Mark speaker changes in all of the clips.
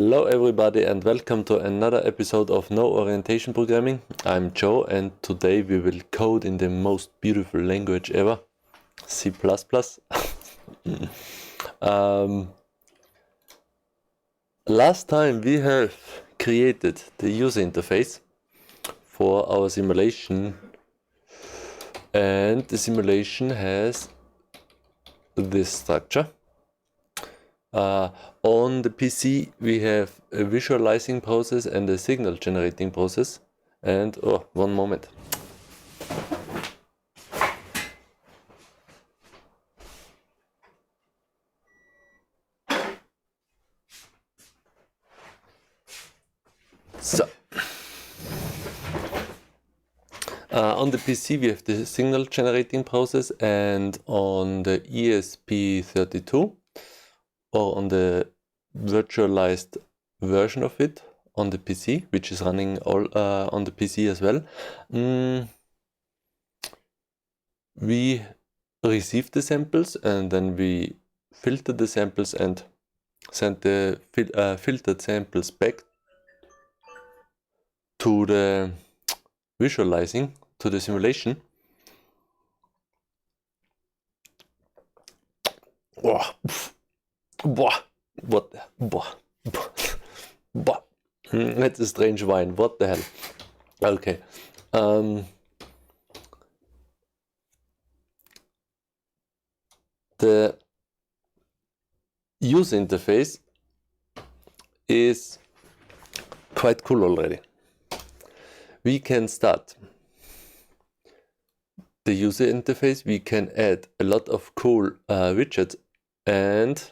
Speaker 1: Hello everybody and welcome to another episode of No Orientation Programming. I'm Joe and today we will code in the most beautiful language ever, C++. Last time we have created the user interface for our simulation, and the simulation has this structure. On the PC we have a visualizing process and a signal generating process. And one moment. So on the PC we have the signal generating process, and on the ESP32 or on the virtualized version of it on the PC, which is running all on the PC as well, we receive the samples and then we filter the samples and send the filtered samples back to the visualizing, to the simulation. That's a strange wine. What the hell? Okay. The user interface is quite cool already. We can start the user interface. We can add a lot of cool widgets, and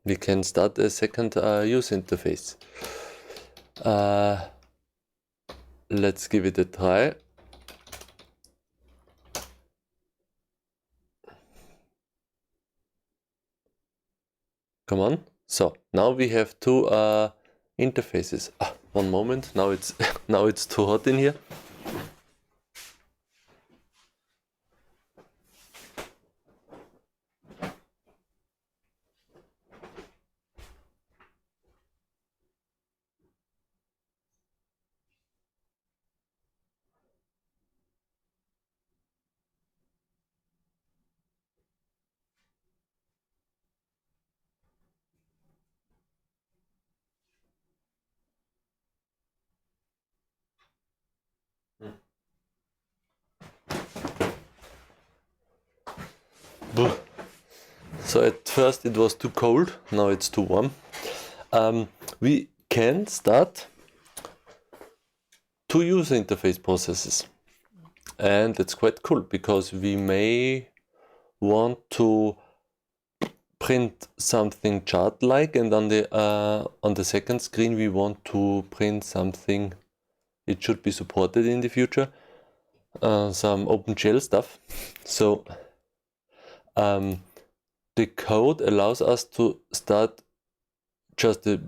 Speaker 1: we can start a second user interface. Let's give it a try. Come on. So now we have two interfaces. One moment. Now it's now it's too hot in here. So at first it was too cold, now it's too warm. We can start two user interface processes, and it's quite cool because we may want to print something chart-like, and on the second screen we want to print something. It should be supported in the future, some OpenGL stuff. So the code allows us to start just a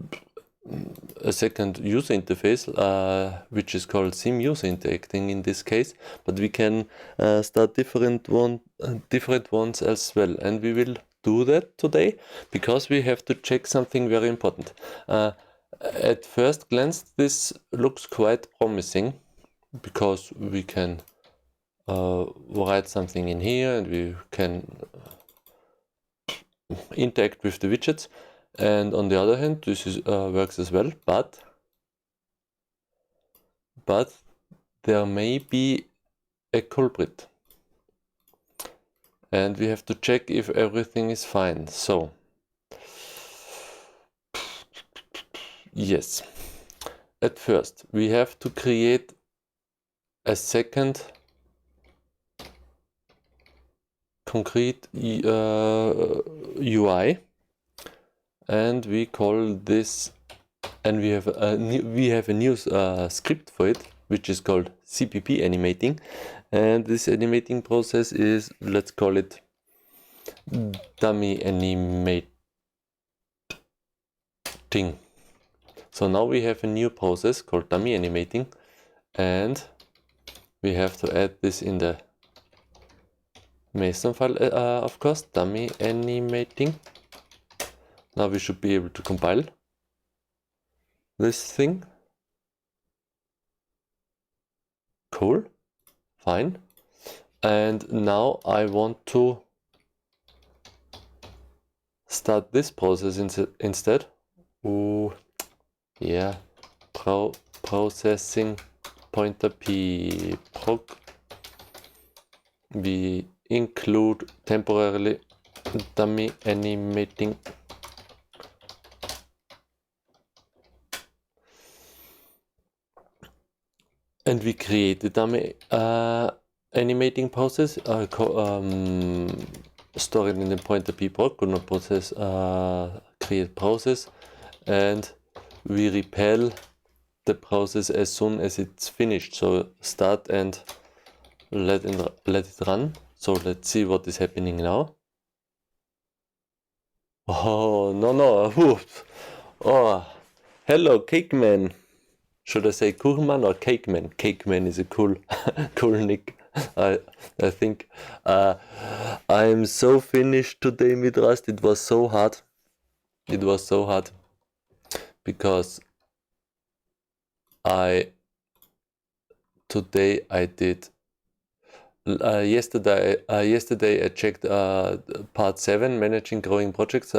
Speaker 1: second user interface, which is called sim user interacting in this case, but we can start different ones as well, and we will do that today because we have to check something very important. At first glance this looks quite promising because we can write something in here and we can interact with the widgets, and on the other hand this is works as well, but there may be a culprit and we have to check if everything is fine. So yes, at first we have to create a second concrete UI, and we call this, and we have a new script for it, which is called CPP animating, and this animating process is, let's call it dummy animating. So now we have a new process called dummy animating, and we have to add this in the Mason file, of course, dummy animating. Now we should be able to compile this thing. Cool, fine. And now I want to start this process instead. Ooh, yeah, processing pointer p proc. We include temporarily dummy animating. And we create the dummy animating process, store it in the pointer p proc, gonna process, create process, and we repel the process as soon as it's finished. So start and let it run. So let's see what is happening now. Oh, no. Whoops. Oh, hello, Cake Man. Should I say Kuchman or Cake Man? Cake Man is a cool, cool nick. I think. I'm so finished today with Rust. It was so hard. It was so hard because today I did. Yesterday I checked part 7, managing growing projects,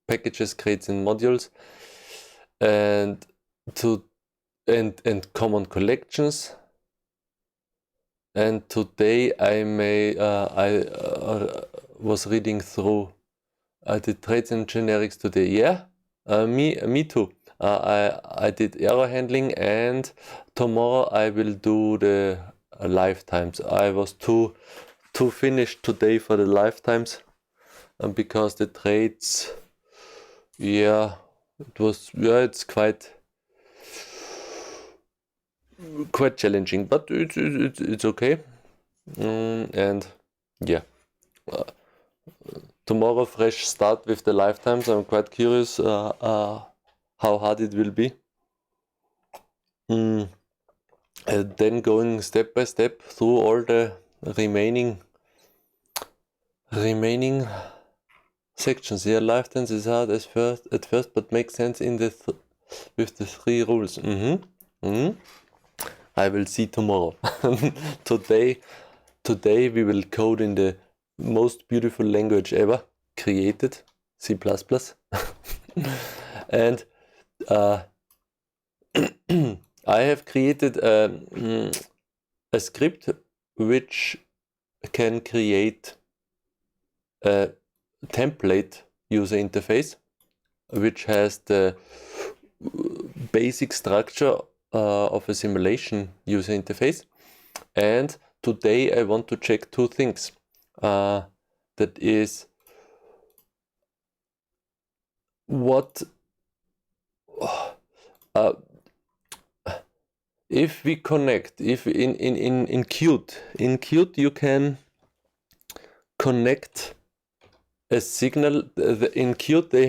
Speaker 1: packages, crates, and modules, and common collections. And today I was reading through the traits and generics today. Yeah, me too. I did error handling, and tomorrow I will do the lifetimes. I was too finished today for the lifetimes, because the traits, yeah, it's quite challenging, but it's okay. And yeah, tomorrow fresh start with the lifetimes. I'm quite curious how hard it will be. And then going step by step through all the remaining sections. Yeah, lifetimes is hard at first, but makes sense in with the 3 rules. I will see tomorrow. Today we will code in the most beautiful language ever created, C++. And I have created a script which can create a template user interface which has the basic structure of a simulation user interface. And today I want to check 2 things. That is, what if we connect, if in Qt you can connect a signal. In Qt they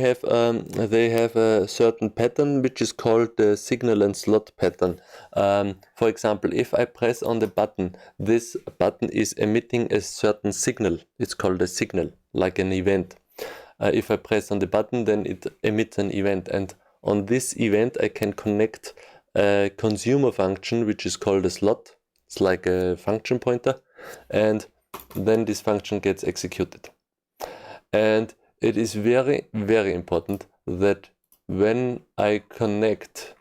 Speaker 1: have a certain pattern which is called the signal and slot pattern. For example, if I press on the button, this button is emitting a certain signal. It's called a signal, like an event. If I press on the button, then it emits an event, and on this event I can connect a consumer function which is called a slot. It's like a function pointer, and then this function gets executed. And it is very, very important that when I connect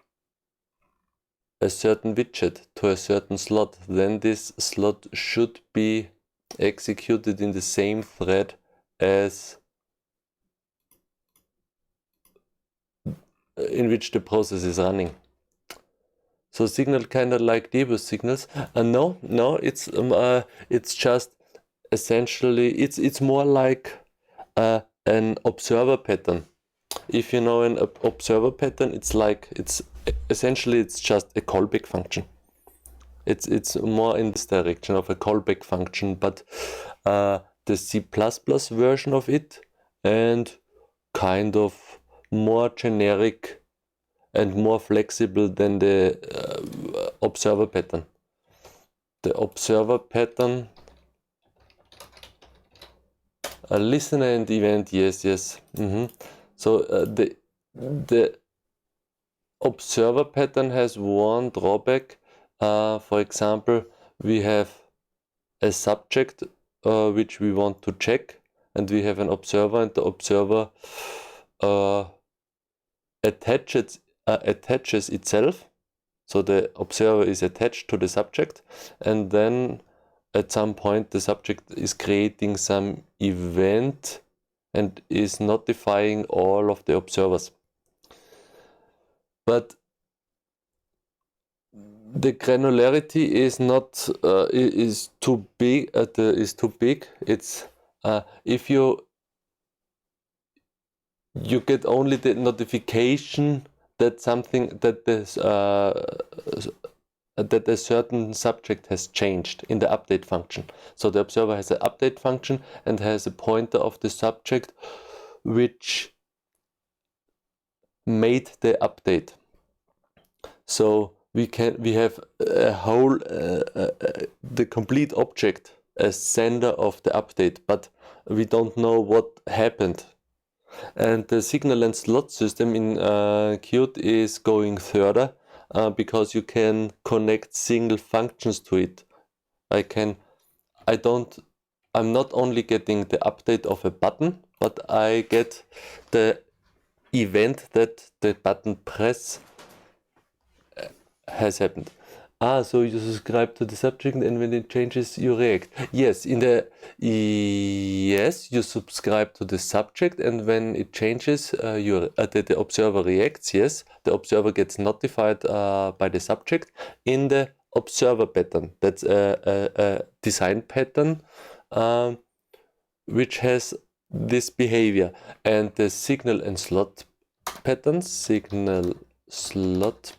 Speaker 1: a certain widget to a certain slot, then this slot should be executed in the same thread as in which the process is running. So signal kind of like debug signals. No, it's just essentially it's more like an observer pattern. If you know an observer pattern, it's essentially just a callback function. It's more in this direction of a callback function, but the C++ version of it, and kind of more generic and more flexible than the observer pattern. The observer pattern A listener and event, yes. So the observer pattern has one drawback. For example, we have a subject which we want to check, and we have an observer, and the observer attaches itself. So the observer is attached to the subject, and then at some point the subject is creating some event and is notifying all of the observers. But the granularity is not is too big. It's if you get only the notification that that a certain subject has changed in the update function. So the observer has an update function and has a pointer of the subject which made the update. So we have a whole the complete object as sender of the update, but we don't know what happened. And the signal and slot system in Qt is going further because you can connect single functions to it. I'm not only getting the update of a button, but I get the event that the button press has happened. So you subscribe to the subject, and when it changes, you react. Yes, you subscribe to the subject, and when it changes, the observer reacts. Yes, the observer gets notified by the subject in the observer pattern. That's a design pattern which has this behavior, and the signal and slot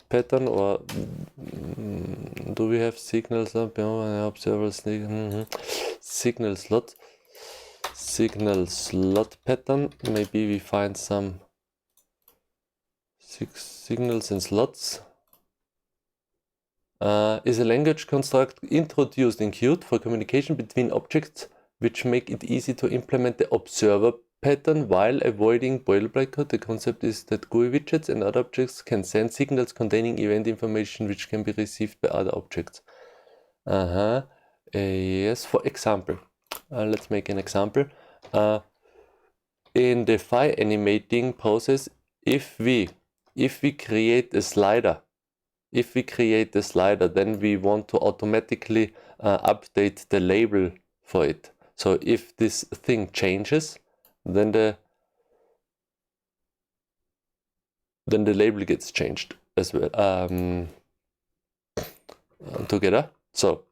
Speaker 1: pattern, or do we have signals observer signal slot pattern? Maybe we find some signals and slots. Is a language construct introduced in Qt for communication between objects which make it easy to implement the observer pattern while avoiding boilerplate code. The concept is that GUI widgets and other objects can send signals containing event information which can be received by other objects. Yes, for example, let's make an example. In the file animating process, if we create a slider, then we want to automatically update the label for it. So if this thing changes, then the label gets changed as well together. So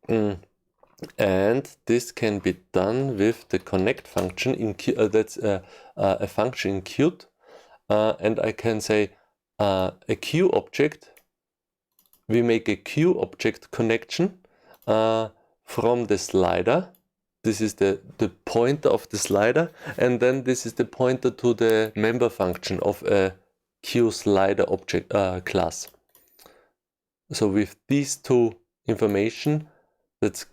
Speaker 1: and this can be done with the connect function in Qt. That's a function in Qt, and I can say a queue object. We make a queue object connection from the slider. This is the pointer of the slider, and then this is the pointer to the member function of a QSlider object class. So with these two information, that's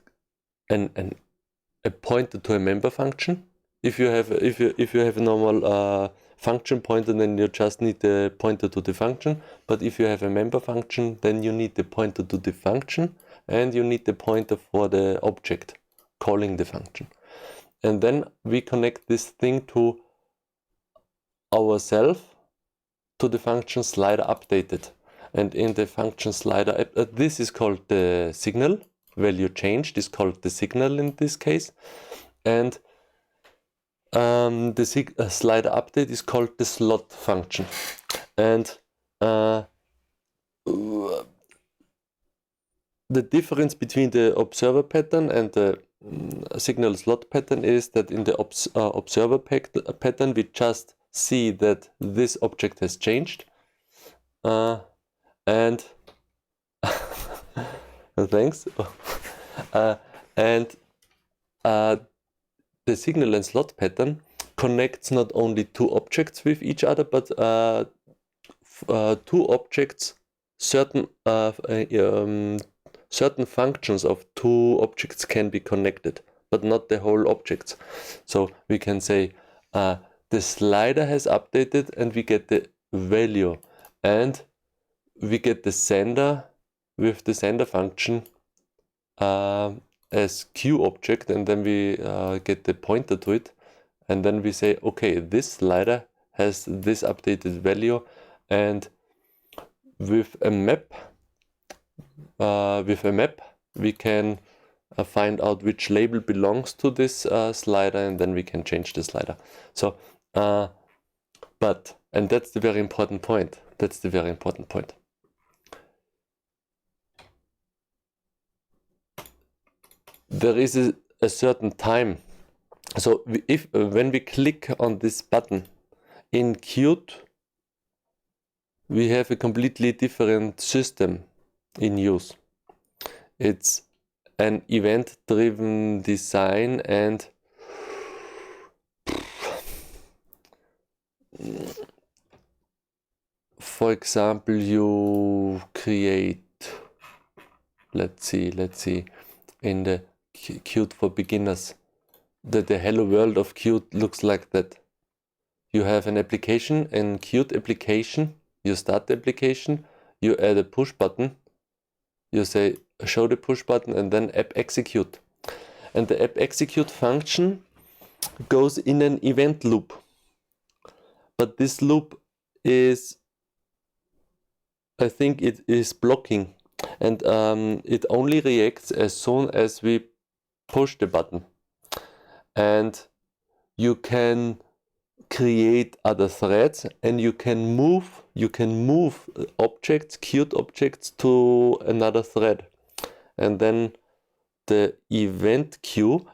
Speaker 1: a pointer to a member function. If you have a normal function pointer, then you just need the pointer to the function. But if you have a member function, then you need the pointer to the function, and you need the pointer for the object calling the function. And then we connect this thing to ourselves, to the function slider updated. And in the function slider, this is called the signal. Value changed is called the signal in this case. And the slider update is called the slot function. And the difference between the observer pattern and the signal slot pattern is that in the observer pattern we just see that this object has changed, and thanks. And the signal and slot pattern connects not only two objects with each other, but two objects, certain functions of two objects can be connected but not the whole objects. So we can say the slider has updated and we get the value, and we get the sender with the sender function as Q object, and then we get the pointer to it, and then we say, okay, this slider has this updated value, and with a map we can find out which label belongs to this slider, and then we can change the slider. So and that's the very important point. There is a certain time. So when we click on this button in Qt, we have a completely different system in use. It's an event-driven design, and for example, you create, let's see, in the Qt for beginners, the hello world of Qt looks like that. You have an application, an Qt application, you start the application, you add a push button, you say show the push button, and then app execute. And the app execute function goes in an event loop. But this loop is, I think it is blocking, and it only reacts as soon as we push the button. And you can create other threads, and you can move objects, Qt objects, to another thread. And then the event queue,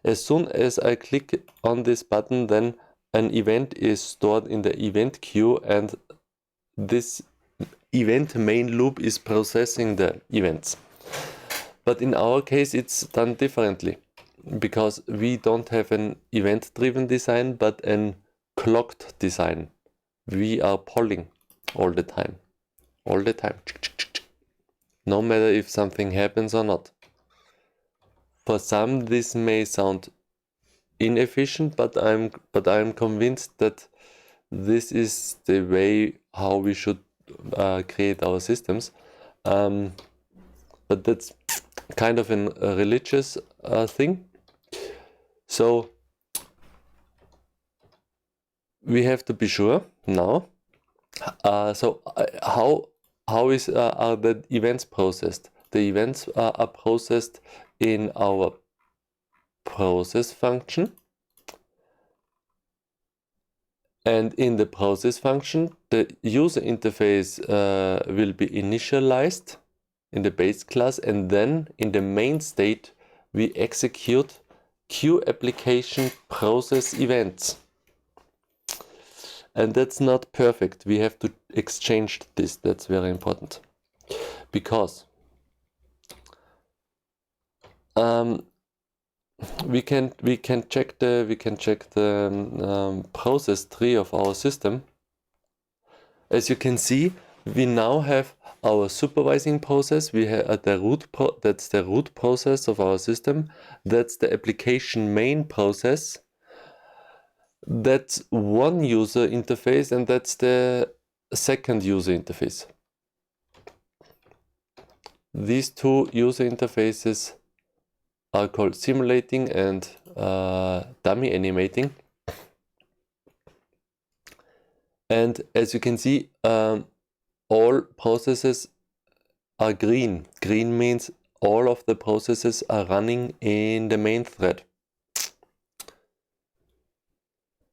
Speaker 1: as soon as I click on this button, then an event is stored in the event queue, and this event main loop is processing the events. But in our case it's done differently, because we don't have an event-driven design, but an clocked design. We are polling all the time, no matter if something happens or not. For some this may sound inefficient, but I'm convinced that this is the way how we should create our systems. But that's kind of a religious thing. So we have to be sure now. So how are the events processed? The events are processed in our process function, and in the process function the user interface will be initialized in the base class, and then in the main state we execute Q application process events. And that's not perfect. We have to exchange this. That's very important, because we can check the process tree of our system. As you can see, we now have our supervising process. We have that's the root process of our system. That's the application main process. That's one user interface, and that's the second user interface. These two user interfaces are called simulating and dummy animating. And as you can see, all processes are green. Green means all of the processes are running in the main thread.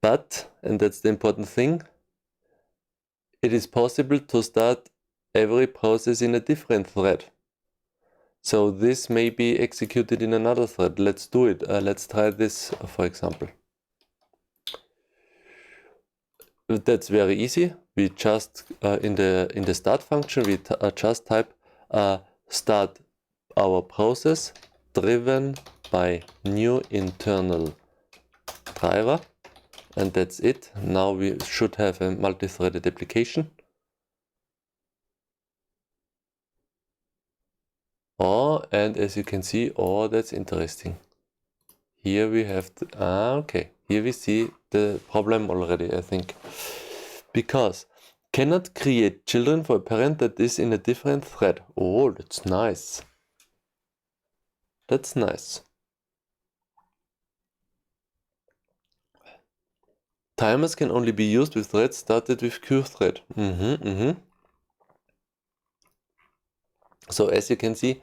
Speaker 1: But, and that's the important thing, it is possible to start every process in a different thread. So this may be executed in another thread. Let's do it. Let's try this, for example. That's very easy. We just in the start function we just type start our process driven by new internal driver, and that's it. Now we should have a multi-threaded application. And as you can see, that's interesting. here we have okay, here we see the problem already, I think. Because cannot create children for a parent that is in a different thread. Oh, that's nice. That's nice. Timers can only be used with threads started with QThread. So as you can see,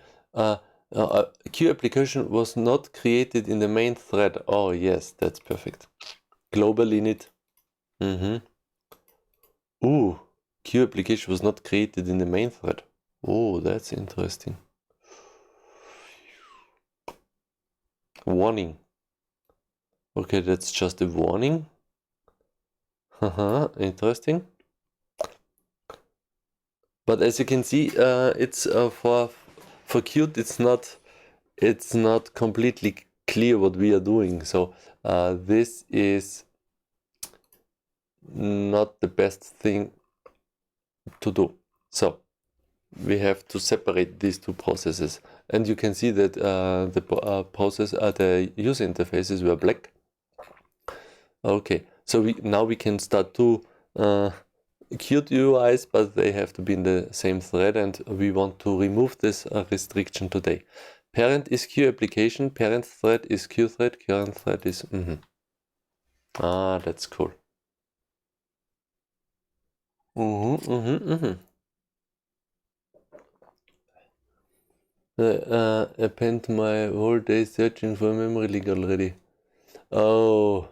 Speaker 1: Q application was not created in the main thread. Oh yes, that's perfect. Global init. Ooh, Q application was not created in the main thread. Oh, that's interesting. Warning. Okay, that's just a warning. Interesting. But as you can see, it's for Qt, it's not completely clear what we are doing. So this is not the best thing to do. So we have to separate these two processes, and you can see that the user interfaces were black. Okay, so now we can start to Qt UIs, but they have to be in the same thread, and we want to remove this restriction today. Parent is Q application, parent thread is Q thread, current thread is that's cool. I spent my whole day searching for memory leak already. Oh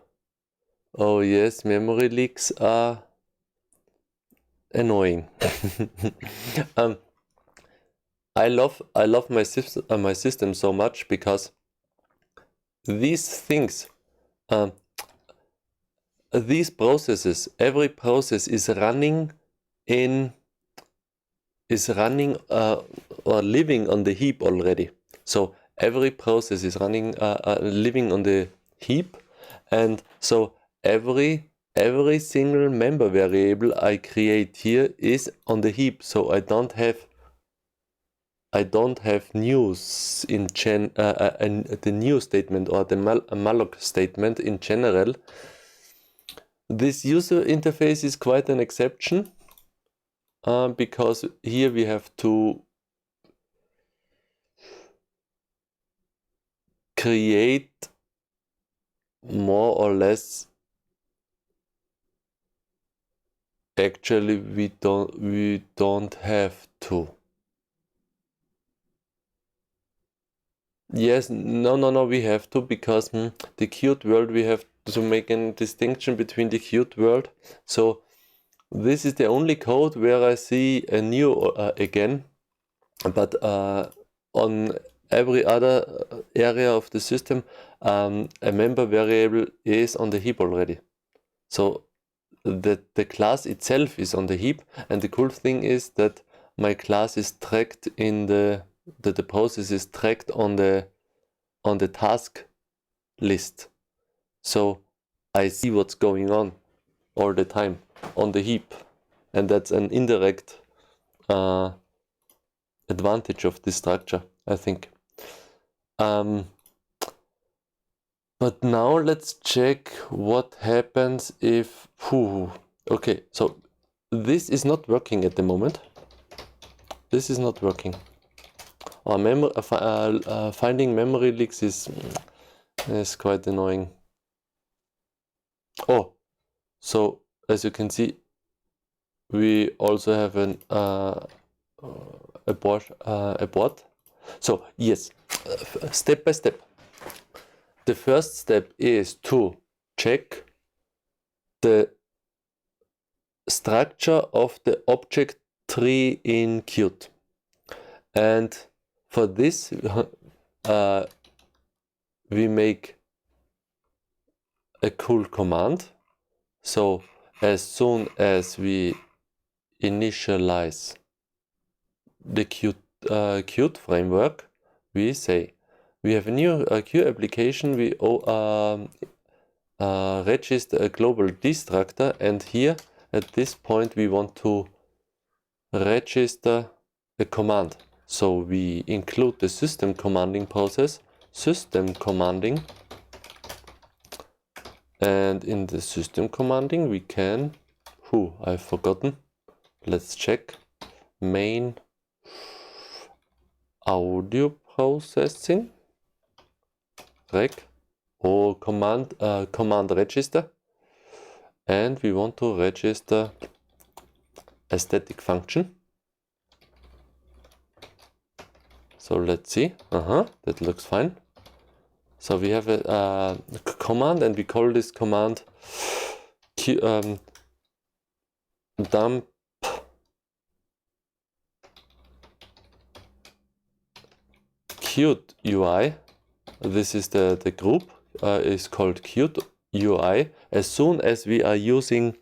Speaker 1: yes, memory leaks are annoying. I love my system so much because these things, these processes, every process is running or living on the heap already. So every process is running living on the heap, and so every single member variable I create here is on the heap. So I don't have news in the new statement or the malloc statement in general. This user interface is quite an exception, because here we have to create more or less. Actually, we don't have to. Yes, no, we have to, because the Qt world, we have to make a distinction between the Qt world. So this is the only code where I see a new again, but on every other area of the system, a member variable is on the heap already. So the class itself is on the heap, and the cool thing is that my class is tracked in the process is tracked on the task list. So I see what's going on all the time on the heap, and that's an indirect advantage of this structure, I think. But now let's check what happens if... Okay, so this is not working at the moment. This is not working. Finding memory leaks is quite annoying. Oh, so as you can see, we also have a board. So yes, step by step. The first step is to check the structure of the object tree in Qt, and for this we make a cool command. So as soon as we initialize the Qt framework, we say we have a new Q application. We register a global destructor, and here at this point we want to register a command. So we include the system commanding process, system commanding, And in the system commanding we can, I've forgotten, let's check, main audio processing, reg, or command register, and we want to register a static function. So let's see, that looks fine. So we have a command, and we call this command dump Qt UI. This is the group is called Qt UI. As soon as we are using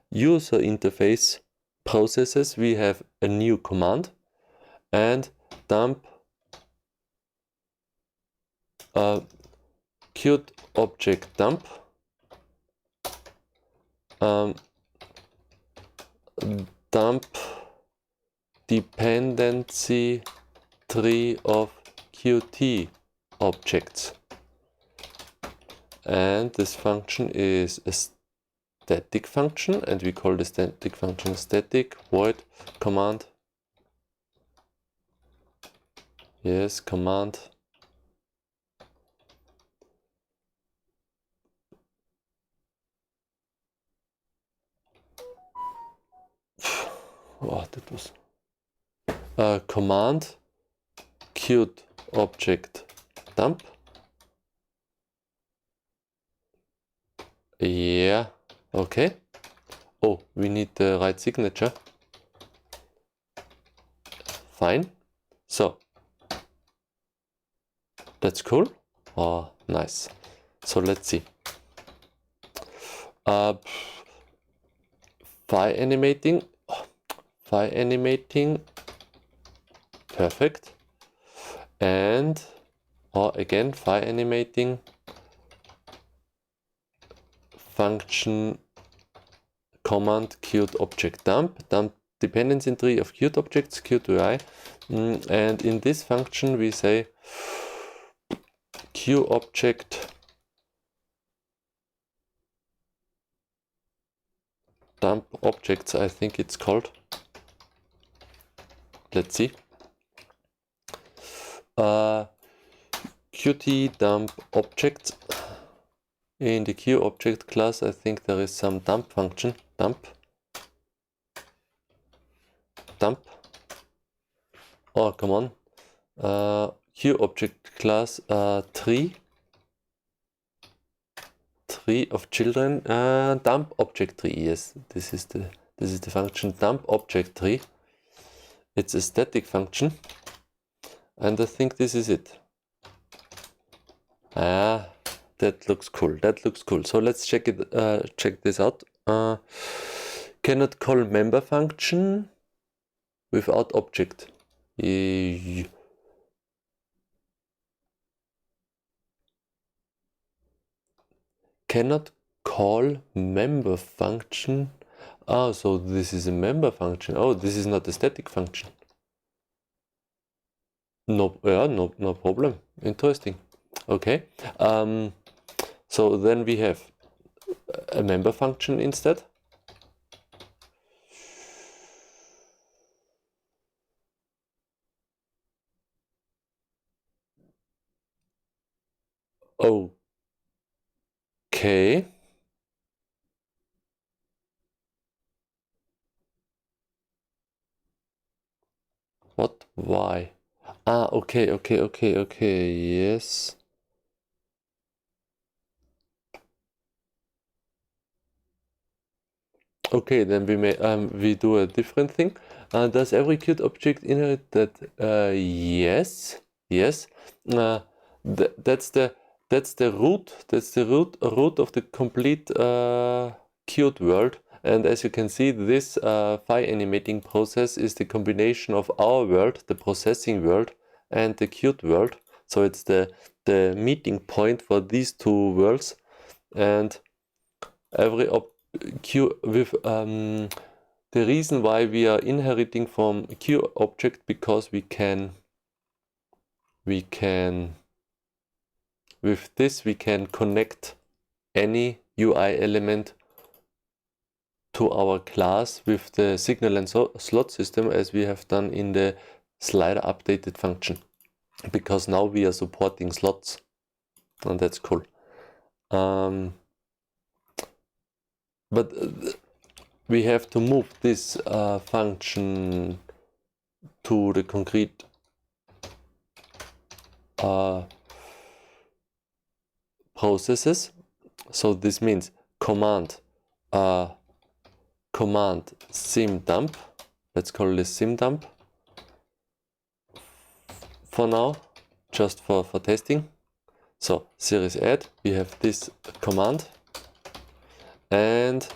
Speaker 1: user interface processes, we have a new command, and dump Qt object dump dump dependency tree of Qt objects. And this function is a static function, and we call the static function static void command. Yes, command. Oh, that was command Qt object dump. Yeah, okay. Oh, we need the right signature. Fine. So that's cool. Oh, nice. So let's see. File animating. Perfect. And again, file animating function command Qt object dump dependency tree of Qt objects, Qt UI. And in this function we say Q object dump objects, I think it's called. Let's see. Qt dump objects. In the Q object class, I think there is some dump function. Dump. Oh, come on. Q object class tree of children. Dump object tree. Yes, this is the function dump object tree. It's a static function, and I think this is it. That looks cool. So let's check it. Check this out. Cannot call member function without object. Cannot call member function. Oh, so this is a member function. Oh, this is not a static function. No problem. Interesting. Okay. So then we have a member function instead. Okay. What? Why? Okay. Yes. Okay, then we do a different thing. Does every Qt object inherit that? Yes. That's the root. That's the root of the complete Qt world. And as you can see, this file animating process is the combination of our world, the processing world, and the Qt world. So it's the meeting point for these two worlds. And every the reason why we are inheriting from Q object, because we can with this we can connect any UI element to our class with the signal and slot system, as we have done in the slider updated function, because now we are supporting slots, and that's cool. But we have to move this function to the concrete processes. So this means command simdump. Let's call this simdump for now, just for testing. So series add, we have this command, and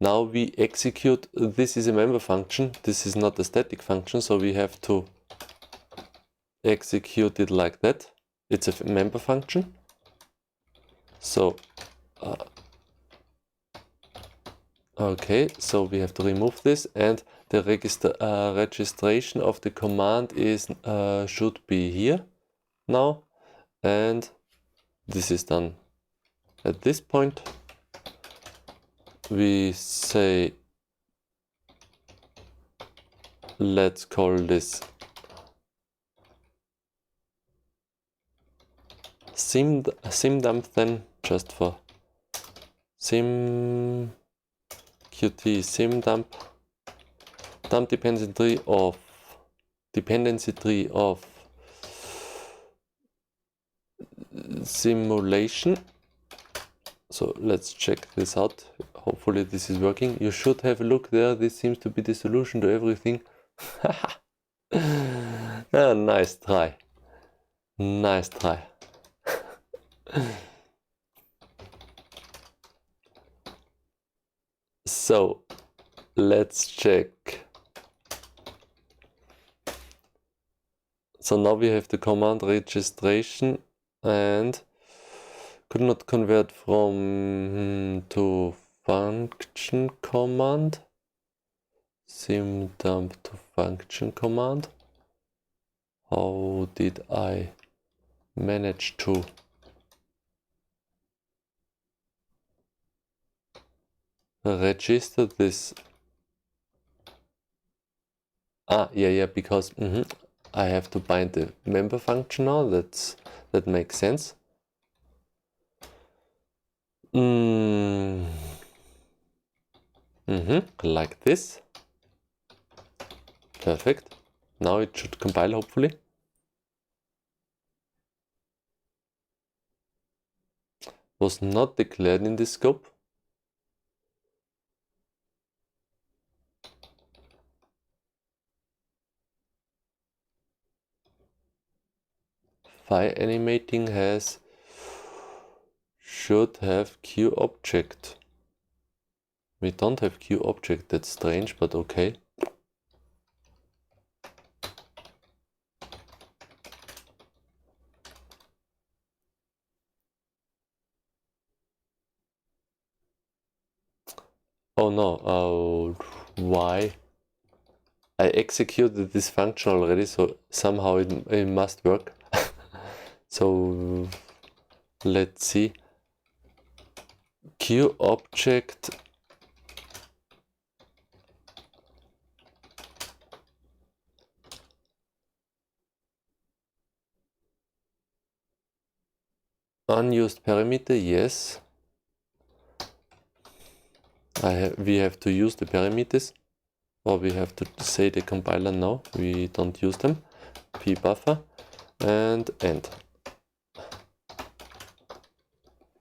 Speaker 1: now we execute. This is a member function, this is not a static function, so we have to execute it like that. It's a member function. So okay, so we have to remove this, and the registration of the command is should be here now, and this is done. At this point we say, let's call this simdump then, just for Qt simdump, dump dependency tree of simulation. So let's check this out. Hopefully this is working. You should have a look there. This seems to be the solution to everything. Nice try. Nice try. So let's check. So now we have the command registration, and could not convert from to function command, simdump to function command. How did I manage to register this? Yeah, because I have to bind the member function now. That makes sense. Like this. Perfect. Now it should compile, hopefully. Was not declared in this scope. File animating should have QObject. We don't have QObject, that's strange, but okay. Oh no, why? I executed this function already, so somehow it must work. So let's see. QObject unused parameter, yes. We have to use the parameters, or we have to say the compiler no, we don't use them. Pbuffer and end.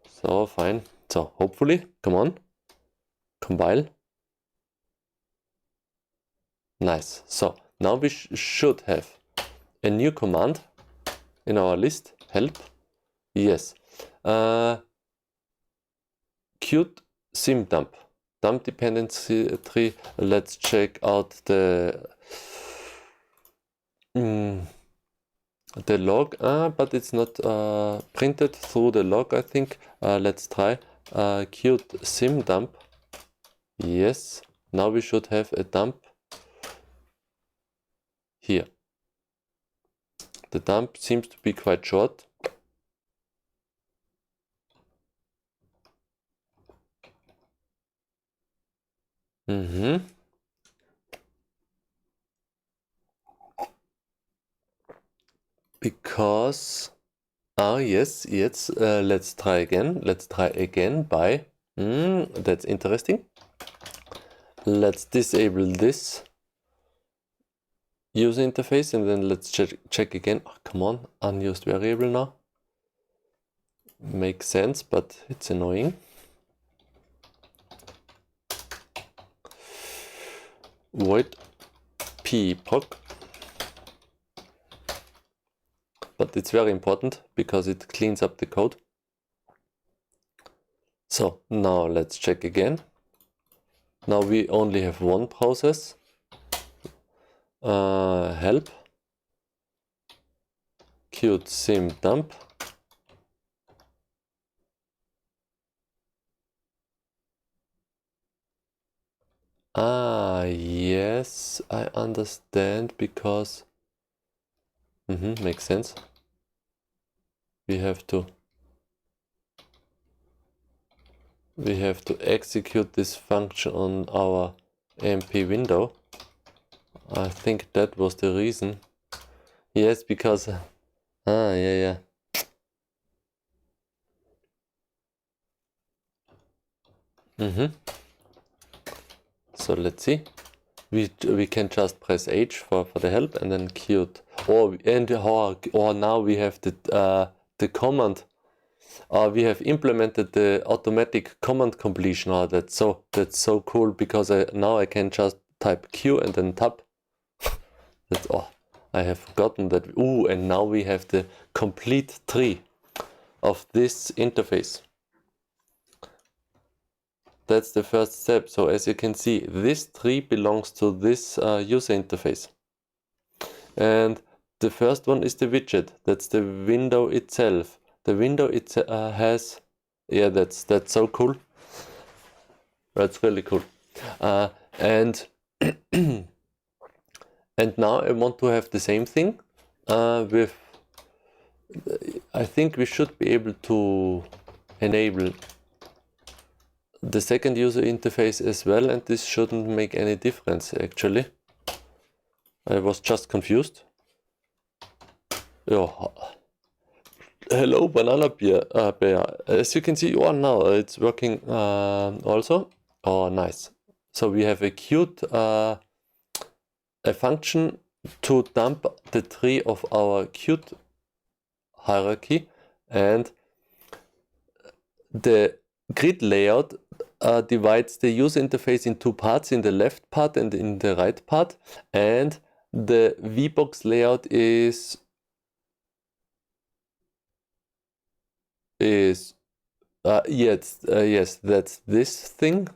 Speaker 1: So fine. So hopefully, come on, compile. Nice. So now we should have a new command in our list. Help. Yes. Qt simdump. Dump dependency tree. Let's check out the log, but it's not printed through the log, I think. Let's try Qt simdump. Yes, now we should have a dump here. The dump seems to be quite short. Because yes, let's try again. Let's try again by that's interesting. Let's disable this user interface and then let's check again. Oh, come on, unused variable now. Makes sense, but it's annoying. Void pproc. But it's very important because it cleans up the code. So now let's check again. Now we only have one process. Help Qt sim dump. Yes, I understand, because makes sense. We have to execute this function on our AMP window. I think that was the reason. Yes, because yeah. So let's see. We can just press H for the help and then Qt. Or now we have the command. We have implemented the automatic command completion. That's so cool, because now I can just type Q and then tab. I have forgotten that. And now we have the complete tree of this interface. That's the first step. So as you can see, this tree belongs to this user interface. And the first one is the widget. That's the window itself. The window has, that's so cool. That's really cool. And and now I want to have the same thing with. I think we should be able to enable the second user interface as well, and this shouldn't make any difference actually. I was just confused. Hello, Banana Bear. As you can see, now it's working also. Oh, nice. So we have a Qt a function to dump the tree of our Qt hierarchy, and the grid layout divides the user interface in two parts, in the left part and in the right part, and the VBox layout is yes, that's this thing,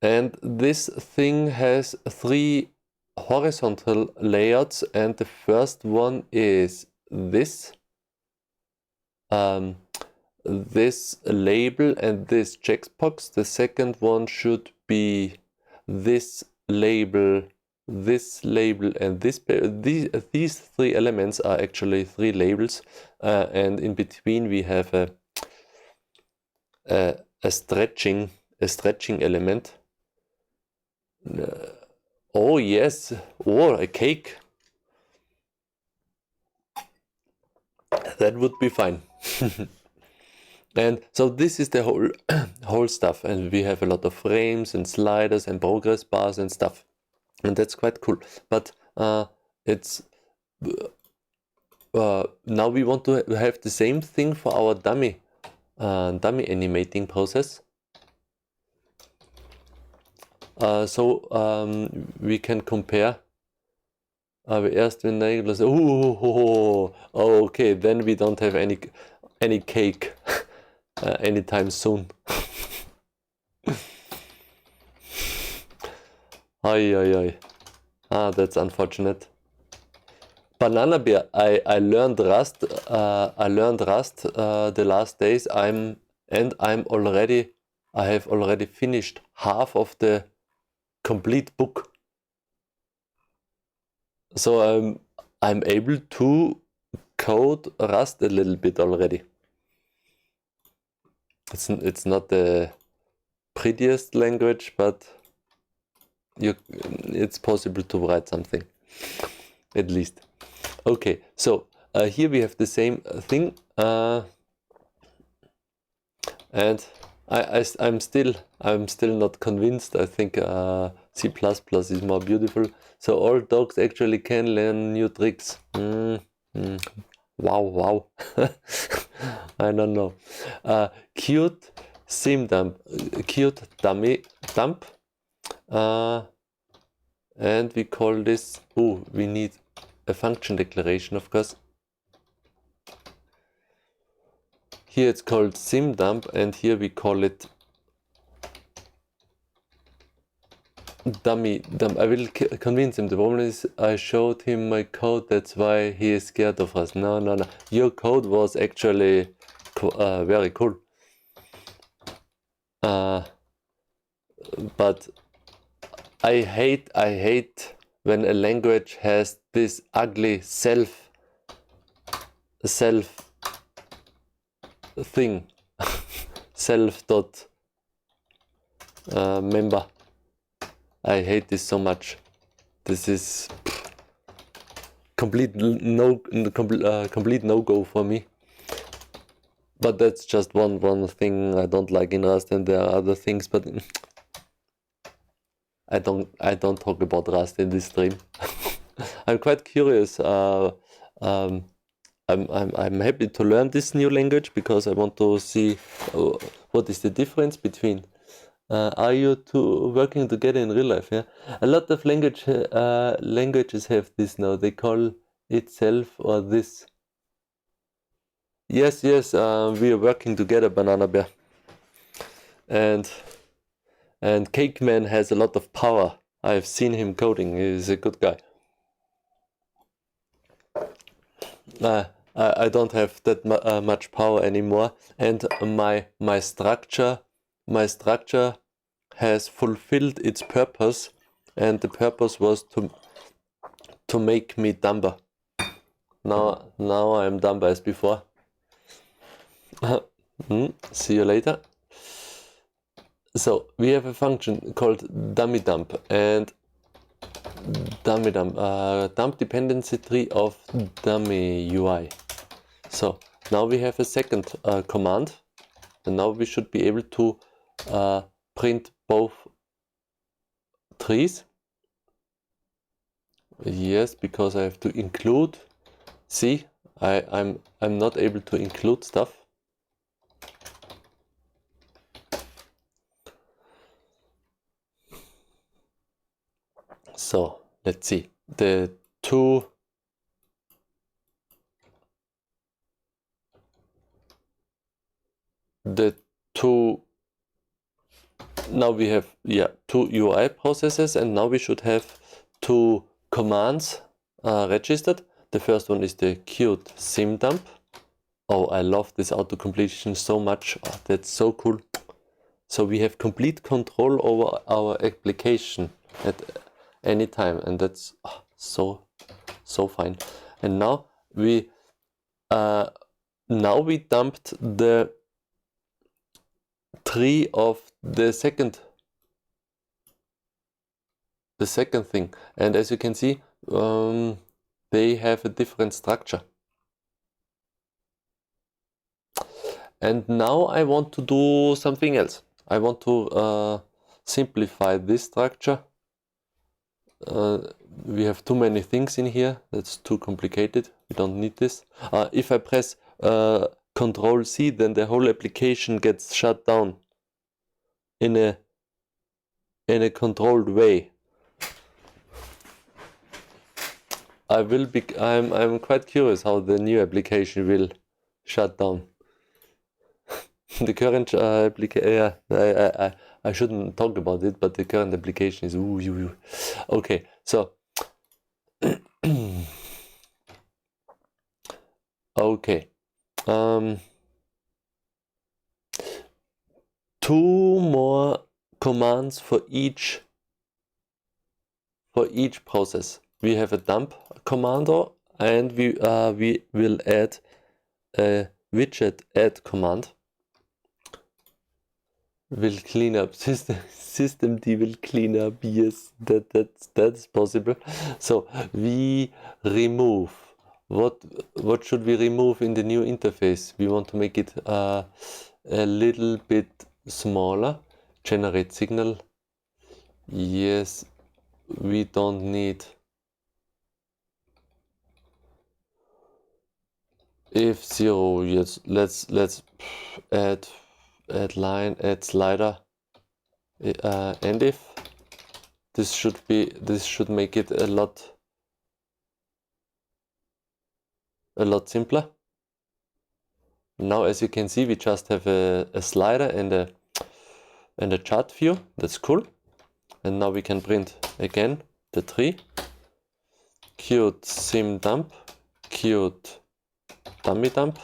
Speaker 1: and this thing has three horizontal layouts, and the first one is this this label and this checkbox. The second one should be this label, and this. These three elements are actually three labels, and in between we have a stretching element. Oh yes, or a cake. That would be fine. And so this is the whole stuff, and we have a lot of frames and sliders and progress bars and stuff, and that's quite cool. But it's now we want to have the same thing for our dummy animating process. So we can compare. Aber erst wenn Nägel. Okay, then we don't have any cake anytime soon. That's unfortunate. Banana Bear, I learned Rust. The last days. I have already finished half of the complete book. So I'm able to code Rust a little bit already. It's not the prettiest language, but it's possible to write something, at least. Okay, so here we have the same thing, and I'm still not convinced. I think C++ is more beautiful. So all dogs actually can learn new tricks. Wow. I don't know. Qt sim dump, Qt dummy dump, and we call this. Oh, we need a function declaration, of course. Here it's called sim dump, and here we call it dummy dump. I will convince him. The problem is I showed him my code, that's why he is scared of us. No. Your code was actually very cool. But I hate when a language has this ugly self thing. Self dot member. I hate this so much. This is complete no-go for me. But that's just one thing I don't like in Rust, and there are other things, but I don't talk about Rust in this stream. I'm quite curious. I'm happy to learn this new language because I want to see what is the difference between. Are you two working together in real life? Yeah, a lot of languages have this now. They call itself or this. Yes. We are working together, Banana Bear. And Cake Man has a lot of power. I've seen him coding. He's a good guy. I don't have that much power anymore, and my structure has fulfilled its purpose, and the purpose was to make me dumber. Now I'm dumber as before. See you later. So we have a function called dummy dump, and dump dependency tree of dummy UI. So now we have a second command, and now we should be able to print both trees. Yes, because I have to include. See, I'm not able to include stuff. So let's see the two. Now we have two UI processes, and now we should have two commands registered. The first one is the Qt sim dump. Oh, I love this autocompletion so much. Oh, that's so cool. So we have complete control over our application at any time, and that's so fine. And now we dumped the tree of the second thing, and as you can see, they have a different structure. And now I want to do something else. I want to simplify this structure. We have too many things in here. That's too complicated. We don't need this. If I press Control C, then the whole application gets shut down in a controlled way. I'm quite curious how the new application will shut down. The current application, I shouldn't talk about it, but the current application is okay. So okay, two more commands for each process. We have a dump commando, and we will add a widget add command. will clean up. Systemd will clean up. Yes, that's possible. So we remove. What should we remove in the new interface? We want to make it a little bit smaller. Generate signal. Yes, we don't need. If 0, yes, let's add line, add slider, and if this should make it a lot simpler. Now, as you can see, we just have a slider and a chart view. That's cool. And now we can print again the tree. Qt sim dump, Qt dummy dump.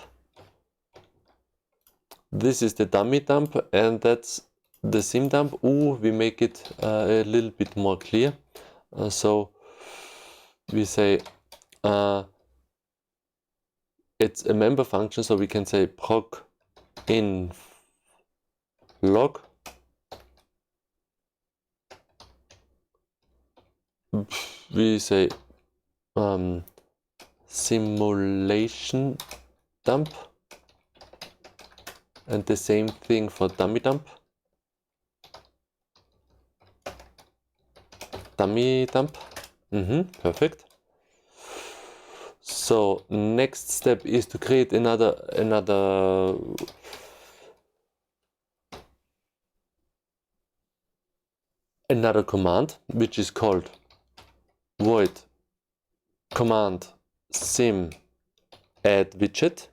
Speaker 1: This is the dummy dump, and that's the sim dump. We make it a little bit more clear. So we say it's a member function, so we can say proc in log we say simulation dump, and the same thing for dummy dump. Dummy dump. Perfect. So next step is to create another command, which is called void command sim add widget,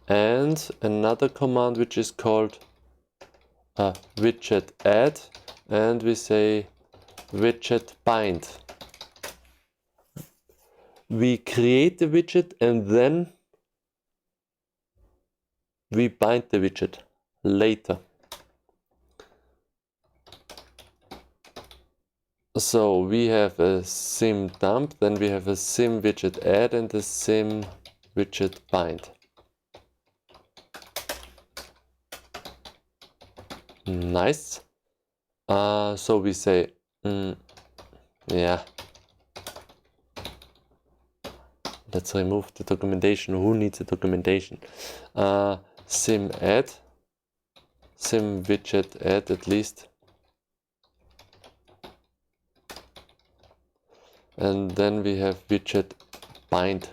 Speaker 1: and another command which is called widget add, and we say widget bind. We create the widget and then we bind the widget later. So we have a sim dump, then we have a sim widget add and a sim widget bind. Nice. So we say, yeah. Let's remove the documentation. Who needs a documentation? Sim add, sim widget add at least. And then we have widget bind.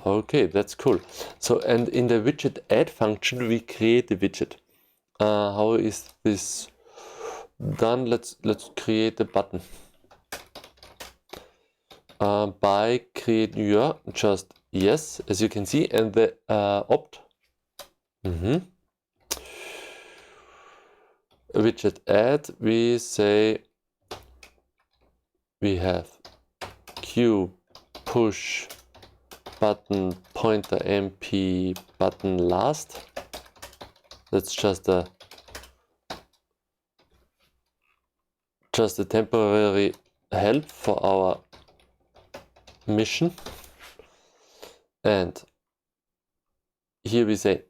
Speaker 1: Okay, that's cool. So, and in the widget add function, we create the widget. How is this done? Let's create a button. By create new, just yes, as you can see, and the opt. Widget add, we say we have q push button pointer mp button last. That's just a temporary help for our mission. And here we say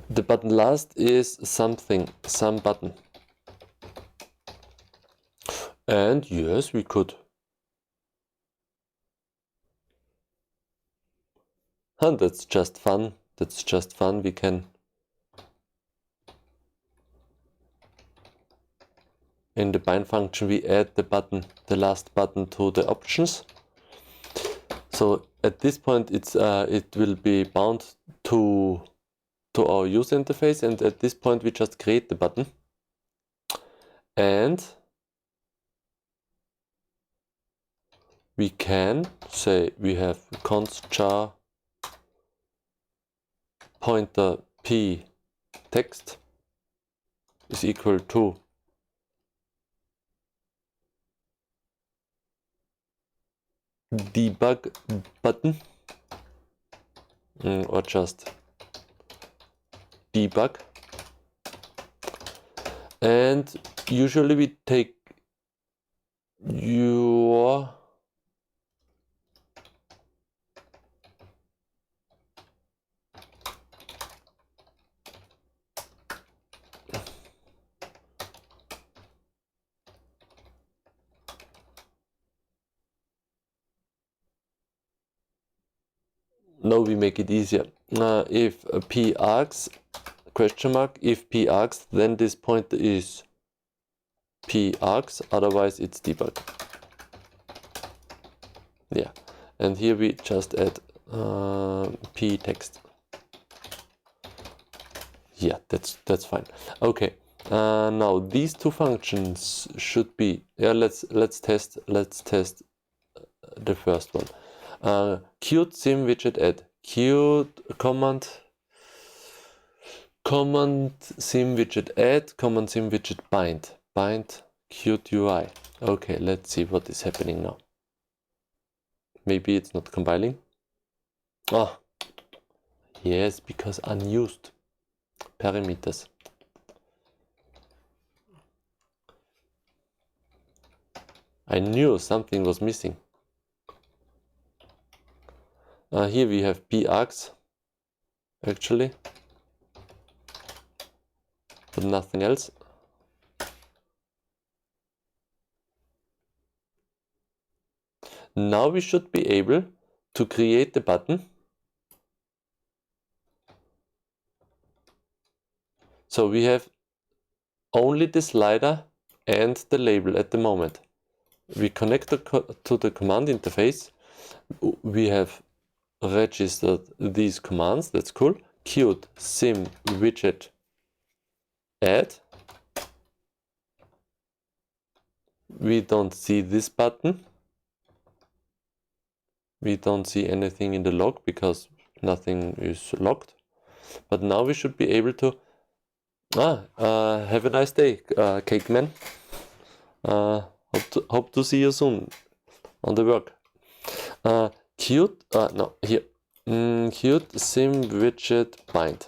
Speaker 1: the button last is some button. And yes, we could. And that's just fun. We can in the bind function we add the last button to the options. So at this point it will be bound to our user interface, and at this point we just create the button. And we can say we have const char pointer p text is equal to debug button, or just debug. And usually we take your now we make it easier. If p args question mark, if p args, then this pointer is p args, otherwise it's debug. Yeah, and here we just add p text. Yeah, that's fine. Okay, now these two functions should be, yeah, let's test the first one. Qt sim widget add, Qt command sim widget add, command sim widget bind Qt UI. Okay, let's see what is happening now. Maybe it's not compiling. Oh, yes, because unused parameters. I knew something was missing. Here we have p args, actually, but nothing else. Now we should be able to create the button. So we have only the slider and the label at the moment. We connect to the command interface. We have registered these commands. That's cool. Qt sim widget add. We don't see this button. We don't see anything in the log because nothing is logged. But now we should be able to have a nice day, Cake Man. Hope to see you soon on the work. Qt sim widget bind,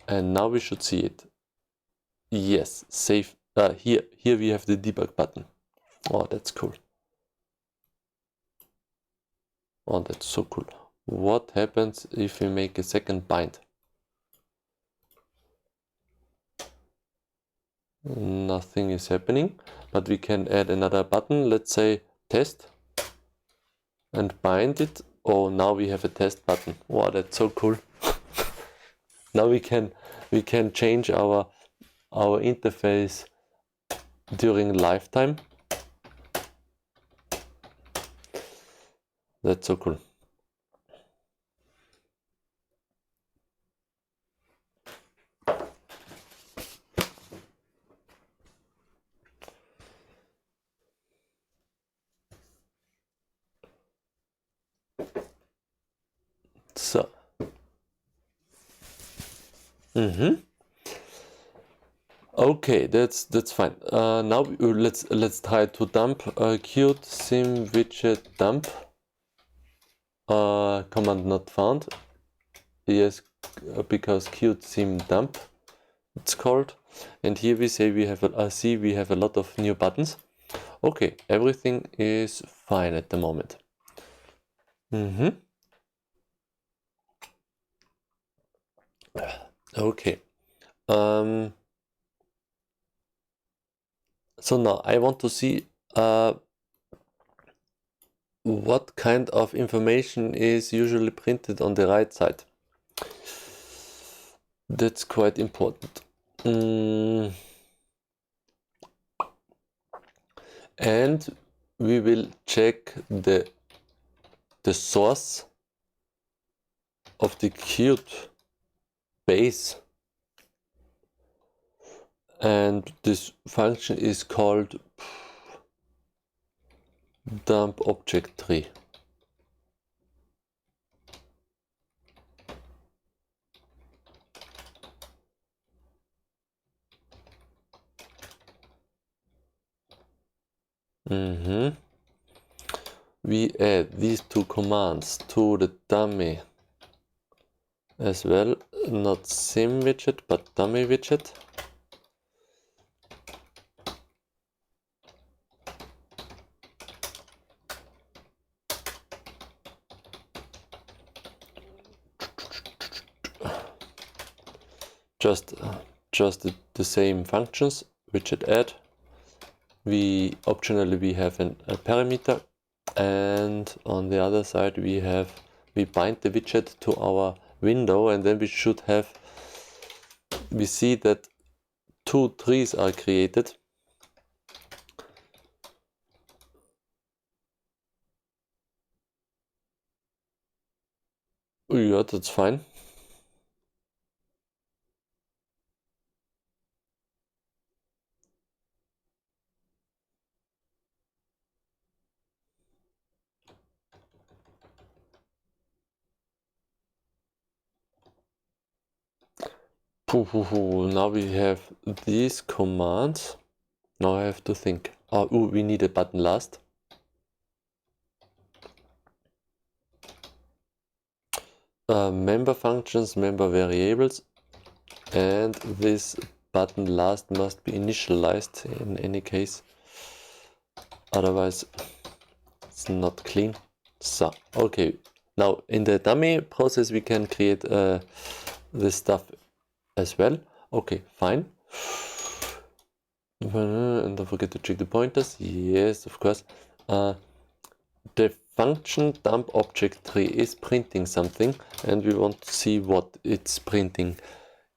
Speaker 1: and now we should see it. Yes, save. Here we have the debug button. Oh, that's cool. Oh, that's so cool. What happens if we make a second bind? Nothing is happening, but we can add another button. Let's say test and bind it. Oh, now we have a test button. Wow, that's so cool. Now we can change our interface during lifetime. That's so cool. So, okay, that's fine. Now let's try to dump Qt sim widget dump. Command not found. Yes, because Qt sim dump it's called. And here we say we have we have a lot of new buttons. Okay, everything is fine at the moment. Okay. So now I want to see what kind of information is usually printed on the right side. That's quite important. And we will check the source of the Qt base, and this function is called dump object tree. We add these two commands to the dummy as well, not sim widget but dummy widget. Just the same functions, widget add. We optionally have a parameter, and on the other side we have we bind the widget to our window, and then we should have, we see that 2 trees are created. Yeah, that's fine. Now we have these commands. Now I have to think. Oh, we need a button last. Member functions, member variables, and this button last must be initialized in any case. Otherwise, it's not clean. So, okay. Now in the dummy process, we can create this stuff as well. Okay, fine. And don't forget to check the pointers. Yes, of course. The function dump object tree is printing something, and we want to see what it's printing.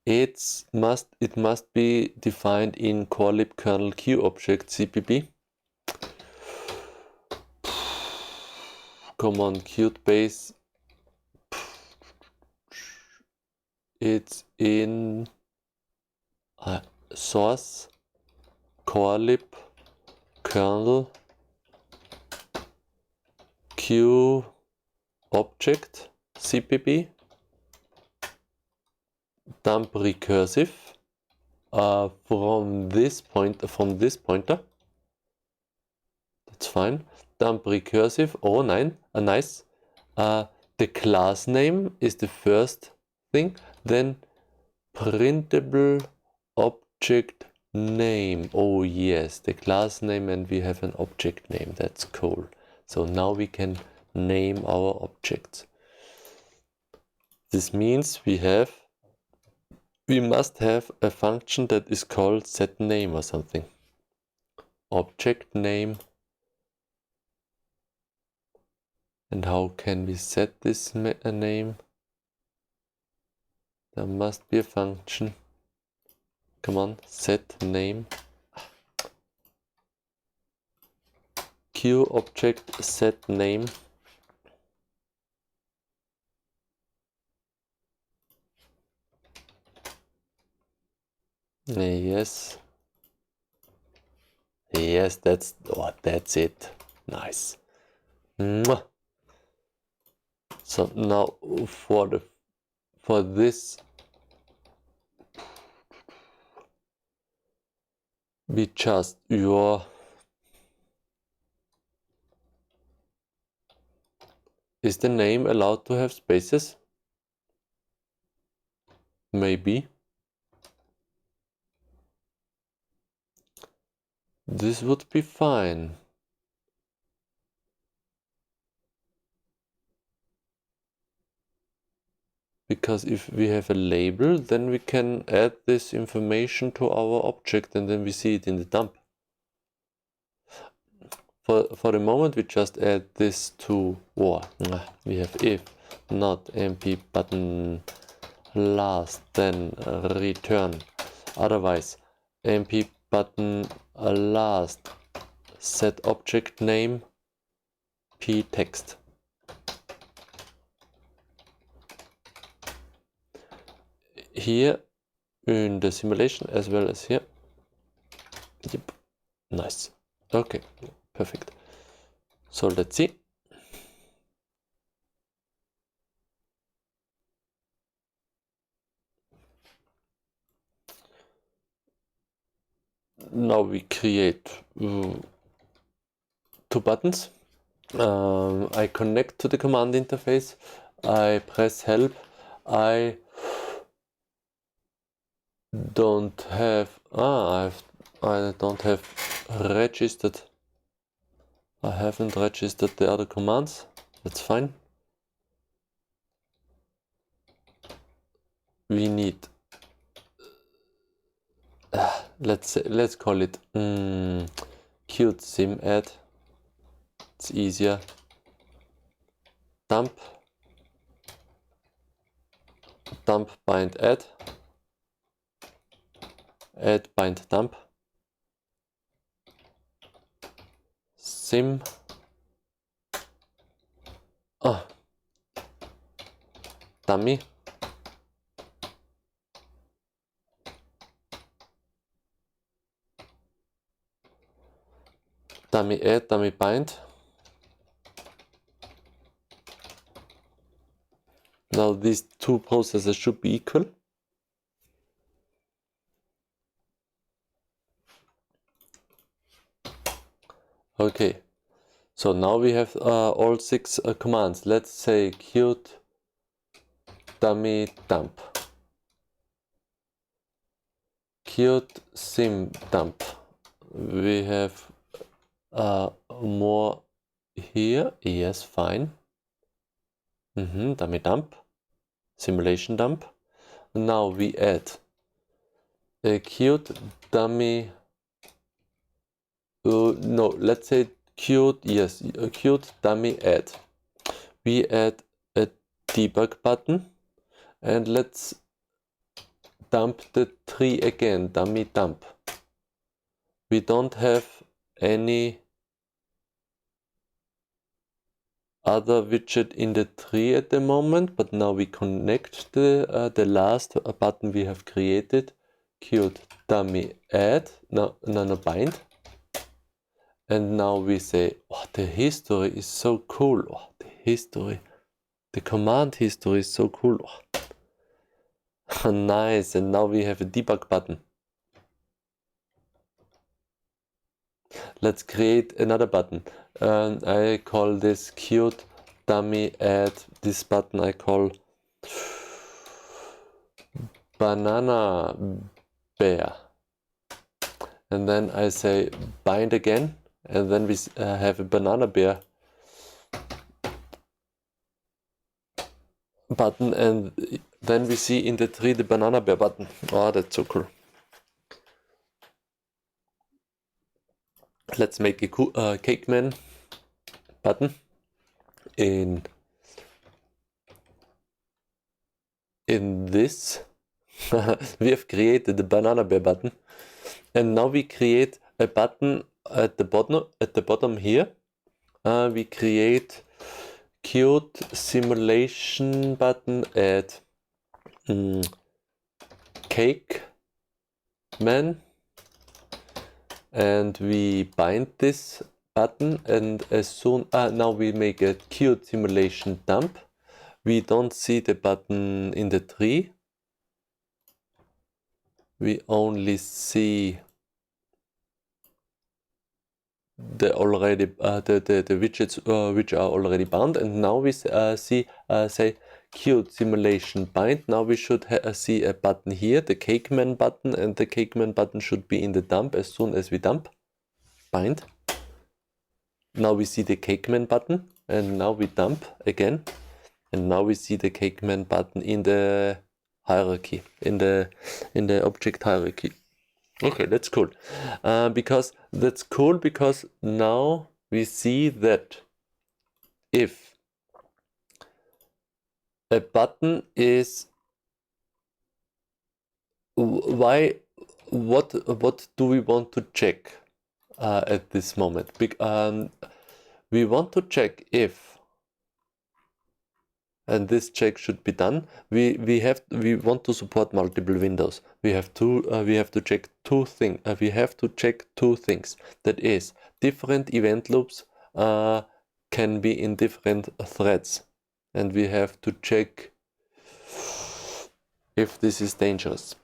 Speaker 1: It must be defined in corelib kernel Q object CPP. Come on, Qt base. It's in source corelib kernel Q object CPP dump recursive from this pointer. That's fine. Dump recursive. Oh, nice. The class name is the first thing. Then printable object name. Oh yes, the class name, and we have an object name. That's cool. So now we can name our objects. This means we must have a function that is called setName or something. Object name. And how can we set this name? There must be a function. Come on, set name. Q object set name. Yes. Yes, that's it. Nice. Mwah. So now for this we just is the name allowed to have spaces? Maybe. This would be fine. Because if we have a label, then we can add this information to our object, and then we see it in the dump. For the moment, we just add this to we have if not mp button last, then return. Otherwise, mp button last set object name p text. Here in the simulation as well as here. Yep, nice. Okay, perfect. So let's see. Now we create 2 buttons. I connect to the command interface. I press help. I don't have I don't have registered. I haven't registered the other commands. That's fine. We need let's call it Qt sim add. It's easier. Dump dump bind add bind dump sim dummy add dummy bind. Now these two processes should be equal. Okay, so now we have all 6 commands. Let's say Qt dummy dump, Qt sim dump. We have more here. Yes, fine. Dummy dump, simulation dump. Now we add a Qt dummy. No, let's say Qt, yes, Qt dummy add. We add a debug button and let's dump the tree again, dummy dump. We don't have any other widget in the tree at the moment, but now we connect the last button we have created, Qt dummy add, no bind. And now we say, oh, the history is so cool. Oh, the command history is so cool. Oh. Nice. And now we have a debug button. Let's create another button. I call this Qt dummy add. This button I call banana bear. And then I say bind again. And then we have a banana bear button, and then we see in the tree the banana bear button. Oh, that's so cool. Let's make a cake man button in this. We have created the banana bear button, and now we create a button at the bottom here. We create Qt simulation button at cake man, and we bind this button, and as soon now we make a Qt simulation dump. We don't see the button in the tree. We only see the widgets which are already bound, and now we say Qt simulation bind. Now we should see a button here, the cakeman button, and the cakeman button should be in the dump as soon as we dump bind. Now we see the cakeman button, and now we dump again, and now we see the cakeman button in the hierarchy, in the object hierarchy. Okay, that's cool. Because now we see that if a button is what do we want to check at this moment? We want to check if, and this check should be done. We want to support multiple windows. We have to check two things. We have to check two things. That is, different event loops can be in different threads, and we have to check if this is dangerous.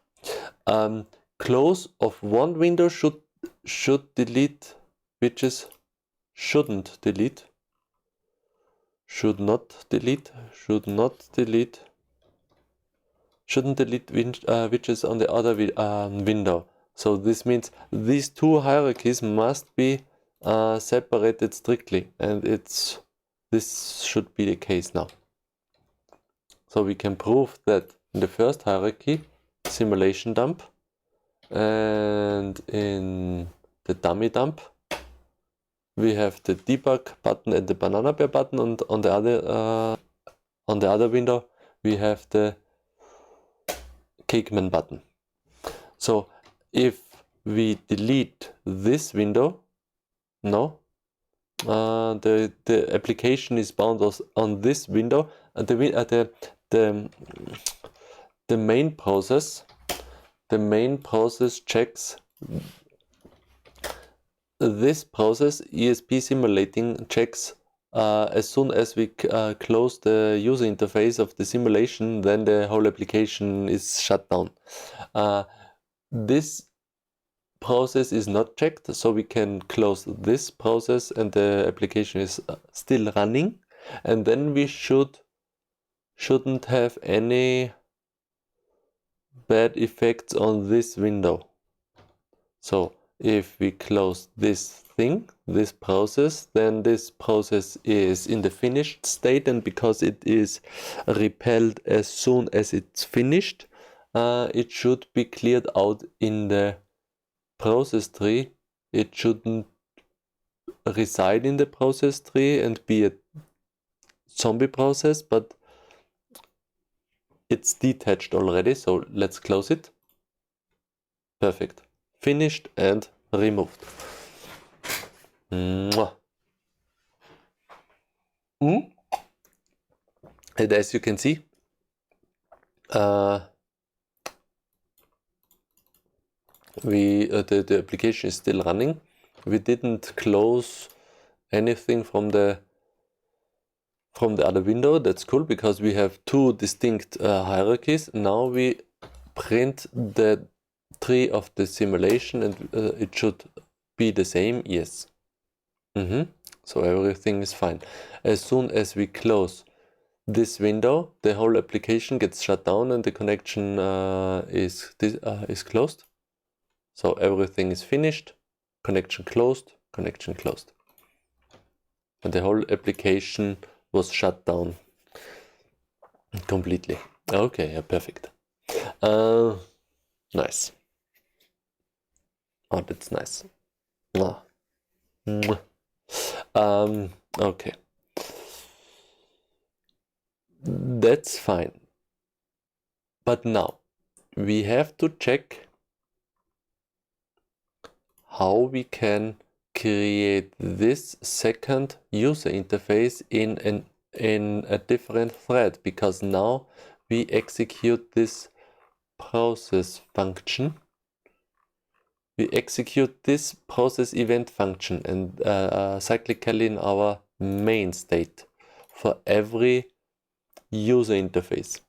Speaker 1: Close of one window should delete, which is shouldn't delete. Should not delete, shouldn't delete widgets on the other window. So this means these two hierarchies must be separated strictly, and this should be the case now. So we can prove that in the first hierarchy, simulation dump, and in the dummy dump, we have the debug button and the banana bear button, and on the other window we have the Cakeman button. So if we delete this window, no, the application is bound on this window, and the main process checks this process. ESP simulating checks as soon as we close the user interface of the simulation, then the whole application is shut down. This process is not checked, so we can close this process and the application is still running, and then we shouldn't have any bad effects on this window. So if we close this process, then this process is in the finished state, and because it is repelled as soon as it's finished, it should be cleared out in the process tree. It shouldn't reside in the process tree and be a zombie process, but it's detached already, so let's close it. Perfect. Finished and removed. Mwah. And as you can see, the application is still running. We didn't close anything from the other window. That's cool, because we have two distinct hierarchies. Now we print the tree of the simulation, and it should be the same. Yes. So everything is fine. As soon as we close this window, the whole application gets shut down and the connection is closed. So everything is finished. Connection closed. Connection closed. And the whole application was shut down completely. Okay, yeah, perfect. Nice. Oh, that's nice. Okay. That's fine. But now we have to check how we can create this second user interface in a different thread, because now we execute this process function. We execute this process event function and cyclically in our main state for every user interface.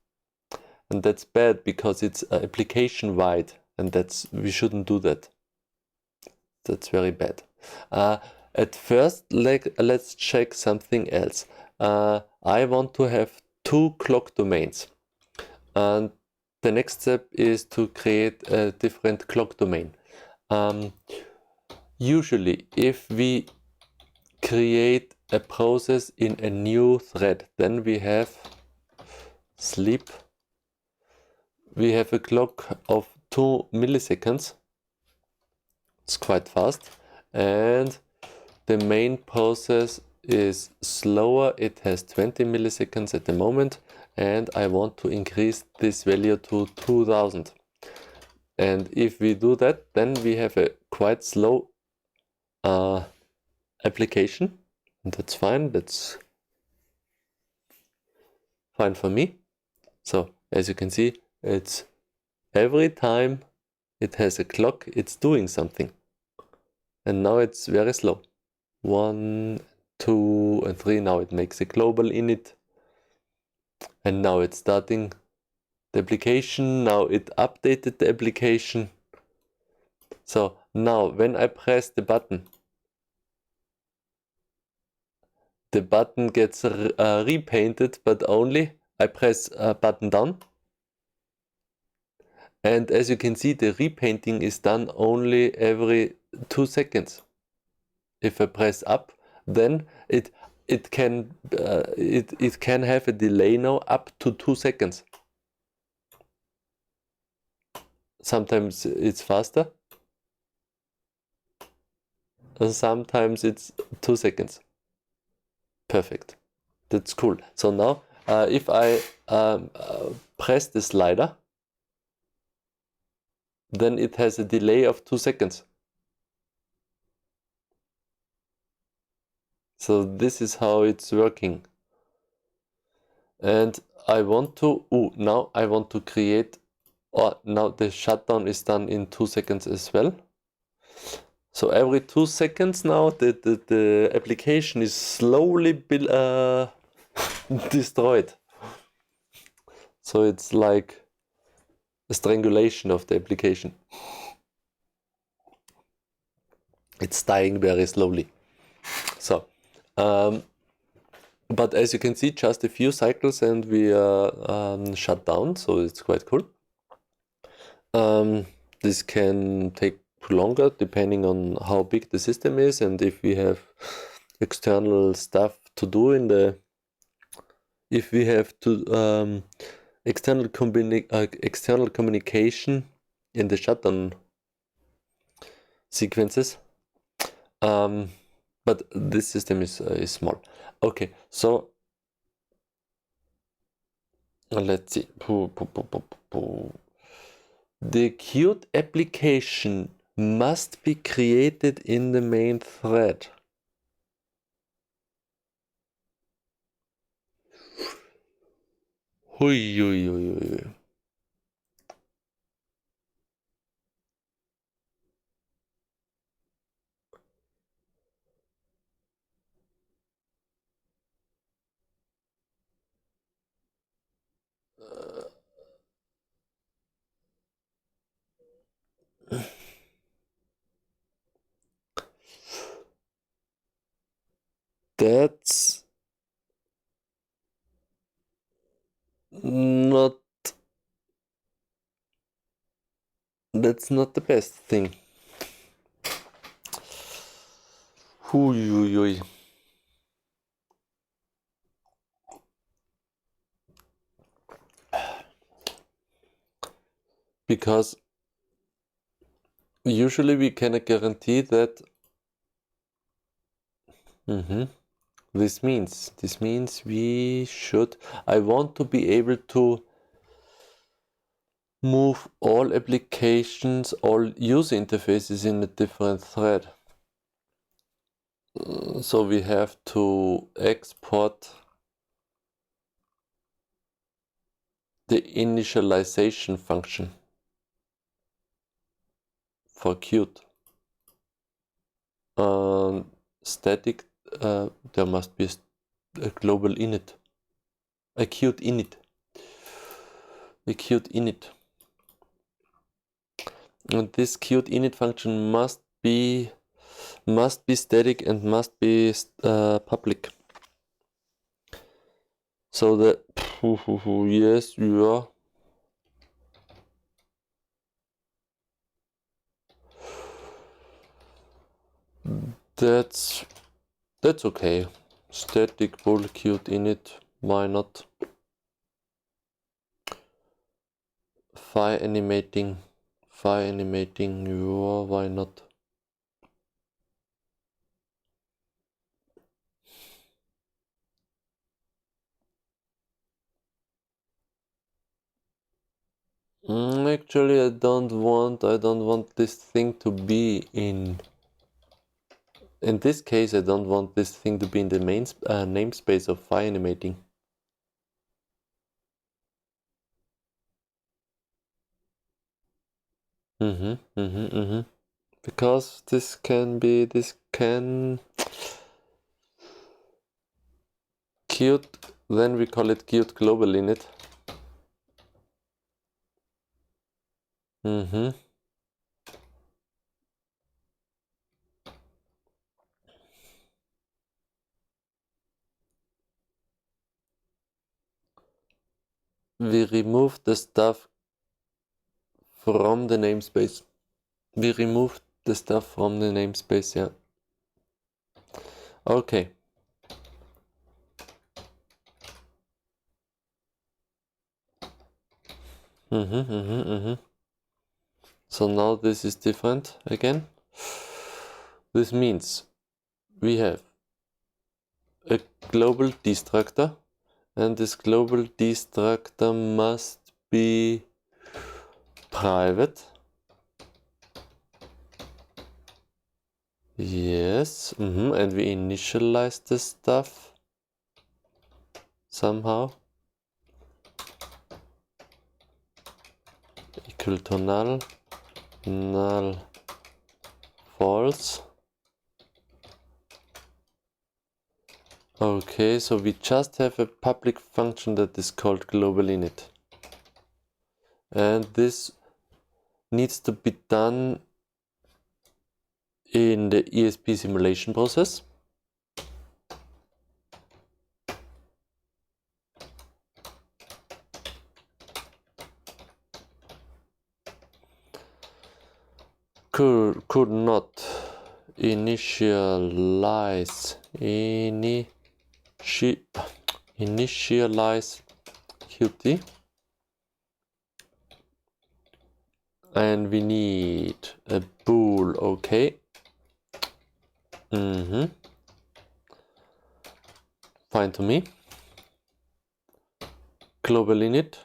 Speaker 1: And that's bad because it's application wide, and we shouldn't do that. That's very bad. At first, let's check something else. I want to have two clock domains, and the next step is to create a different clock domain. Usually, if we create a process in a new thread, then we have sleep. We have a clock of 2 milliseconds. It's quite fast, and the main process is slower. It has 20 milliseconds at the moment, and I want to increase this value to 2000. And if we do that, then we have a quite slow application, and that's fine. That's fine for me. So as you can see, it's every time it has a clock, it's doing something. And now it's very slow. 1, 2, and 3. Now it makes a global init. And now it's starting the application. Now it updated the application. So now when I press the button gets repainted, but only I press button down. And as you can see, the repainting is done only every 2 seconds. If I press up, then it can have a delay now up to 2 seconds. Sometimes it's faster, and sometimes it's 2 seconds. Perfect. That's cool. So now if I press the slider, then it has a delay of 2 seconds. So this is how it's working. And I want to, now I want to create, now the shutdown is done in 2 seconds as well. So every 2 seconds now the application is slowly destroyed. So it's like a strangulation of the application. It's dying very slowly. So, but as you can see, just a few cycles and we are shut down, so it's quite cool. This can take longer depending on how big the system is and if we have external stuff to do in the, if we have to external communication in the shutdown sequences. But this system is small. Okay, so let's see. The Qt application must be created in the main thread. Hui. That's not the best thing. Hui. Because usually we cannot guarantee that. This means we should, I want to be able to move all applications, all user interfaces in a different thread. So we have to export the initialization function for Qt. Static, there must be a global init, a Qt init. And this Qt init function must be static and must be public. So that yes, you are. That's okay. Static bool Qt init, why not? Fire animating, yeah, why not? Actually, I don't want this thing to be in this case, I don't want this thing to be in the main namespace of fire animating. Because this can Qt, then we call it Qt global init. We remove the stuff from the namespace. Yeah. Okay. So now this is different again. This means we have a global destructor, and this global destructor must be private. Yes, and we initialize this stuff somehow. Equal to null, null, false. Okay, so we just have a public function that is called global init. And this needs to be done in the ESP simulation process. Could not initialize Qt, and we need a bool. Okay. Fine to me. Global init.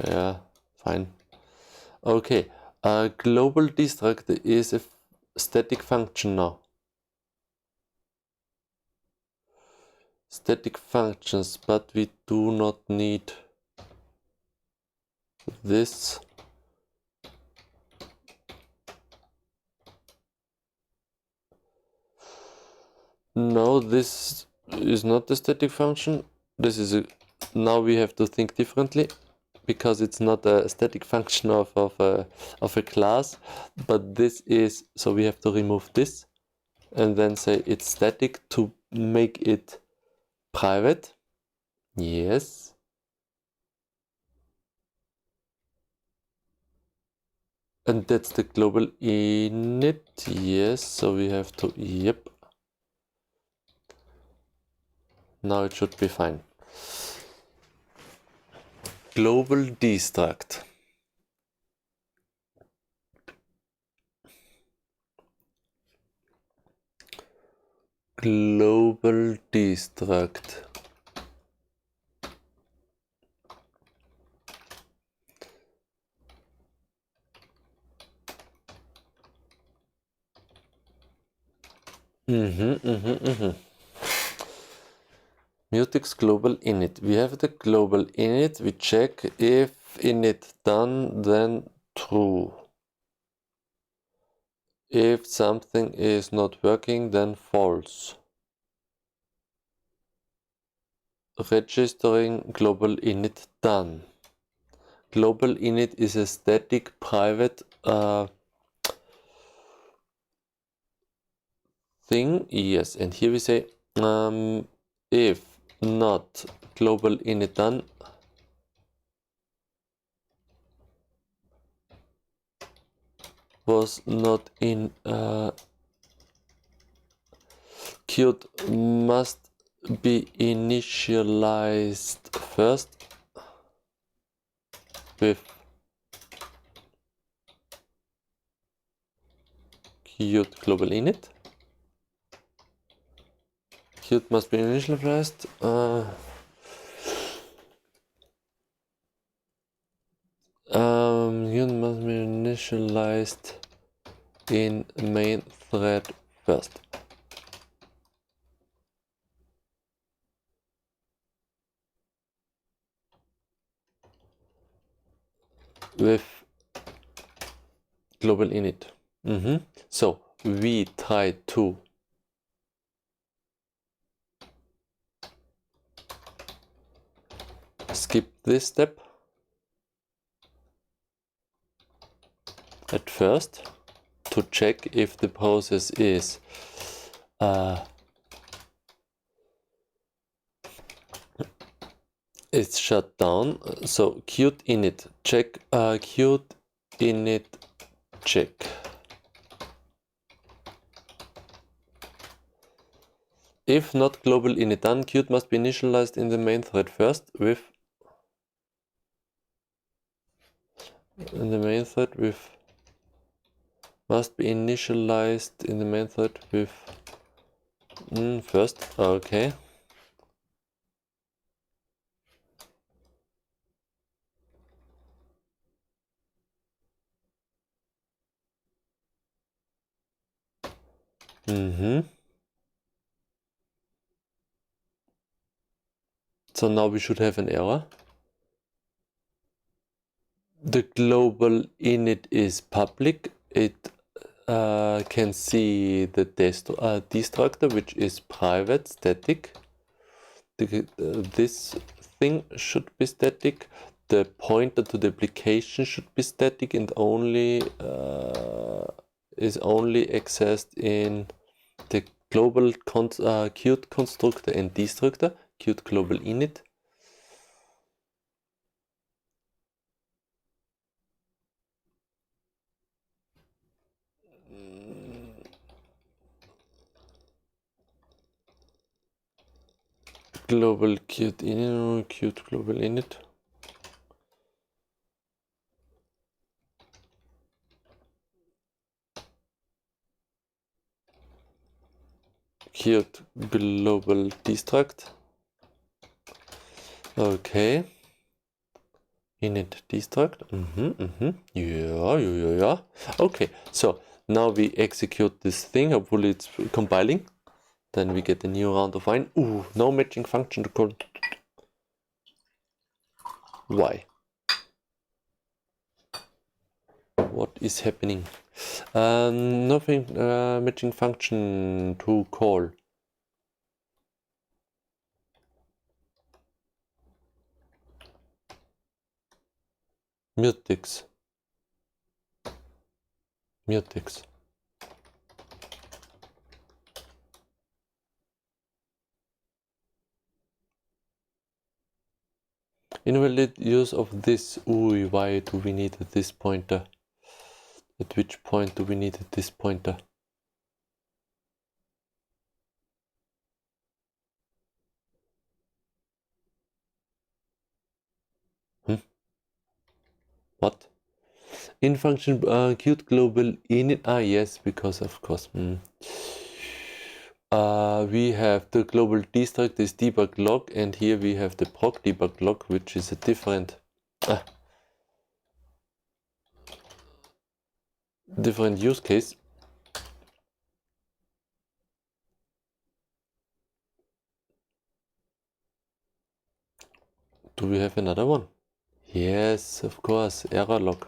Speaker 1: Yeah, fine. Okay, global destruct is a static function now. Static functions, but we do not need this. No, this is not a static function. This is now we have to think differently, because it's not a static function of a class, but this is, so we have to remove this and then say it's static to make it private. Yes. And that's the global init. Yes, so we have to, yep. Now it should be fine. Global destruct. Global destruct. Mutex global init. We have the global init. We check if init done, then true. If something is not working, then false. Registering global init done. Global init is a static private thing. Yes, and here we say if not global init done, was not in Qt must be initialized first with Qt global init. Qt must be initialized. Qt must be initialized in main thread first. With global init. So we try to skip this step at first to check if the process is it's shut down. So Qt init check, Qt init check. If not global init done, Qt must be initialized in the main thread first with must be initialized in the main thread with first. Okay. So now we should have an error. The global init is public. It can see the destructor, which is private, static. This thing should be static. The pointer to the application should be static and only is only accessed in the global Qt constructor and destructor, Qt global init. Global Qt init, Qt global init. Qt global destruct. Okay. Init destruct. Yeah. Okay, so now we execute this thing. Hopefully it's compiling. Then we get a new round of line. Ooh, no matching function to call. Why? What is happening? Nothing matching function to call. Mutex. Invalid use of this. Ooh, why do we need this pointer? At which point do we need this pointer? What? In function Qt global init. Yes, because of course. We have the global destruct is debug log, and here we have the proc debug log, which is a different use case. Do we have another one? Yes, of course, error log.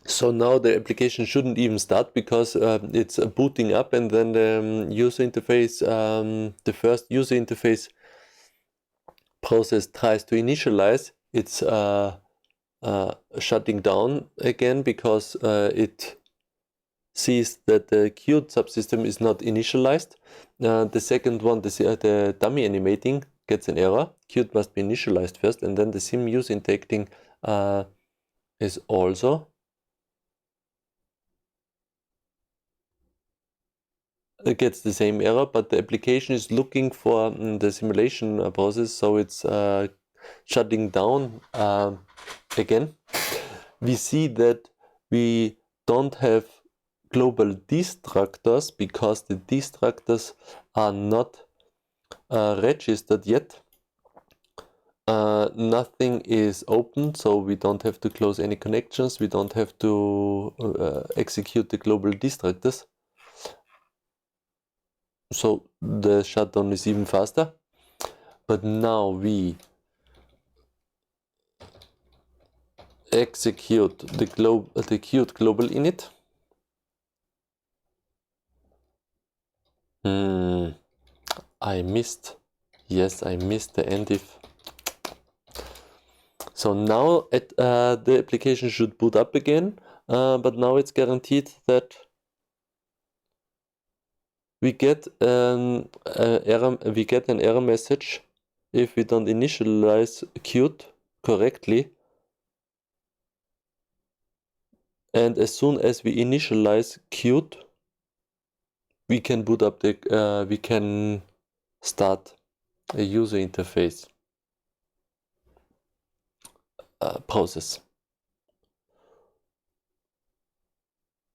Speaker 1: So now the application shouldn't even start because it's booting up, and then the user interface, the first user interface process tries to initialize. It's shutting down again because it sees that the Qt subsystem is not initialized. The second one, the dummy animating, gets an error. Qt must be initialized first, and then the sim user interacting is also it gets the same error, but the application is looking for the simulation process, so it's shutting down again. We see that we don't have global destructors because the destructors are not registered yet. Nothing is open, so we don't have to close any connections. We don't have to execute the global destructors. So the shutdown is even faster. But now we execute the Qt global init. I missed the end if. So now the application should boot up again, but now it's guaranteed that we get an error message if we don't initialize Qt correctly. And as soon as we initialize Qt, we can boot up we can start a user interface process.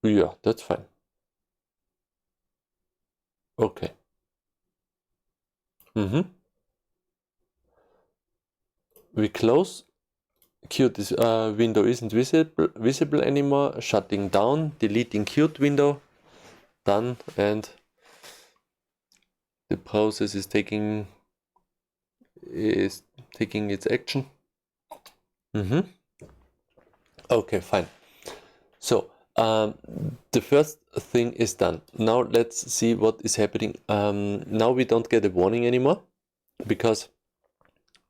Speaker 1: Yeah, that's fine. Okay. We close Qt window isn't visible anymore, shutting down, deleting Qt window, done, and the process is taking its action. Okay, fine. So the first thing is done. Now let's see what is happening. Now we don't get a warning anymore, because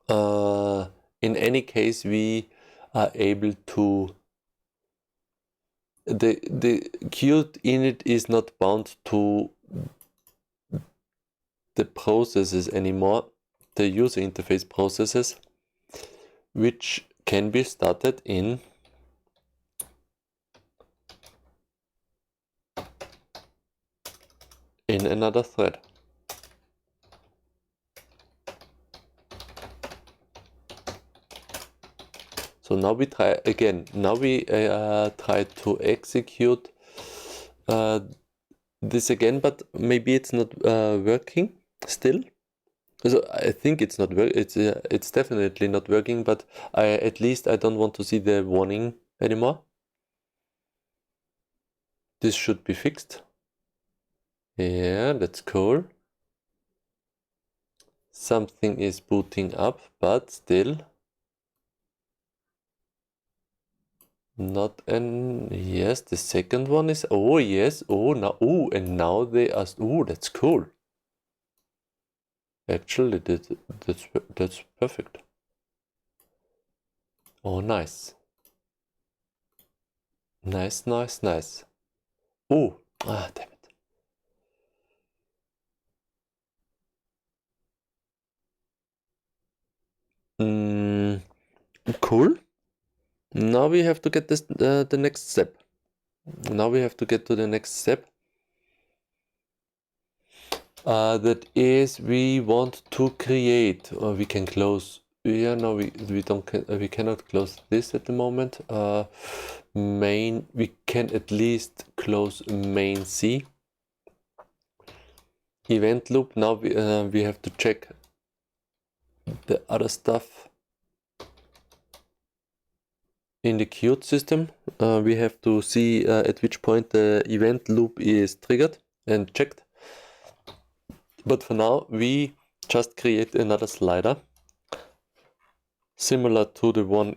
Speaker 1: in any case we are able to, the Qt init is not bound to the processes anymore, the user interface processes, which can be started in another thread. So now we try again. Now we try to execute this again, but maybe it's not working still. So I think it's not it's definitely not working, but at least I don't want to see the warning anymore. This should be fixed. Yeah, that's cool. Something is booting up, but still not an, yes, the second one is, oh yes, oh now, oh, and now they asked, oh, that's cool. Actually, that's perfect. Oh, nice. Nice, nice, nice. Oh, ah, damn it. Cool. Now we have to get this the next step. Now we have to get to the next step. That is, we want to create, or we can close. Yeah, no, we cannot close this at the moment. Main, we can at least close main C. Event loop. Now we have to check the other stuff in the Qt system. We have to see at which point the event loop is triggered and checked. But for now, we just create another slider similar to the one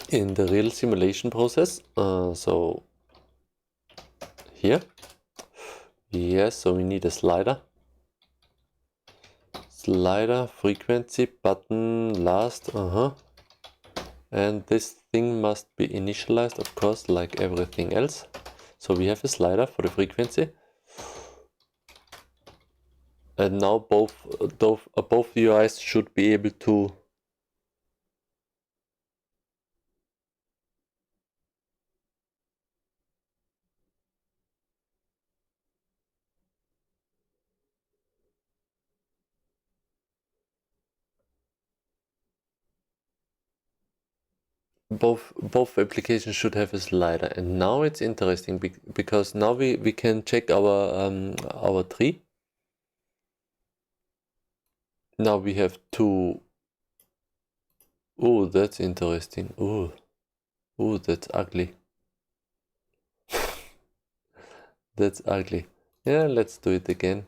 Speaker 1: in the real simulation process. So here, yes, so we need a slider. Slider, frequency, button, last, and this thing must be initialized, of course, like everything else. So we have a slider for the frequency. And now both UIs should be able to both applications should have a slider. And now it's interesting because now we can check our tree. Now we have two. Oh, that's interesting. Oh, that's ugly. That's ugly. Yeah, let's do it again.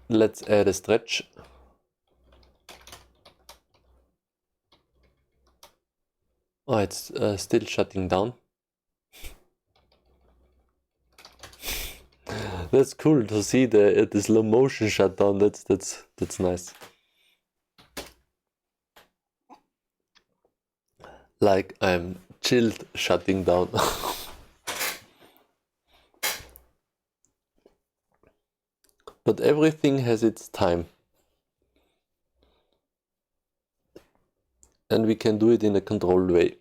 Speaker 1: Let's add a stretch. Oh, it's still shutting down. That's cool to see the slow motion shutdown. That's nice. Like I'm chilled shutting down. But everything has its time. And we can do it in a controlled way.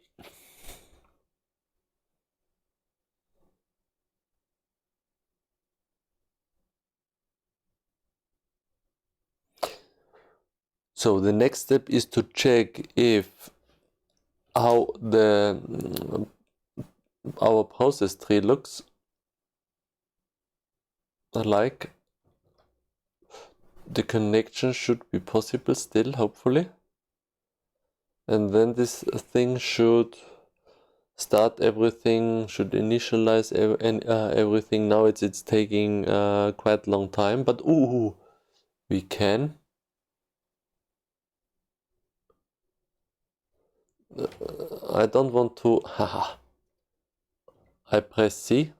Speaker 1: So the next step is to check if how our process tree looks like. the connection should be possible still, hopefully. And then this thing should start everything, should initialize everything. Now it's taking quite a long time, but we can. I don't want to, I press C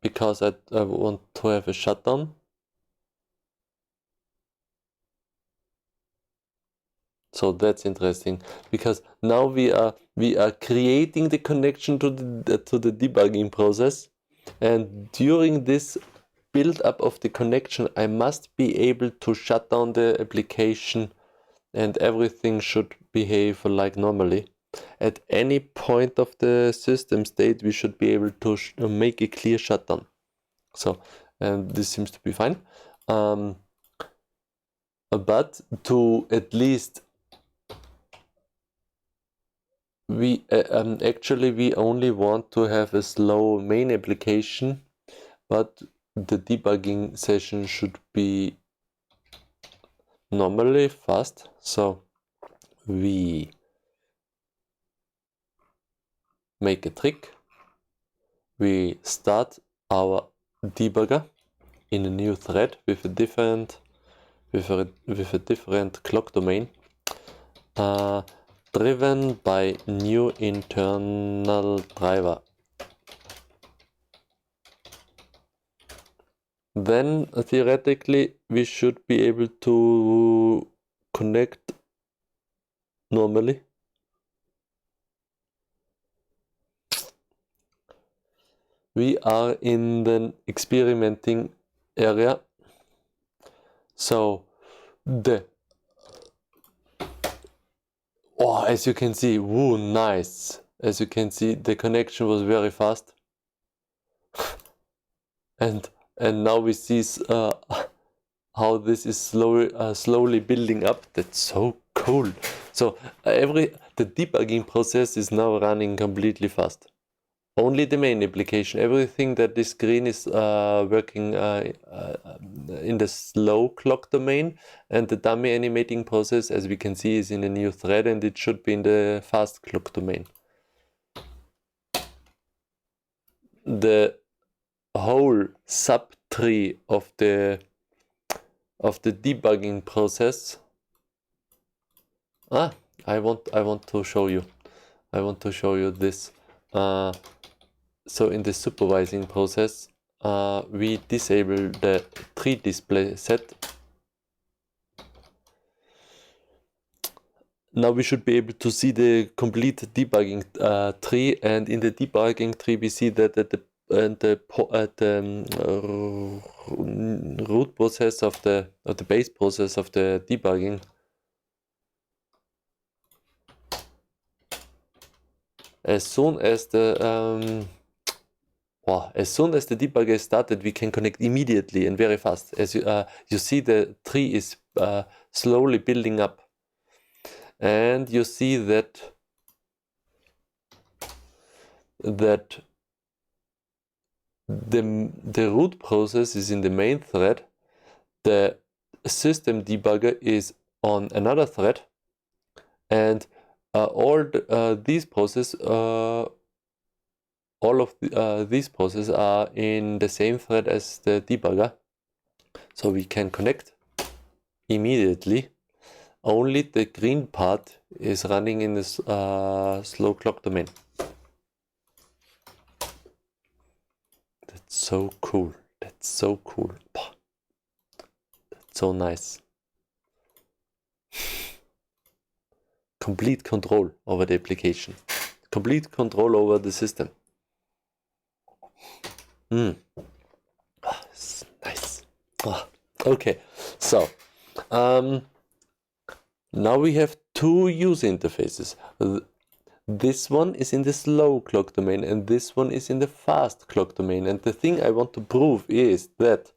Speaker 1: because I want to have a shutdown. So that's interesting, because now we are creating the connection to the debugging process, and during this build up of the connection I must be able to shut down the application, and everything should behave like normally. At any point of the system state we should be able to make a clear shutdown. So this seems to be fine, but to at least we actually we only want to have a slow main application, but the debugging session should be normally fast. So we make a trick. We start our debugger in a new thread with a different clock domain, driven by new internal driver. Then theoretically we should be able to connect normally. We are in the experimenting area. So as you can see, nice. As you can see, the connection was very fast. and now we see how this is slowly building up. That's so cool. So the debugging process is now running completely fast. Only the main application, everything that is green is working in the slow clock domain, and the dummy animating process, as we can see, is in a new thread, and it should be in the fast clock domain. The whole subtree of the debugging process. I want to show you. I want to show you this. So in the supervising process, we disable the tree display set. Now we should be able to see the complete debugging tree, and in the debugging tree we see that at the root process of the base process of the debugging, as soon as the debugger is started, we can connect immediately and very fast. As you see, the tree is slowly building up, and you see that the root process is in the main thread, the system debugger is on another thread, and all these processes are in the same thread as the debugger, so we can connect immediately. Only the green part is running in this slow clock domain. That's so cool. That's so cool. That's so nice. Complete control over the application. Complete control over the system. Nice. Okay, so now we have two user interfaces. This one is in the slow clock domain, and this one is in the fast clock domain. And the thing I want to prove is that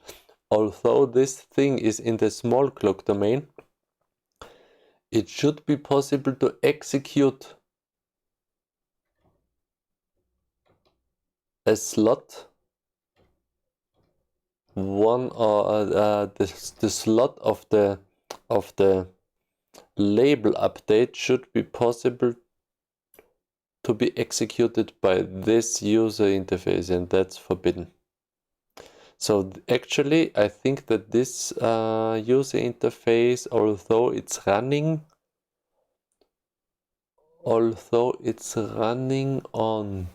Speaker 1: although this thing is in the small clock domain, it should be possible to execute a slot one or the slot of the label update should be possible to be executed by this user interface, and that's forbidden. So actually, I think that this user interface, although it's running on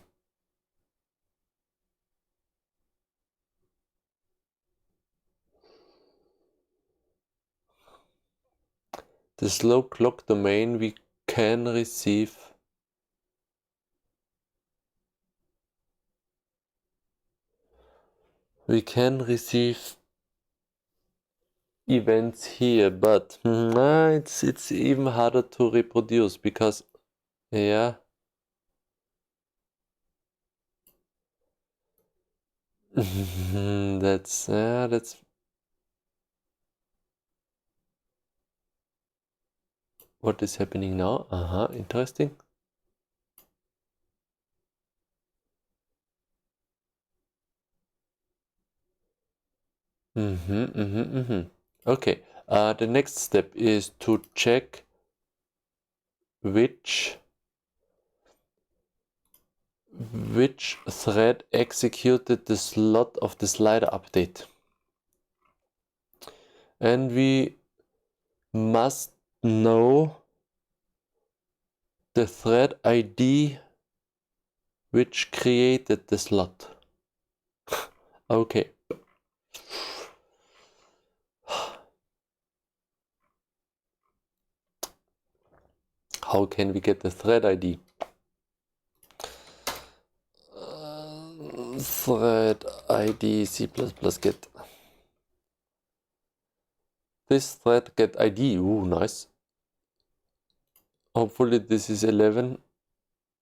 Speaker 1: the slow clock domain, we can receive events here, but it's even harder to reproduce because yeah. that's what is happening now. Interesting. Okay, the next step is to check which thread executed the slot of the slider update. And we must know the thread ID which created the slot. Okay. How can we get the thread ID? Thread ID C++ get. This thread get ID. Ooh, nice. Hopefully this is 11.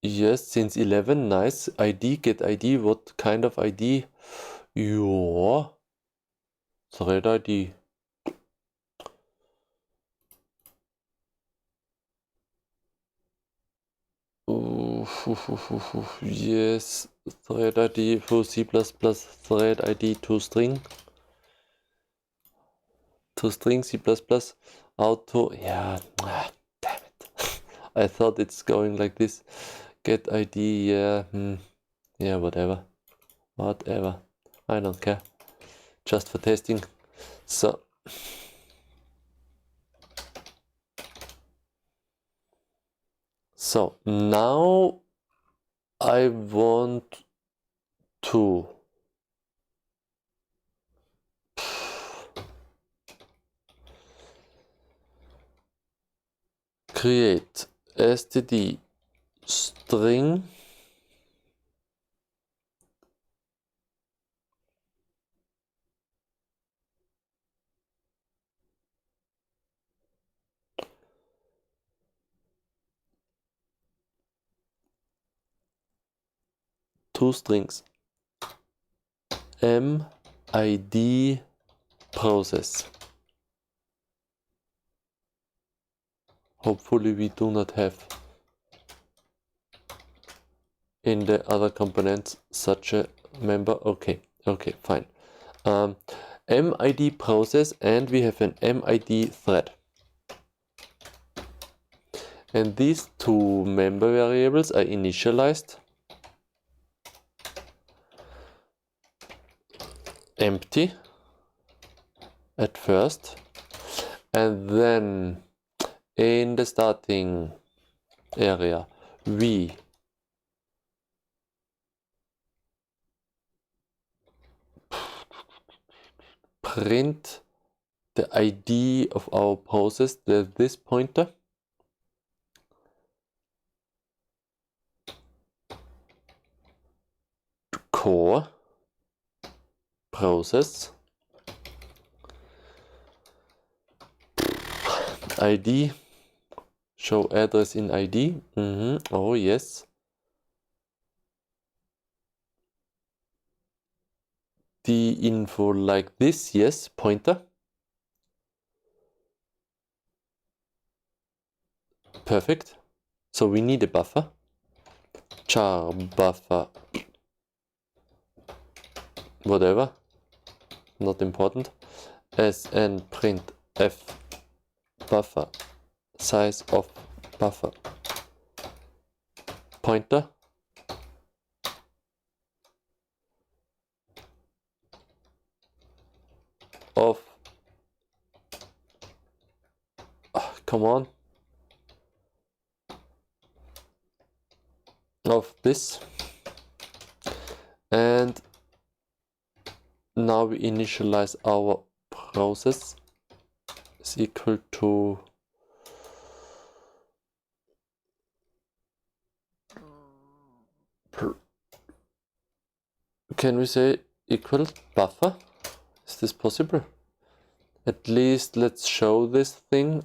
Speaker 1: Yes, since 11, nice. ID, get ID. What kind of ID? Yeah. Thread ID. Yes, thread ID for C++, thread ID to string C++, auto, yeah, damn it. I thought it's going like this. Get ID, yeah, yeah, whatever, I don't care, just for testing. So now I want to create std string two strings mid process. Hopefully we do not have in the other components such a member. Okay, fine. mid process, and we have an mid thread. And these two member variables are initialized empty at first, and then in the starting area we print the ID of our process, this pointer, core process ID, show address in ID. Oh yes, the info like this, yes, pointer, perfect. So we need a buffer, char buffer whatever, not important, sn print f buffer size of buffer pointer of, come on, of this. And now we initialize our process is equal to can we say equal buffer? Is this possible? At least let's show this thing.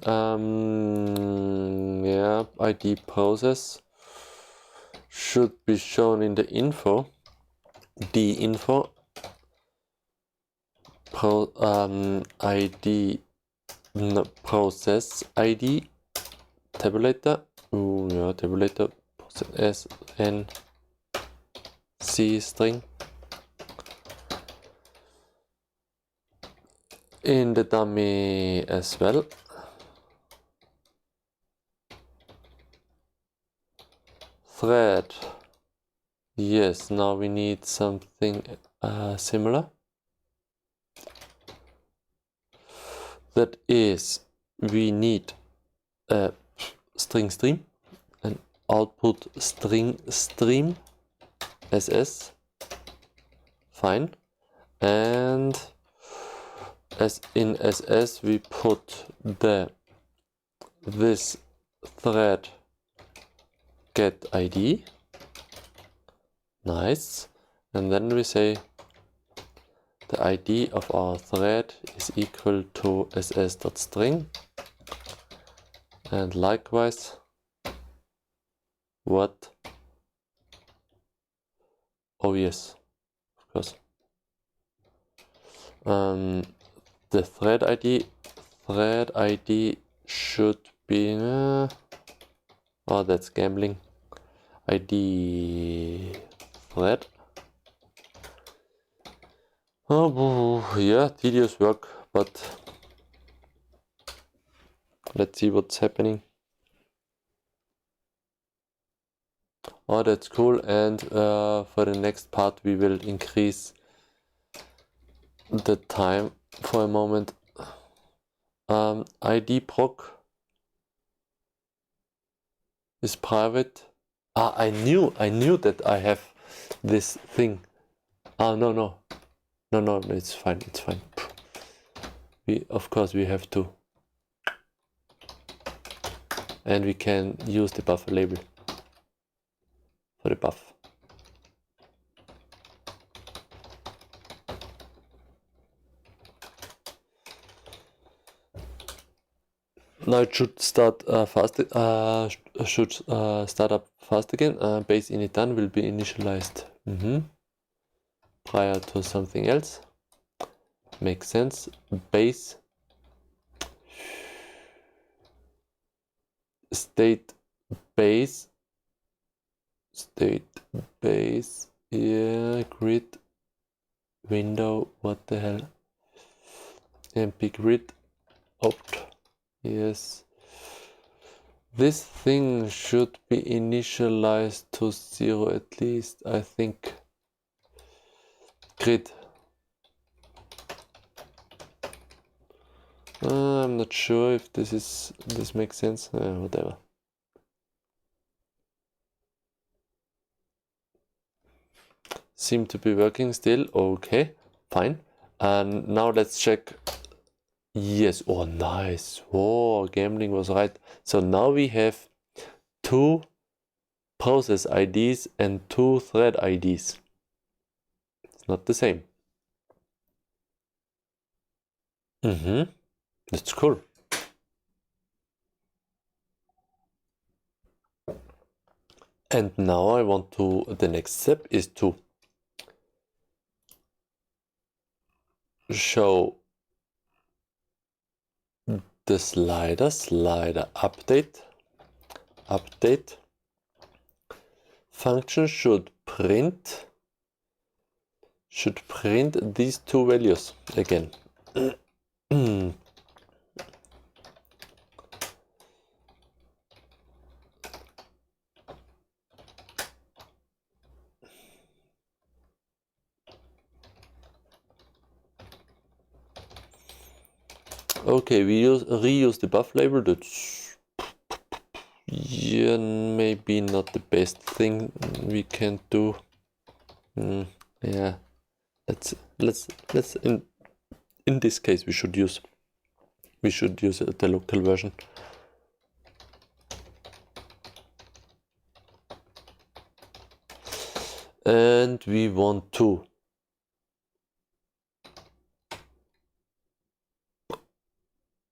Speaker 1: Yeah, ID process should be shown in the info. D info ID process ID tabulator. Oh yeah, tabulator process n c string. In the dummy as well. Thread. Yes, now we need something similar. That is, we need a string stream, an output string stream ss, fine, and as in ss we put this thread get id, nice, and then we say the id of our thread is equal to ss.string, and likewise what, oh yes, of course, the thread ID should be, oh that's gambling, ID thread. Oh yeah, tedious work, but let's see what's happening. Oh, that's cool, and for the next part we will increase the time for a moment. ID proc is private. I knew that I have this thing. No, it's fine, of course we have to, and we can use the buffer label for the buff. Now it should start fast. Start up fast again. Base init done will be initialized prior to something else. Makes sense. Base state base, yeah, grid window, what the hell, mp grid opt. Yes, this thing should be initialized to 0 at least, I think. Grid. I'm not sure if this makes sense. Whatever. Seem to be working still. Okay, fine. And now let's check. Yes, oh nice, oh, gambling was right. So now we have 2 process IDs and 2 thread IDs. It's not the same. That's cool. And now I want to, the next step is to show the slider update function should print should print these two values again. Okay, we reuse the buff label. That's maybe not the best thing we can do. Yeah, let's in this case we should use the local version. And we want to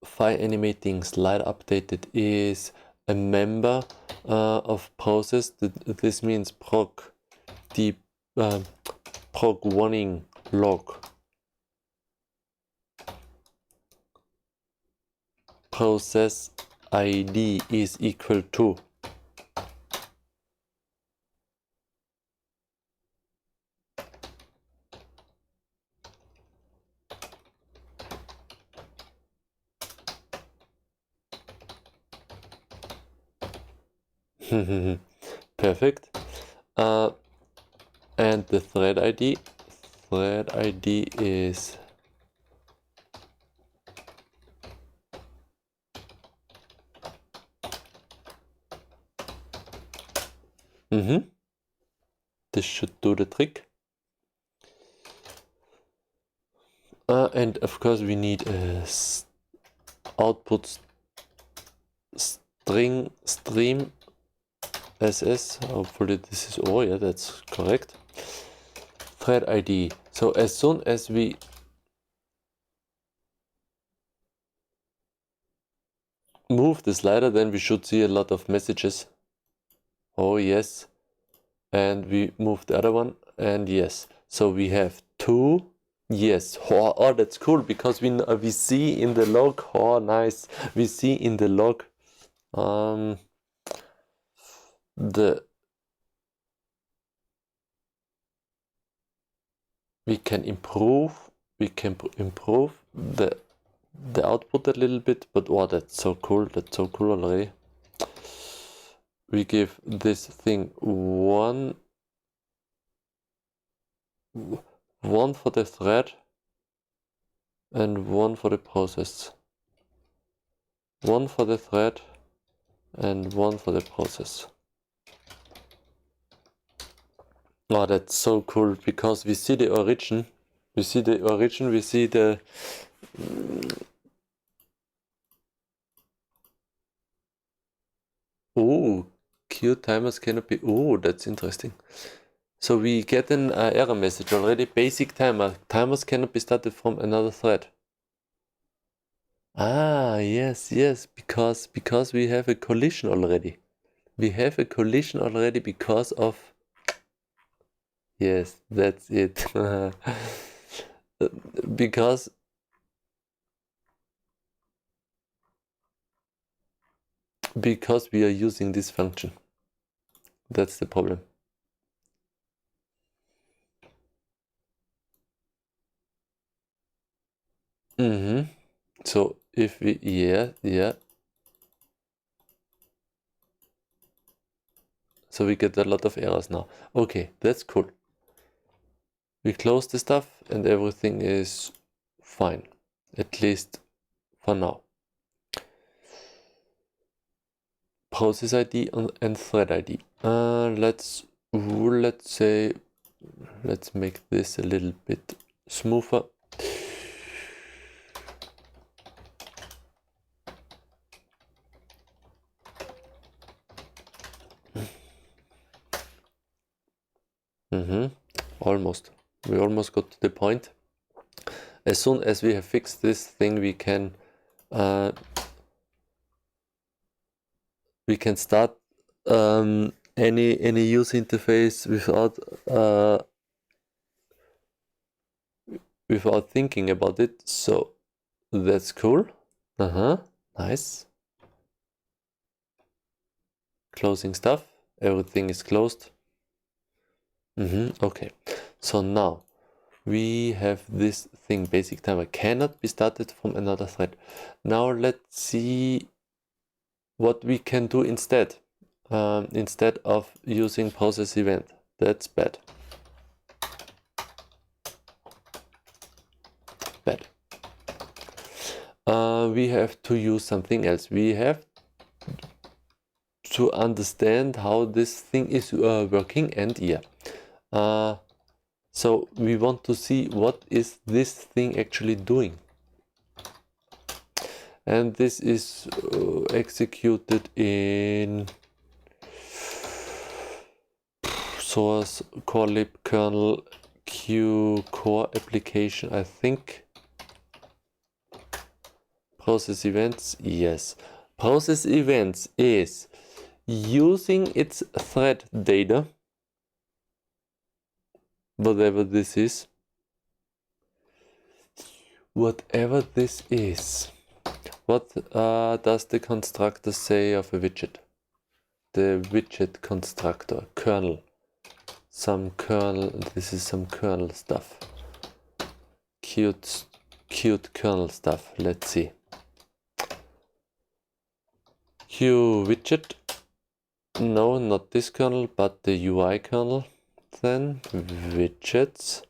Speaker 1: file animating slide updated is a member of process. This means proc warning log process ID is equal to perfect. And the thread ID is this should do the trick. And of course we need a output stream ss. Hopefully this is, oh yeah, that's correct. Thread ID. So as soon as we move the slider, then we should see a lot of messages. Oh yes. And we move the other one, and yes. So we have two. Yes. Oh, that's cool, because we see in the log. Oh, nice. We see in the log we can improve the output a little bit, but oh, that's so cool. That's so cool already. We give this thing one for the thread and one for the process. One for the thread and one for the process. Oh, that's so cool, because we see the origin. We see the oh, queue timers cannot be. Oh, that's interesting. So we get an error message already. Basic timers cannot be started from another thread. Ah, yes, because we have a collision already. We have a collision already because of. Yes, that's it. Because we are using this function. That's the problem. So if we, yeah. So we get a lot of errors now. Okay, that's cool. We close the stuff and everything is fine, at least for now. Process ID and thread ID. Let's make this a little bit smoother. Almost. We almost got to the point. As soon as we have fixed this thing, we can start any user interface without thinking about it. So that's cool. Nice. Closing stuff. Everything is closed. Okay. So now we have this thing, basic timer cannot be started from another thread. Now let's see what we can do instead. Instead of using process event. That's bad. Bad. We have to use something else. We have to understand how this thing is working, and yeah. So we want to see what is this thing actually doing. And this is executed in source core lib kernel Q core application, I think. Process events, yes. Process events is using its thread data, whatever this is. Whatever this is. What does the constructor say of a widget? The widget constructor, kernel. Some kernel, this is some kernel stuff. Cute kernel stuff, let's see. Q widget, no, not this kernel, but the UI kernel. Then widgets,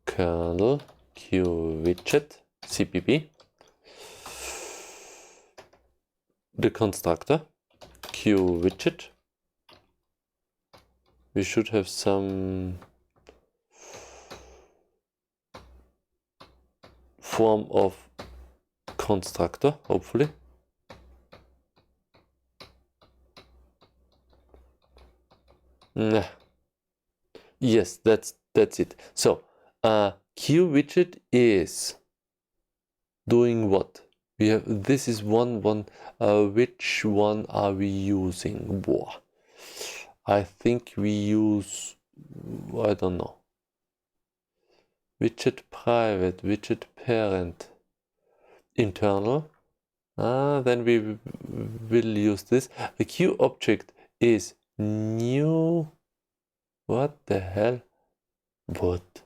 Speaker 1: kernel, Q widget, CPP. The constructor, Q widget. We should have some form of constructor, hopefully. Nah. Yes, that's it. So Q widget is doing what? We have, this is one. Which one are we using? Boah. I think we use, I don't know. Widget private, widget parent, internal. Then we will use this. The Q object is new. What the hell? What?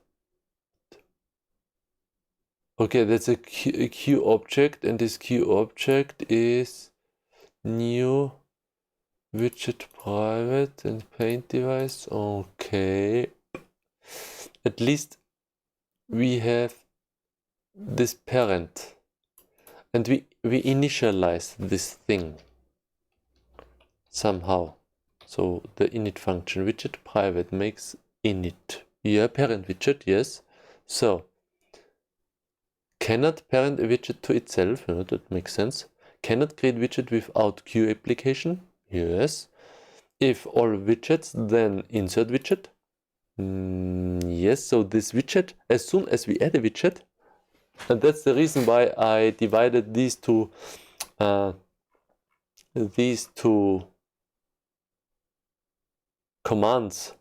Speaker 1: Okay, that's a Q object, and this Q object is new widget private and paint device. Okay. At least we have this parent, and we initialize this thing somehow. So the init function widget private makes init. Yeah, parent widget, yes. So cannot parent a widget to itself, that makes sense. Cannot create widget without Q application, yes. If all widgets, then insert widget. Yes, so this widget, as soon as we add a widget, and that's the reason why I divided these two commands,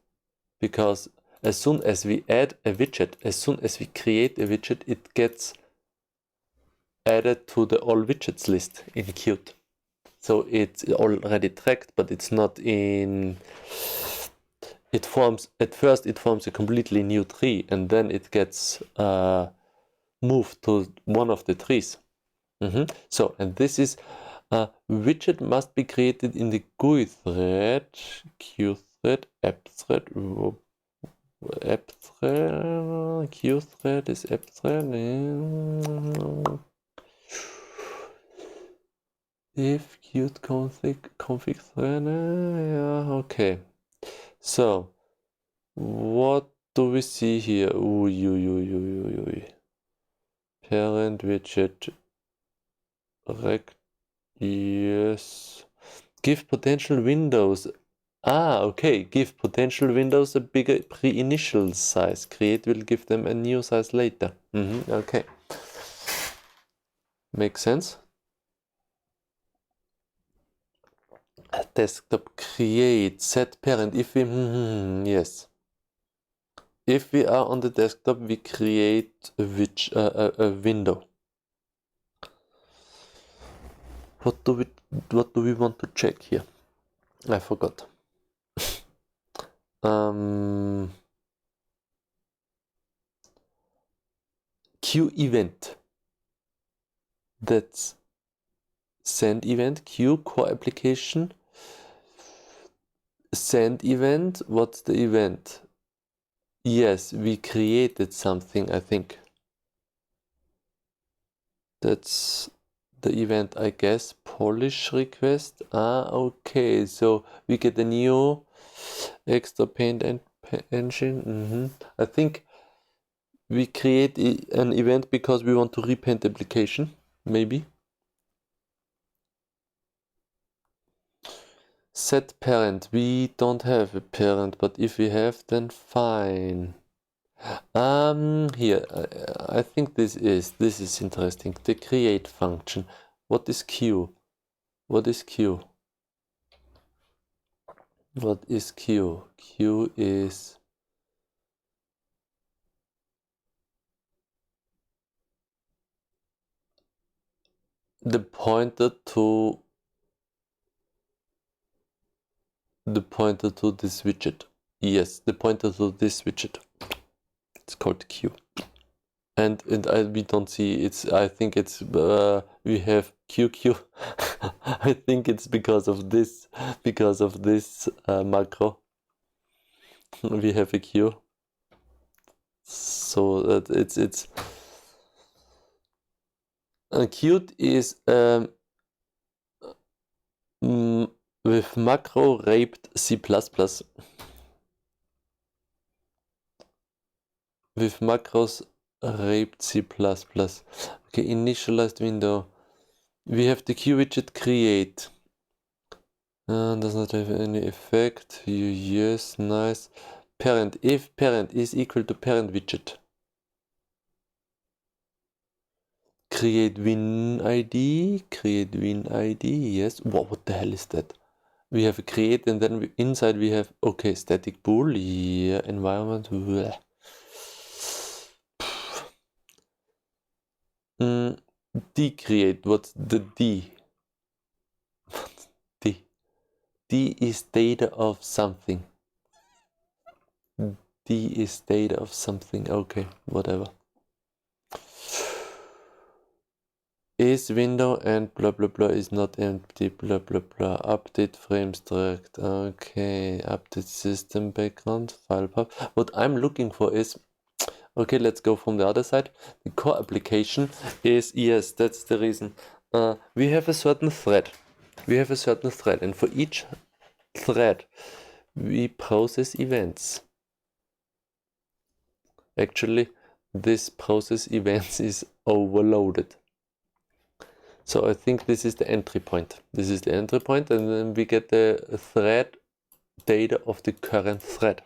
Speaker 1: because as soon as we add a widget, as soon as we create a widget, it gets added to the all widgets list in Qt. So it's already tracked, but it's not in, it forms, at first it forms a completely new tree, and then it gets moved to one of the trees. So, and this is widget must be created in the GUI thread, Q thread, app thread, Q thread is app thread. If Qt config thread, yeah, okay. So, what do we see here? Parent widget rect, yes. Give potential windows. Okay. Give potential windows a bigger pre-initial size. Create will give them a new size later. Okay. Makes sense. Desktop create set parent. If we yes. If we are on the desktop, we create a window. What do we want to check here? I forgot. Q event. That's send event, Q core application, send event. What's the event? Yes, we created something, I think. That's the event, I guess. Polish request. Okay. So we get a new extra paint and engine. I think we create an event because we want to repaint the application, maybe. Set parent. We don't have a parent, but if we have, then fine. Here, I think this is interesting. The create function. What is Q? What is Q? What is Q? Q is the pointer to this widget. Yes, the pointer to this widget. It's called Q. And we don't see it's. I think it's we have QQ. I think it's because of this macro. We have a Q. So that it's Qt is with macro raped C++. With macros raped C++. Okay, initialized window. We have the Q widget create. Does not have any effect. Yes, nice. Parent. If parent is equal to parent widget. Create win ID. Create win ID. Yes. What the hell is that? We have a create and then inside we have, okay, static bool. Yeah, environment. Bleh. Decreate. What's the D? What's D? D is data of something. D is data of something. Okay, whatever. Is window and blah blah blah is not empty. Blah blah blah. Update frame struct. Okay, update system background file path. What I'm looking for is, okay, let's go from the other side. The core application is, yes, that's the reason. We have a certain thread. And for each thread, we process events. Actually, this process events is overloaded. So I think this is the entry point. And then we get the thread data of the current thread.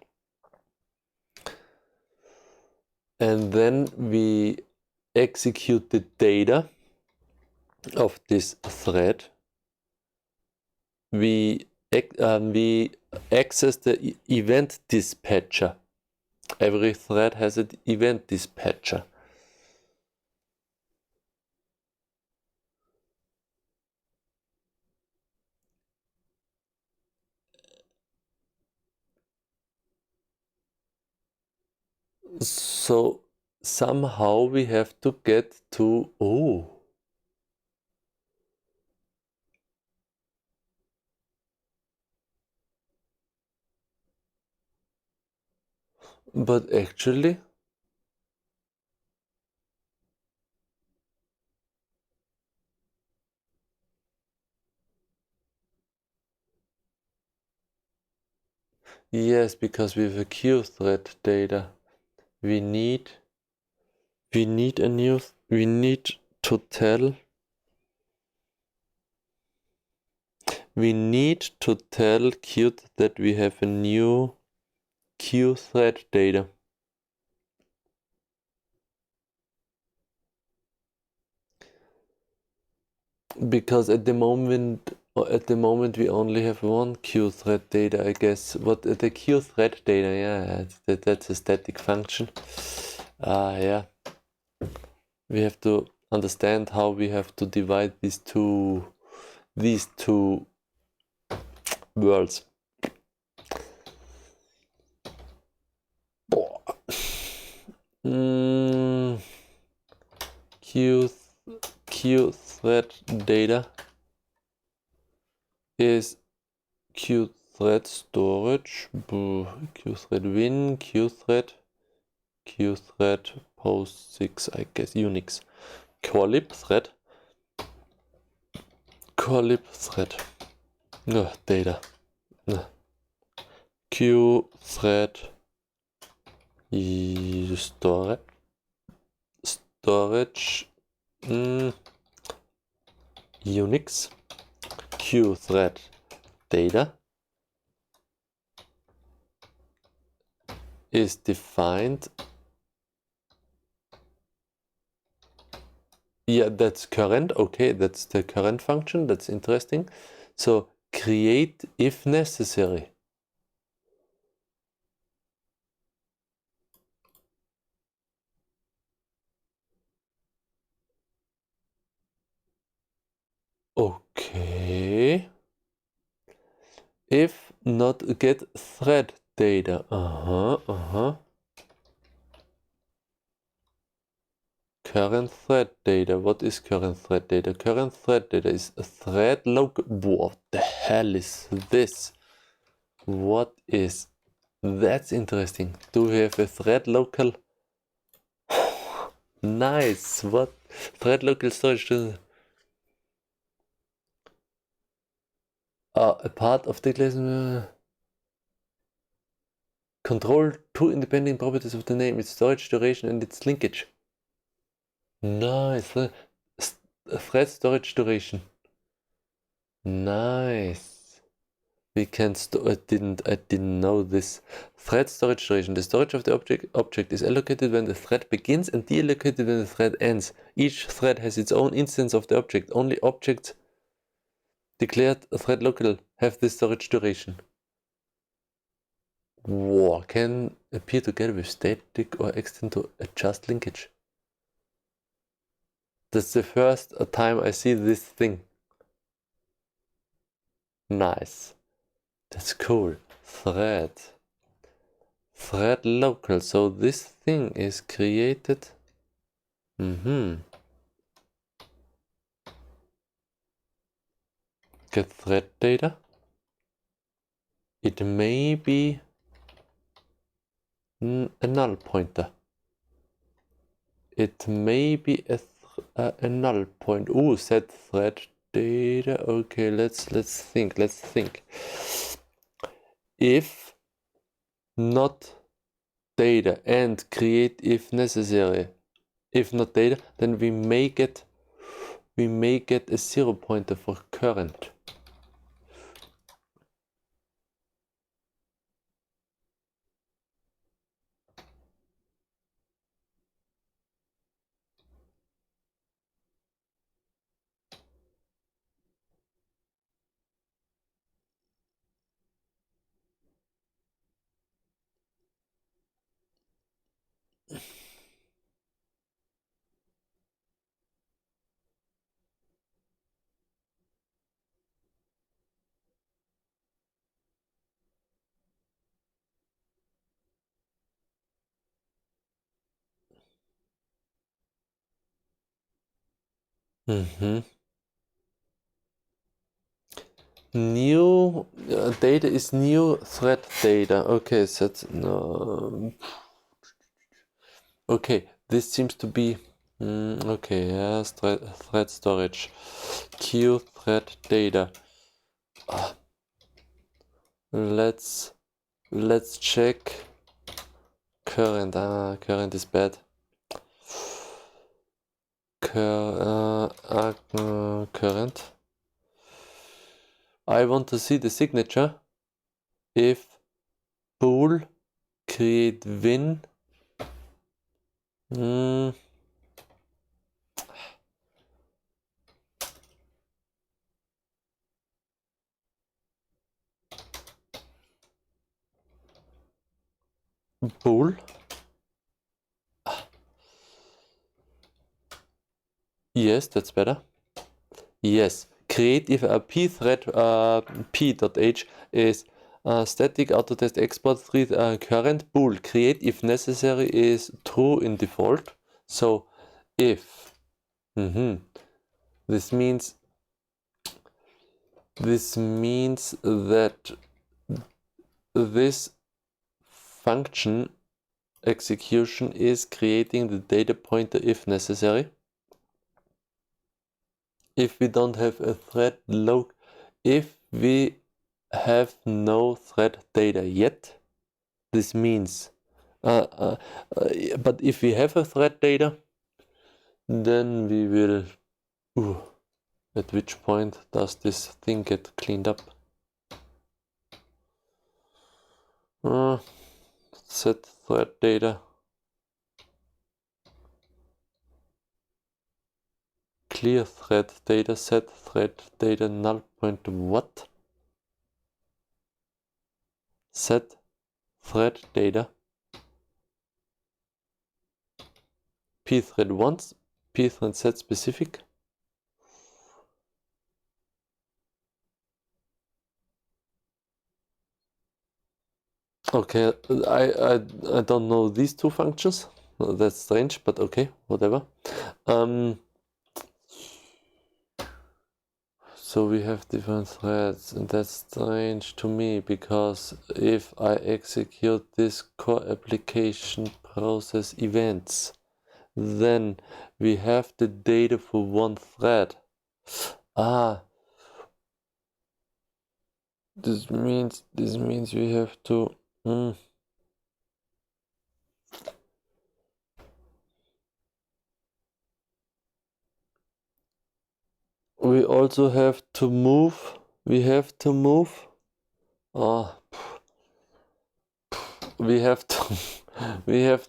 Speaker 1: And then we execute the data of this thread. We access the event dispatcher. Every thread has an event dispatcher. So somehow we have to get to, but actually, yes, because we have a queue thread data, we need to tell Qt that we have a new queue thread data. Because at the moment we only have one queue thread data, I guess. What the queue thread data? Yeah, that's a static function. Yeah. We have to understand how we have to divide these two worlds. Q thread data is Q thread storage, Q thread win, Q thread post 6, I guess, Unix, collib thread, no, data, no. Q thread storage, Unix, Q thread data is defined. Yeah, that's current. Okay, that's the current function. That's interesting. So create if necessary. Okay. If not get thread data. Current thread data. What is current thread data? Current thread data is a thread local. What the hell is this? What is... That's interesting. Do we have a thread local? Nice. What? Thread local storage. A part of the class control two independent properties of the name, its storage duration and its linkage. Nice. Thread storage duration. Nice. We can store. I didn't know this. Thread storage duration. The storage of the object is allocated when the thread begins and deallocated when the thread ends. Each thread has its own instance of the object. Only objects declared thread local have this storage duration. Wow, can appear together with static or extend to adjust linkage. That's the first time I see this thing. Nice. That's cool. Thread local. So this thing is created. Get thread data. It may be a null pointer. It may be a null point. Ooh, set thread data. Okay, let's think. If not data and create if necessary. If not data, then we may get a 0 pointer for current. New data is new thread data. Okay, set no. Okay, this seems to be okay. Yes, thread storage, Q thread data. Let's check current. Current is bad. Current. I want to see the signature. If bool create win. Bool. Yes, that's better. Yes, create if a p thread p.h is static autotest export 3 current bool. Create if necessary is true in default. So if This means that this function execution is creating the data pointer if necessary. If we don't have a thread if we have no thread data yet, this means but if we have a thread data, then we will at which point does this thing get cleaned up? Set thread data. Clear thread data, set thread data null pointer. What? Set thread data. pthread once, pthread set specific. Okay, I don't know these two functions. That's strange, but okay, whatever. So we have different threads, and that's strange to me, because if I execute this core application process events, then we have the data for one thread. This means we have to we also have to move. We have to move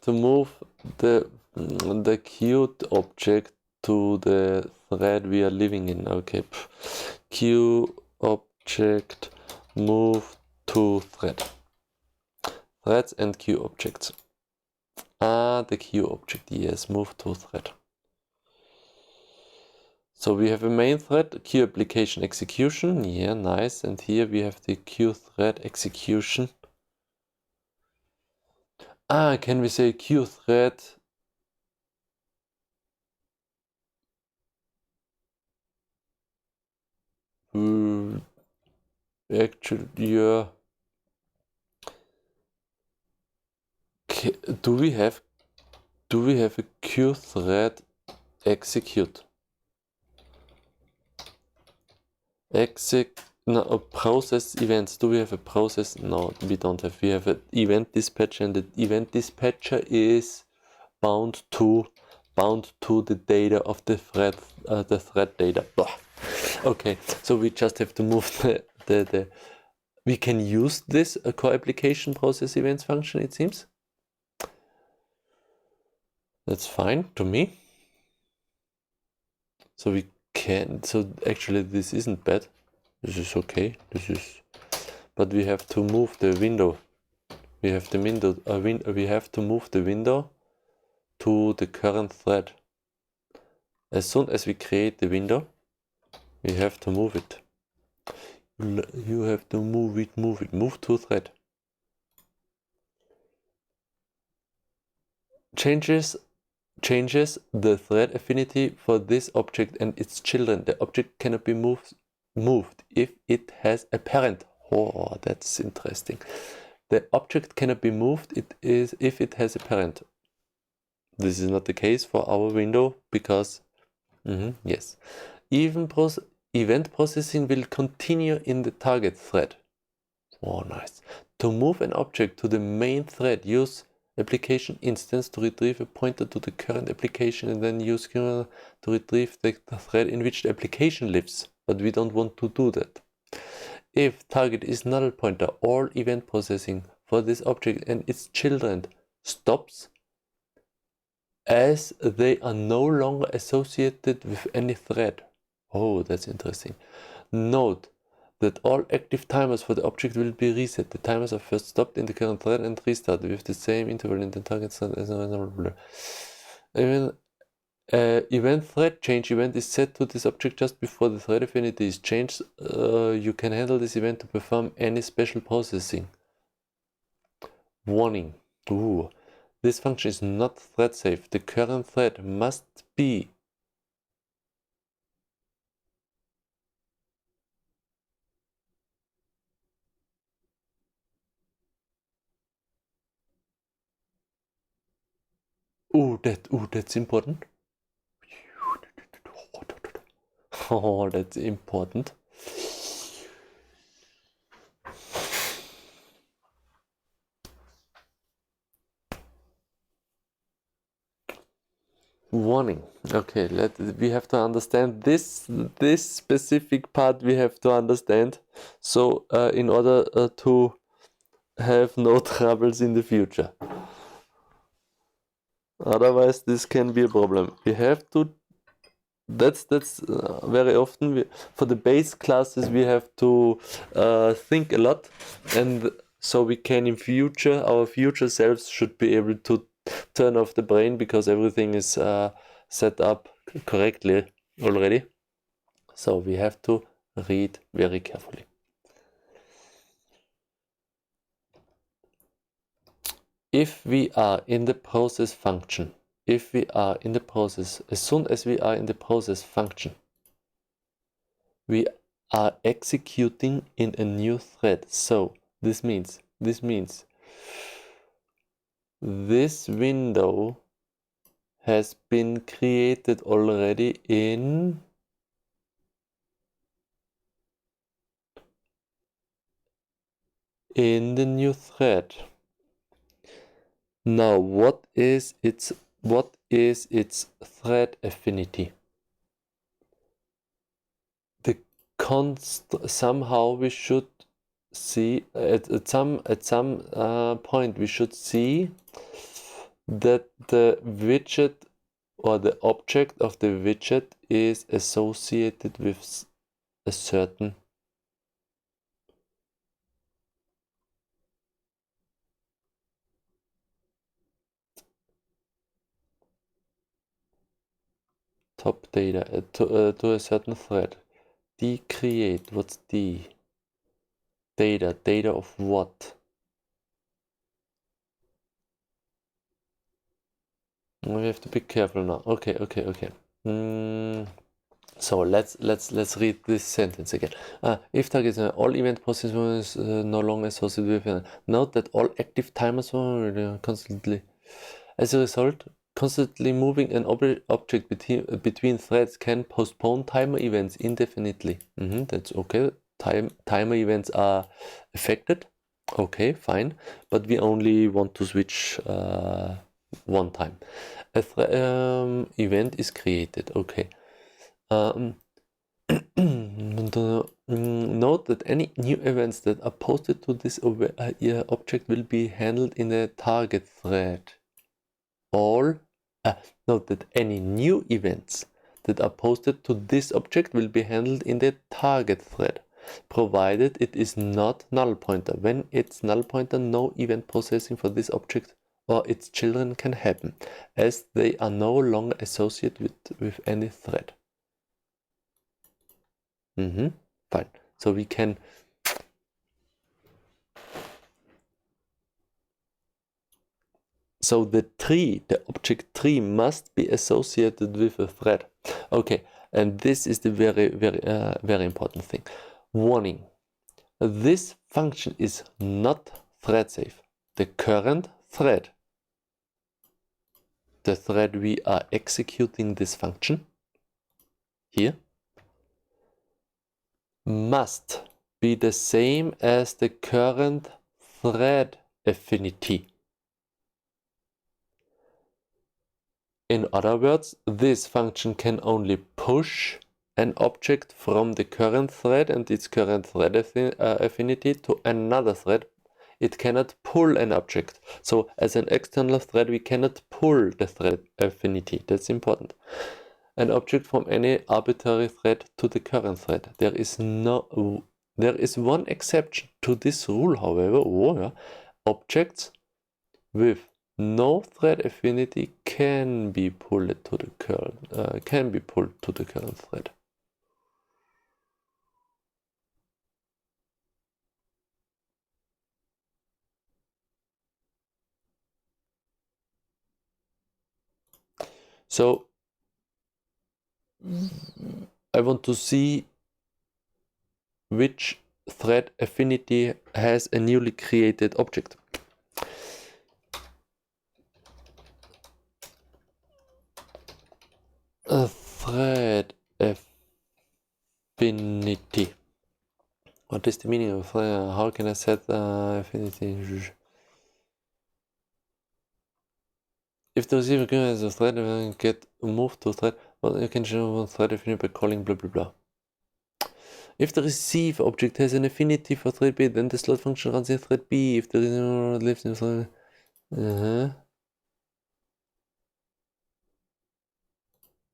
Speaker 1: move the Qt object to the thread we are living in. Okay, Qt object move to thread. Threads and Qt objects. The Qt object, yes, move to thread. So we have a main thread, Qt application execution, yeah, nice. And here we have the Qt thread execution. Can we say Qt thread actually, yeah. Do we have a Qt thread execute? No, process events. Do we have a process? No, we don't have. We have an event dispatcher, and the event dispatcher is bound to the data of the thread data. Blah. Okay, so we just have to move the we can use this core application process events function, it seems. That's fine to me. So we can, so actually this isn't bad. This is okay. But we have to move the window. We have to move the window to the current thread. As soon as we create the window, we have to move it. You have to move it. Move to thread. Changes the thread affinity for this object and its children. The object cannot be moved if it has a parent. Oh, that's interesting. The object cannot be moved if it has a parent. This is not the case for our window because yes, event processing will continue in the target thread. Oh, nice. To move an object to the main thread, use application instance to retrieve a pointer to the current application, and then use to retrieve the thread in which the application lives. But we don't want to do that. If target is null pointer, all event processing for this object and its children stops, as they are no longer associated with any thread. Oh, that's interesting. Note that all active timers for the object will be reset. The timers are first stopped in the current thread and restarted with the same interval in the target thread as event thread change event is set to this object just before the thread affinity is changed. You can handle this event to perform any special processing. Warning. This function is not thread safe. The current thread must be That's important. Oh, that's important. Warning. Okay, we have to understand this specific part. We have to understand. So in order to have no troubles in the future. Otherwise, this can be a problem. We have to. That's very often for the base classes we have to think a lot, and so we can in future our future selves should be able to turn off the brain because everything is set up correctly already. So we have to read very carefully. If we are in the process function, if we are in the process, as soon as we are in the process function, we are executing in a new thread. So this means this window has been created already in the new thread. Now what is its thread affinity? Somehow we should see at some point we should see that the widget or the object of the widget is associated with a certain top data to a certain thread. D create, what's D? Data of what? We have to be careful now. Okay. So let's read this sentence again. If target all event processes no longer associated with note that all active timers are constantly. As a result, constantly moving an object between threads can postpone timer events indefinitely. That's okay. Timer events are affected. Okay, fine. But we only want to switch one time. A event is created. Okay. Note that any new events that are posted to this object will be handled in a target thread. Note that any new events that are posted to this object will be handled in the target thread, provided it is not null pointer. When it's null pointer, no event processing for this object or its children can happen, as they are no longer associated with any thread. Fine. So we can the object tree must be associated with a thread. Okay, and this is the very important thing. Warning. This function is not thread safe. The current thread, the thread we are executing this function here, must be the same as the current thread affinity. In other words, this function can only push an object from the current thread and its current thread affinity to another thread. It cannot pull an object. So as an external thread, we cannot pull the thread affinity. That's important. An object from any arbitrary thread to the current thread. There is one exception to this rule, however. Objects with no thread affinity can be pulled to the current thread. So I want to see which thread affinity has a newly created object. thread affinity. What is the meaning of thread? How can I set affinity? If the receiver has a thread get moved to thread, well, you can show thread affinity by calling blah blah blah. If the receive object has an affinity for thread B, then the slot function runs in thread B. If the receiver lives in thread,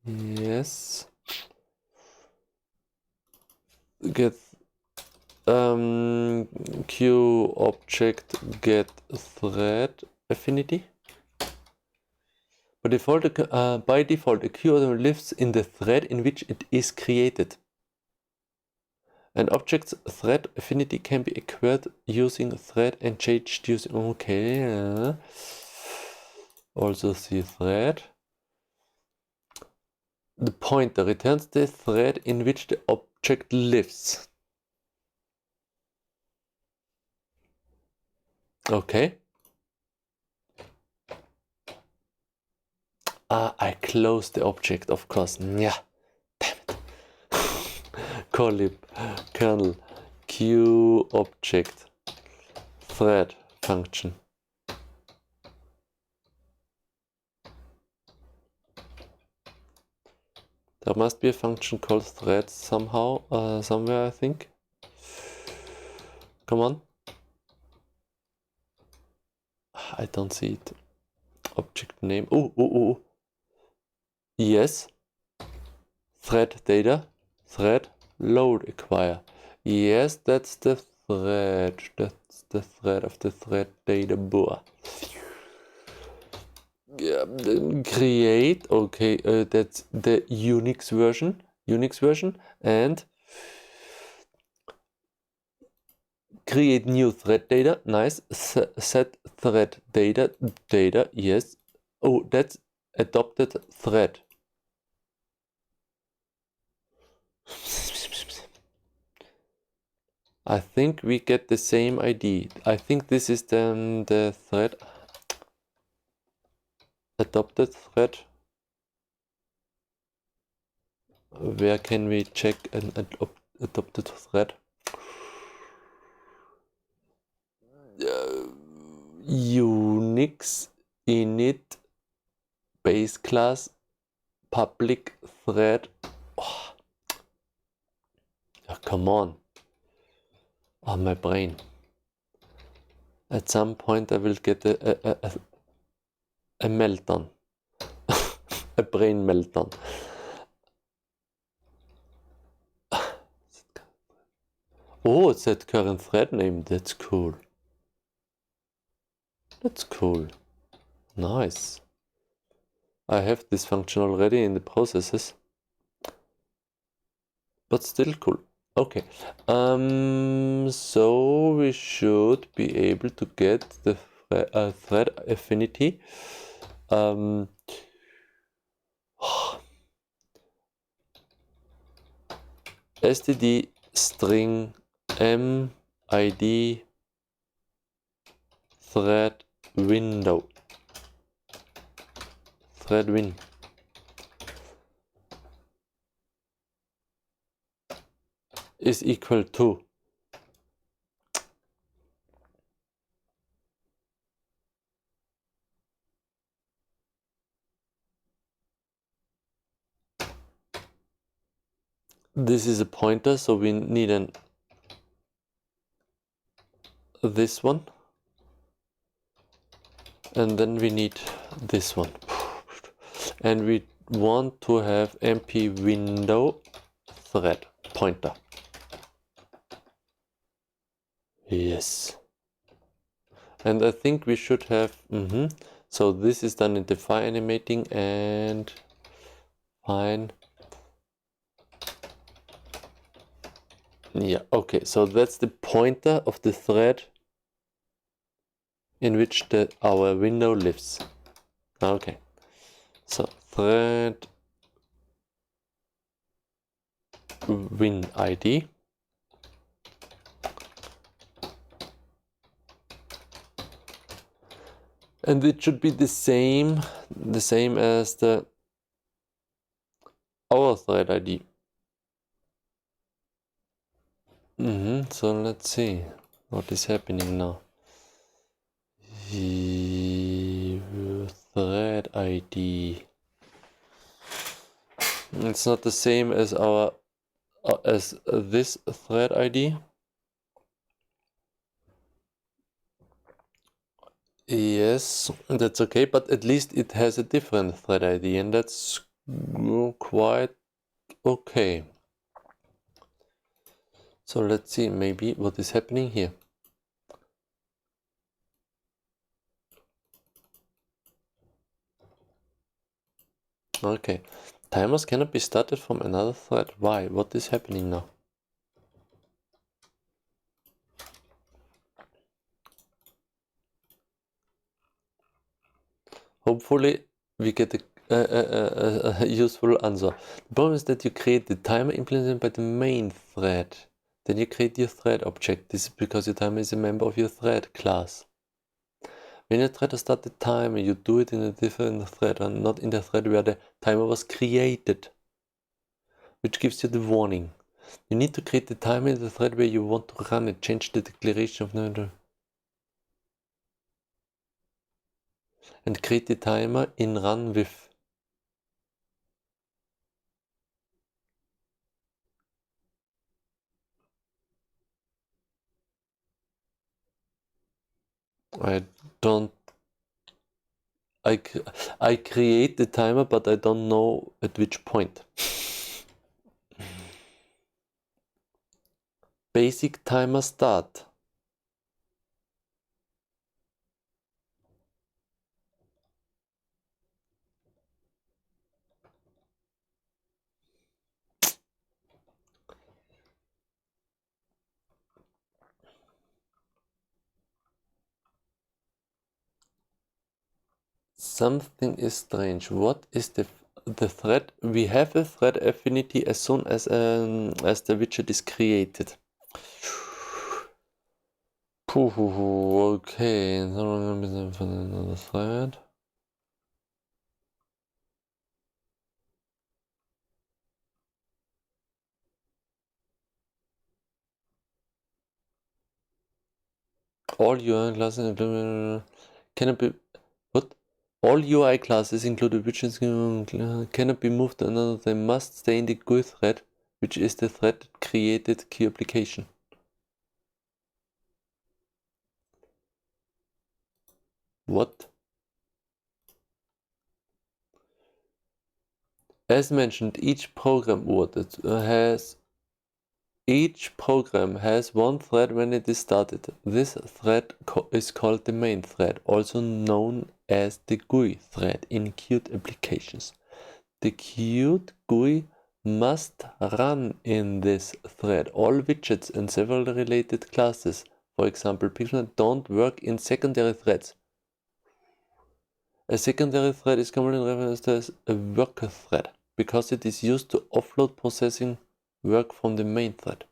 Speaker 1: yes. Get Q object get thread affinity. By default, a Q lives in the thread in which it is created. An object's thread affinity can be acquired using thread and changed using. Okay. Also the thread. The pointer returns the thread in which the object lives. Okay. I closed the object, of course. Yeah. Damn it. Kernel Q object thread function. There must be a function called thread somehow, somewhere, I think. Come on. I don't see it. Object name. Oh. Yes. Thread data. Thread load acquire. Yes, that's the thread. That's the thread of the thread data boa. Yeah, then create. Okay, that's the Unix version. And create new thread data. Nice. Set thread data. Yes. Oh, that's adopted thread. I think we get the same ID. I think this is then the thread. Adopted thread. Where can we check an adopted thread? Unix init base class public thread. Oh, come on. Oh, my brain. At some point I will get a meltdown. A brain meltdown. Oh, it said current thread name. That's cool. That's cool. Nice. I have this function already in the processes. But still cool. Okay. So we should be able to get the thread affinity. std string mid thread window thread win is equal to this is a pointer, so we need this one, and then we need this one, and we want to have mp window thread pointer. Yes, and I think we should have so this is done in the file animating and fine. Yeah, okay, so that's the pointer of the thread in which our window lives. Okay, so thread win ID. And it should be the same as the our thread ID. So let's see what is happening now. Thread ID. It's not the same as our as this thread ID. Yes, that's okay, but at least it has a different thread ID, and that's quite okay. So let's see maybe what is happening here. Okay, timers cannot be started from another thread. Why? What is happening now? Hopefully we get a useful answer. The problem is that you create the timer implemented by the main thread. Then you create your thread object. This is because your timer is a member of your thread class. When you try to start the timer, you do it in a different thread and not in the thread where the timer was created, which gives you the warning. You need to create the timer in the thread where you want to run it. Change the declaration of the and create the timer in run with. I don't. I create the timer, but I don't know at which point. Basic timer start. Something is strange. What is the thread? We have a thread affinity as soon as the widget is created. Okay, another thread. All UI classes cannot be what? All UI classes included widgets cannot be moved to another. They must stay in the GUI thread, which is the thread that created key application. What? As mentioned, each program has one thread when it is started. This thread is called the main thread, also known as the GUI thread in Qt applications. The Qt GUI must run in this thread. All widgets and several related classes, for example Pixel, don't work in secondary threads. A secondary thread is commonly referred as a worker thread because it is used to offload processing work from the main thread.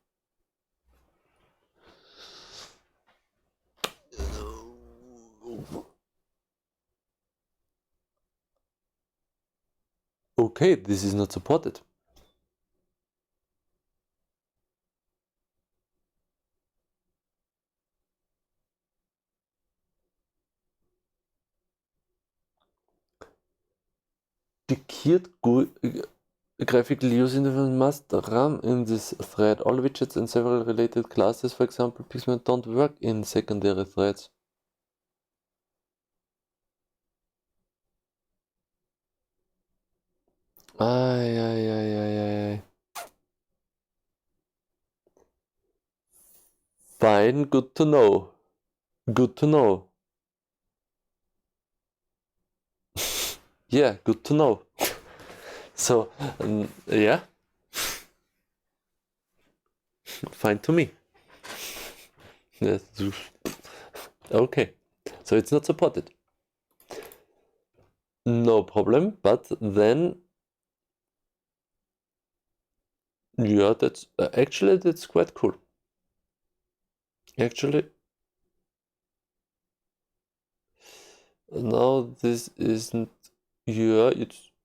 Speaker 1: Okay, this is not supported. The Qt GUI graphical user interface must run in this thread. All widgets and several related classes, for example Pixel, don't work in secondary threads. Ay. Fine, good to know. Good to know. Yeah, good to know. So, yeah, fine to me. Yes. Okay, so it's not supported. No problem, but then, yeah, that's actually that's quite cool. Actually, now this isn't. Yeah,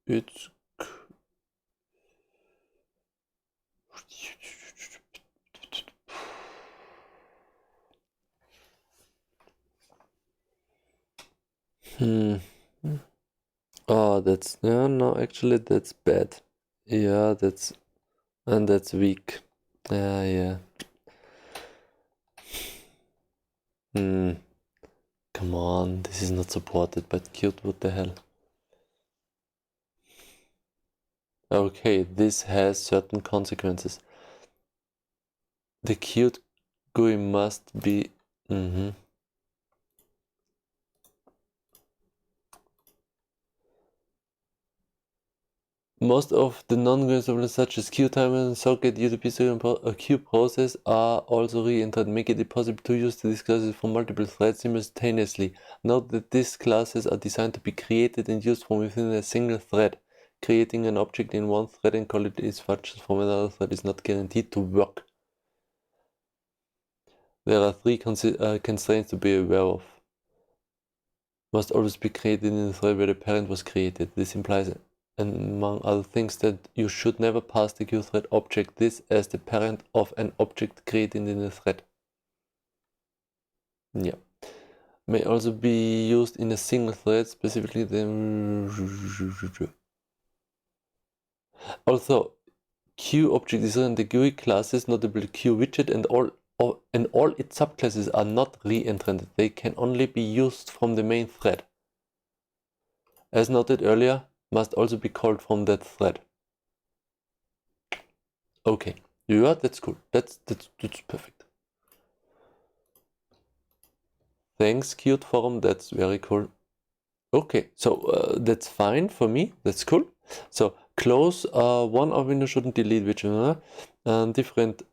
Speaker 1: it's Oh, that's no, actually that's bad. Yeah, that's weak. Yeah. Come on, this is not supported by Qt, what the hell? Okay, this has certain consequences. The Qt GUI must be... Most of the non-GUI subnets such as QTimer and socket, UDP and QProcess are also re-entered, making it possible to use these classes from multiple threads simultaneously. Note that these classes are designed to be created and used from within a single thread. Creating an object in one thread and call it its functions from another thread is not guaranteed to work. There are three constraints to be aware of. Must always be created in the thread where the parent was created. This implies, among other things, that you should never pass the QThread object this as the parent of an object created in the thread. Yeah. May also be used in a single thread, specifically the... Also, Q object is in the GUI classes, notably Q widget, and all its subclasses are not re-entrant. They can only be used from the main thread. As noted earlier, must also be called from that thread. Okay, yeah, that's cool. That's perfect. Thanks, Qt forum. That's very cool. Okay, so that's fine for me. That's cool. So close one of Windows shouldn't delete which different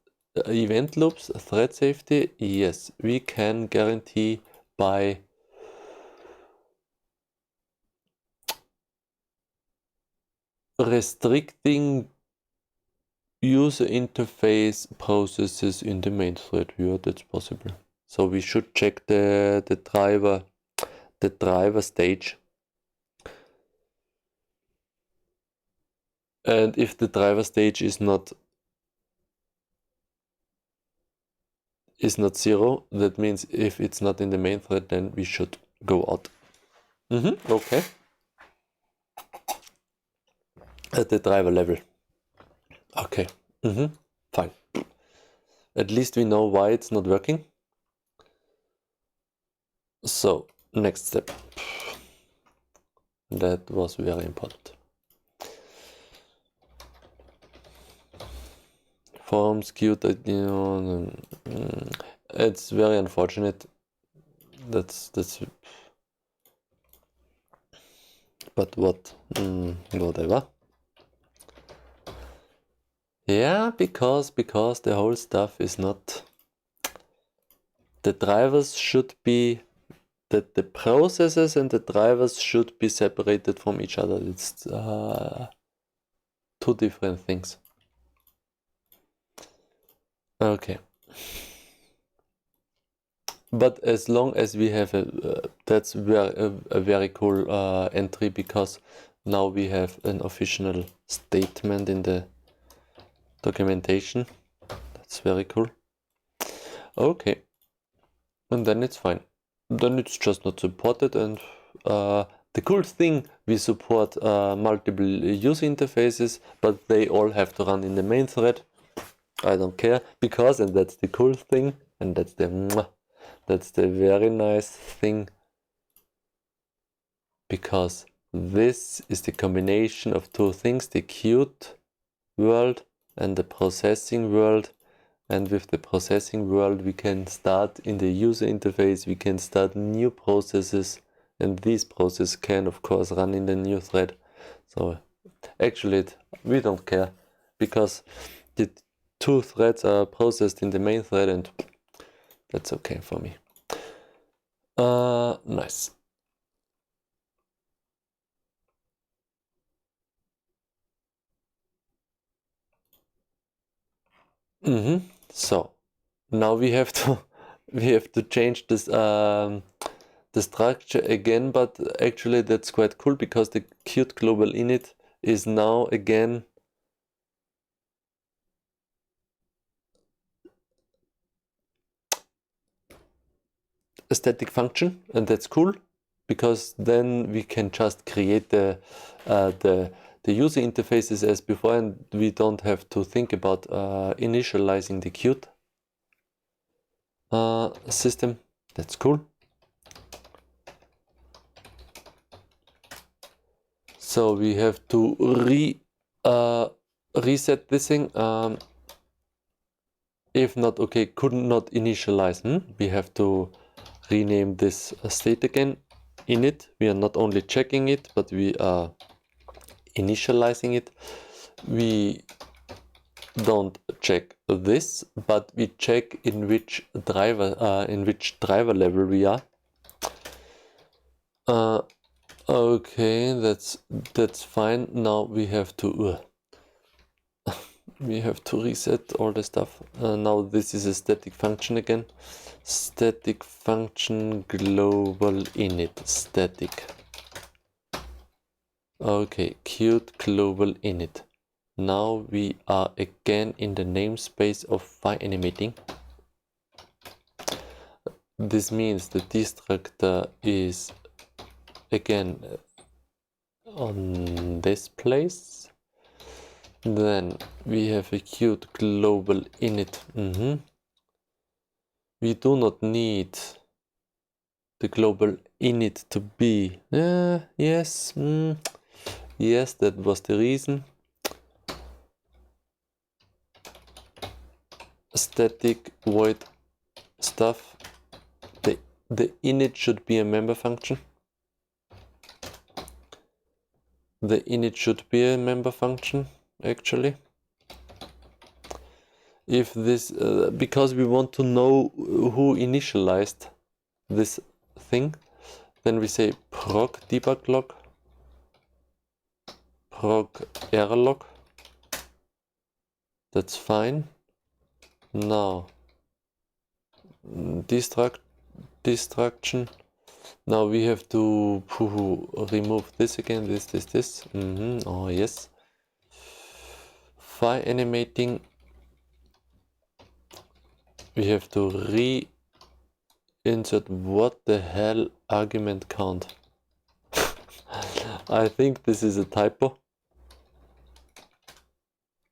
Speaker 1: event loops, thread safety. Yes, we can guarantee by restricting user interface processes in the main thread. Yeah, that's possible. So we should check the driver stage. And if the driver stage is not 0, that means if it's not in the main thread, then we should go out. Okay. At the driver level. Okay. Fine. At least we know why it's not working. So, next step. That was very important. Forms, Qt, it's very unfortunate. That's but what? Whatever. Yeah, because the whole stuff is not... The drivers should be... That the processes and the drivers should be separated from each other. It's two different things. Okay. But as long as we have that's a very cool entry, because now we have an official statement in the documentation. That's very cool. Okay. And then it's fine. Then it's just not supported, and the cool thing, we support multiple user interfaces, but they all have to run in the main thread. I don't care, because, and that's the cool thing, and that's the very nice thing, because this is the combination of two things, the Qt world and the processing world. And with the processing world, we can start in the user interface, we can start new processes, and these processes can, of course, run in the new thread. So actually, we don't care, because the two threads are processed in the main thread, and that's okay for me. Nice. So now we have to change this the structure again, but actually that's quite cool, because the Qt global init is now again a static function, and that's cool because then we can just create the user interfaces as before, and we don't have to think about initializing the Qt system. That's cool. So we have to reset this thing. If not, okay, could not initialize. We have to rename this state again. Init. We are not only checking it, but we are initializing it. We don't check this, but we check in which driver level we are. Okay, that's fine. Now we have to reset all the stuff. Now this is a static function again. Static function global init static. Okay, Qt global init. Now we are again in the namespace of FiAnimating. This means the destructor is again on this place. Then we have a Qt global init. We do not need the global init to be. Yes, yes, that was the reason. Static void stuff. The init should be a member function. The init should be a member function, actually. If this, because we want to know who initialized this thing, then we say proc debug log, proc error log. That's fine. Now destruction. Now we have to remove this again. This. Oh yes. FiAnimating. We have to reinsert what the hell argument count. I think this is a typo.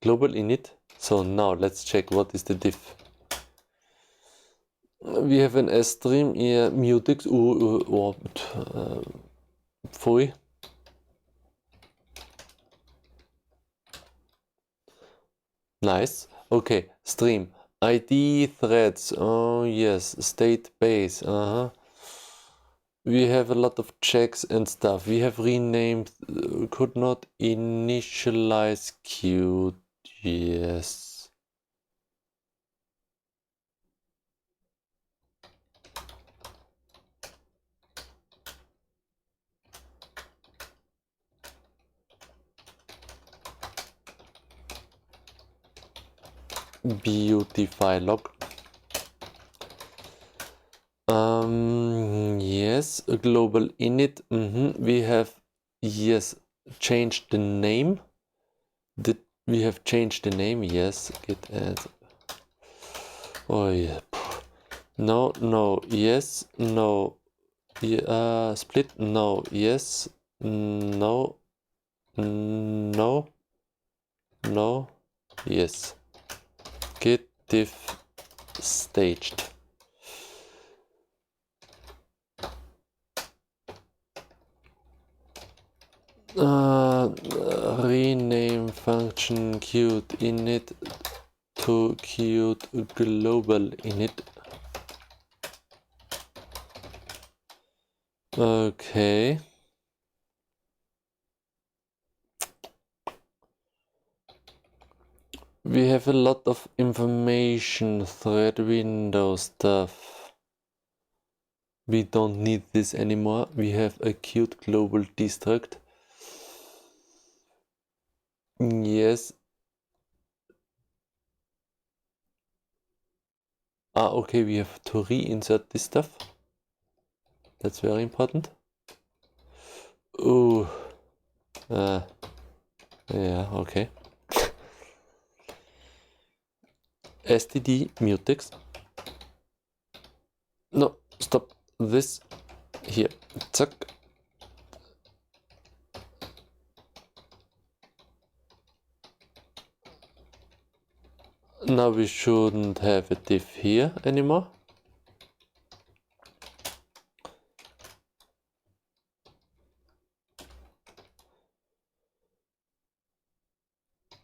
Speaker 1: Global init. So now let's check what is the diff. We have an stream here, mutex pfui. Nice. Okay, stream. ID threads. Oh yes, state base. We have a lot of checks and stuff. We have renamed could not initialize Qt. Yes. Beautify log. Yes, a global init. We have changed the name. Did we have changed the name? Yes, git add. Oh yeah. No, yes, no. Split, no, yes, no, yes. Git diff staged. Rename function Qt init to Qt global init. Okay. We have a lot of information, thread window stuff. We don't need this anymore. We have a Qt global destruct. Yes. Okay, we have to reinsert this stuff. That's very important. Oh. Yeah, okay. std mutex. No, stop. this here, zack. Now we shouldn't have a div here anymore.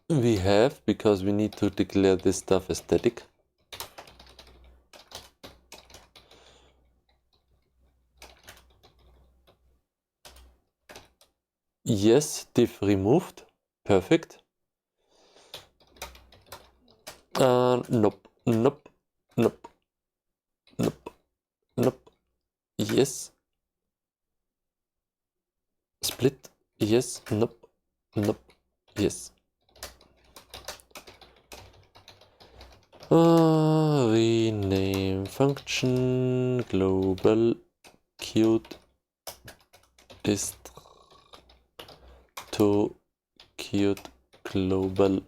Speaker 1: We have, because we need to declare this stuff as static. Yes, div removed. Perfect. Nope, nope, nope, nope, nope. Yes. Split. Yes, nope, nope, yes. Rename function global Qt dist to Qt global.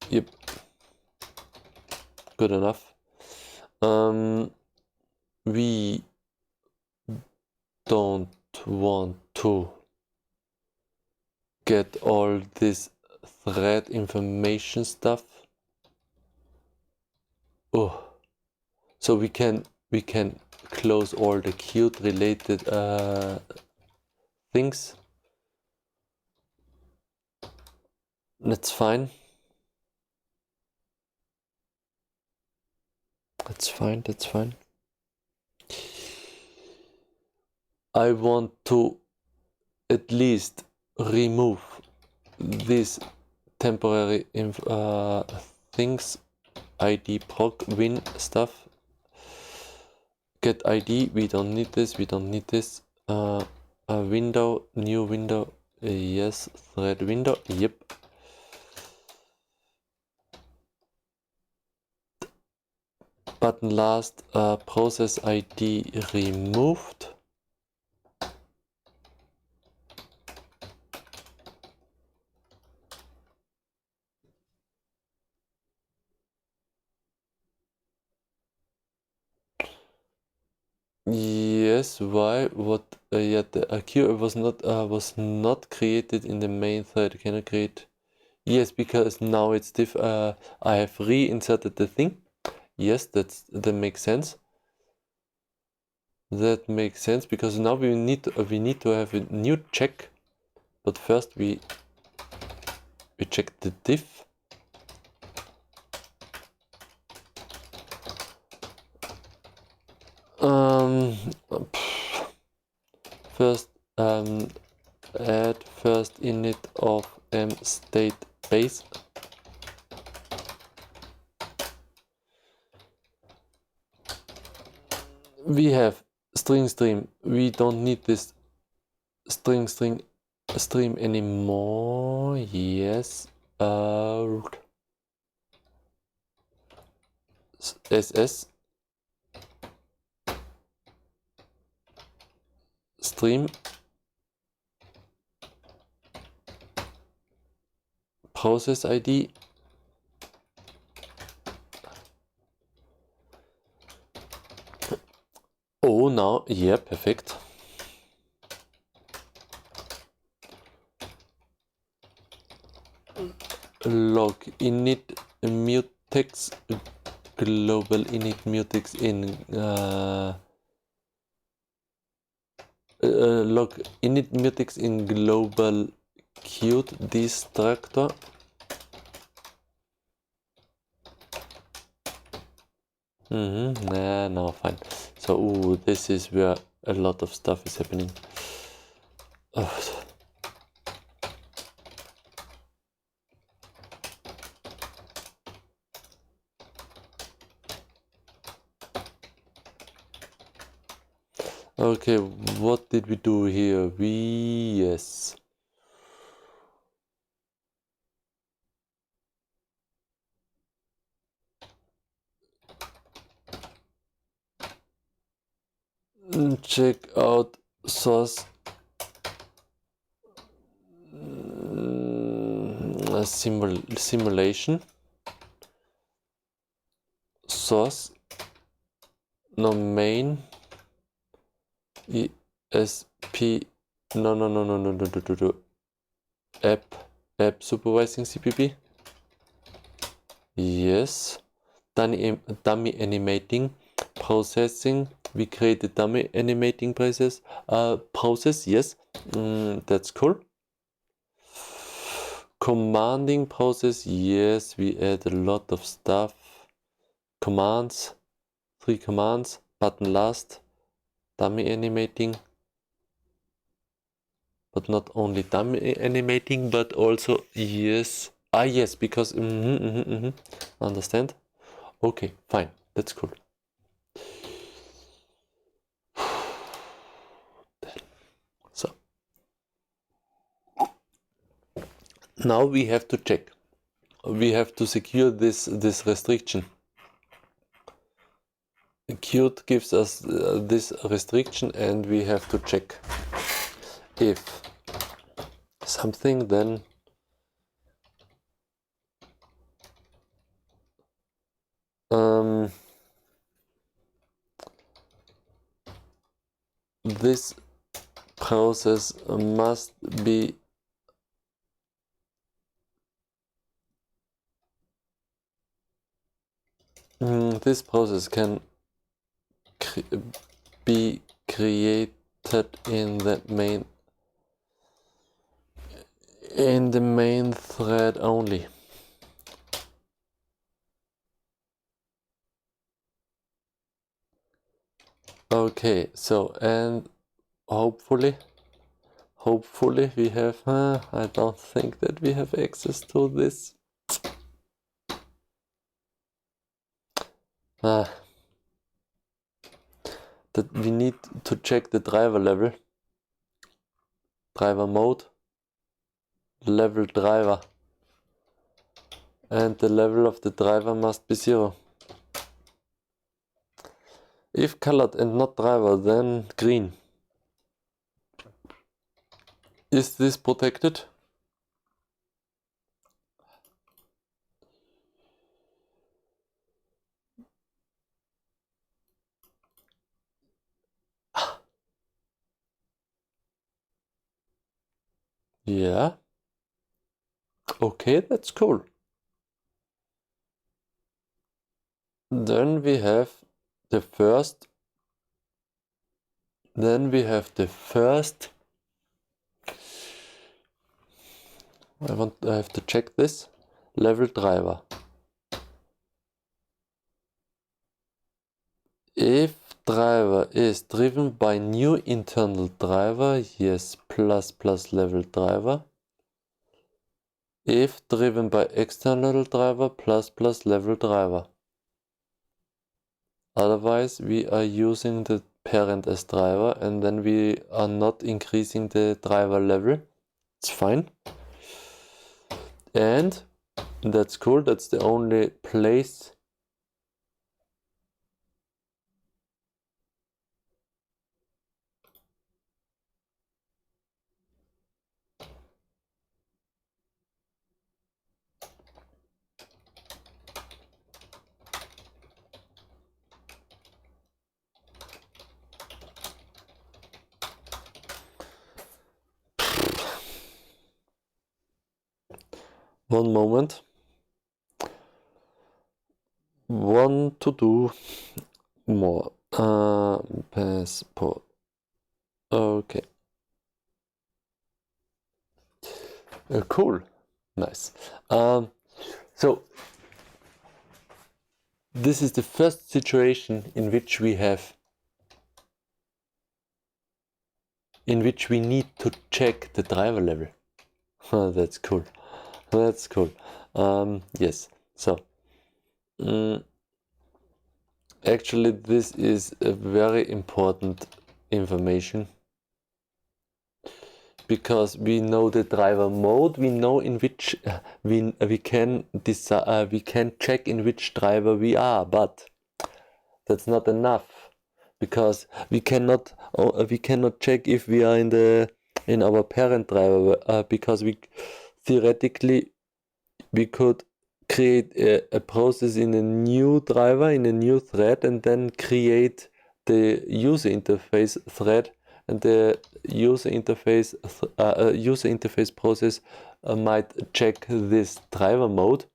Speaker 1: Yep, good enough. We don't want to get all this thread information stuff. Oh, so we can close all the Qt related things. That's fine. That's fine, that's fine. I want to at least remove these temporary things, ID proc win stuff. Get ID, we don't need this, we don't need this. A window, new window, yes, thread window, yep. Button last, process ID removed. Yes, why? What? Yeah, the queue was not created in the main thread. Can I create? Yes, because now it's diff. I have reinserted the thing. Yes, that makes sense. That makes sense because now we need to have a new check, but first we check the diff. First add first init of state base. We have string stream. We don't need this string stream anymore. Yes. SS stream process ID. Oh, now, yeah, perfect. Log init mutex global init mutex in log init mutex in global Qt destructor. No, fine. So, ooh, this is where a lot of stuff is happening. Okay, what did we do here? Yes. Check out source simulation source main ESP app supervising CPP. Yes. Dummy animating processing. We create a dummy animating process. Yes, that's cool. Commanding process. Yes, we add a lot of stuff. Commands, 3 commands. Button last. Dummy animating. But not only dummy animating, but also yes. Yes, because understand. Okay, fine. That's cool. So now we have to check. We have to secure this restriction. Qt gives us this restriction, and we have to check if something, then this process must be this process can be created in the main thread only. Okay, so and hopefully we have I don't think that we have access to this. That we need to check the driver level, driver mode, level driver, and the level of the driver must be 0. If colored and not driver, then green. Is this protected? Yeah. Okay, that's cool. Then we have the first. I have to check this level driver. If driver is driven by new internal driver, yes, plus level driver. If driven by external driver, plus level driver. Otherwise, we are using the parent as driver, and then we are not increasing the driver level. It's fine. And that's cool. That's the only place one moment. Want to do more. Passport. Okay. Cool. Nice. So this is the first situation in which we need to check the driver level. That's cool. That's cool. Yes. So actually, this is a very important information, because we know the driver mode, we know in which we can decide, we can check in which driver we are, but that's not enough, because we cannot check if we are in our parent driver, because we theoretically we could create a process in a new driver, in a new thread, and then create the user interface thread, and the user interface process might check this driver mode,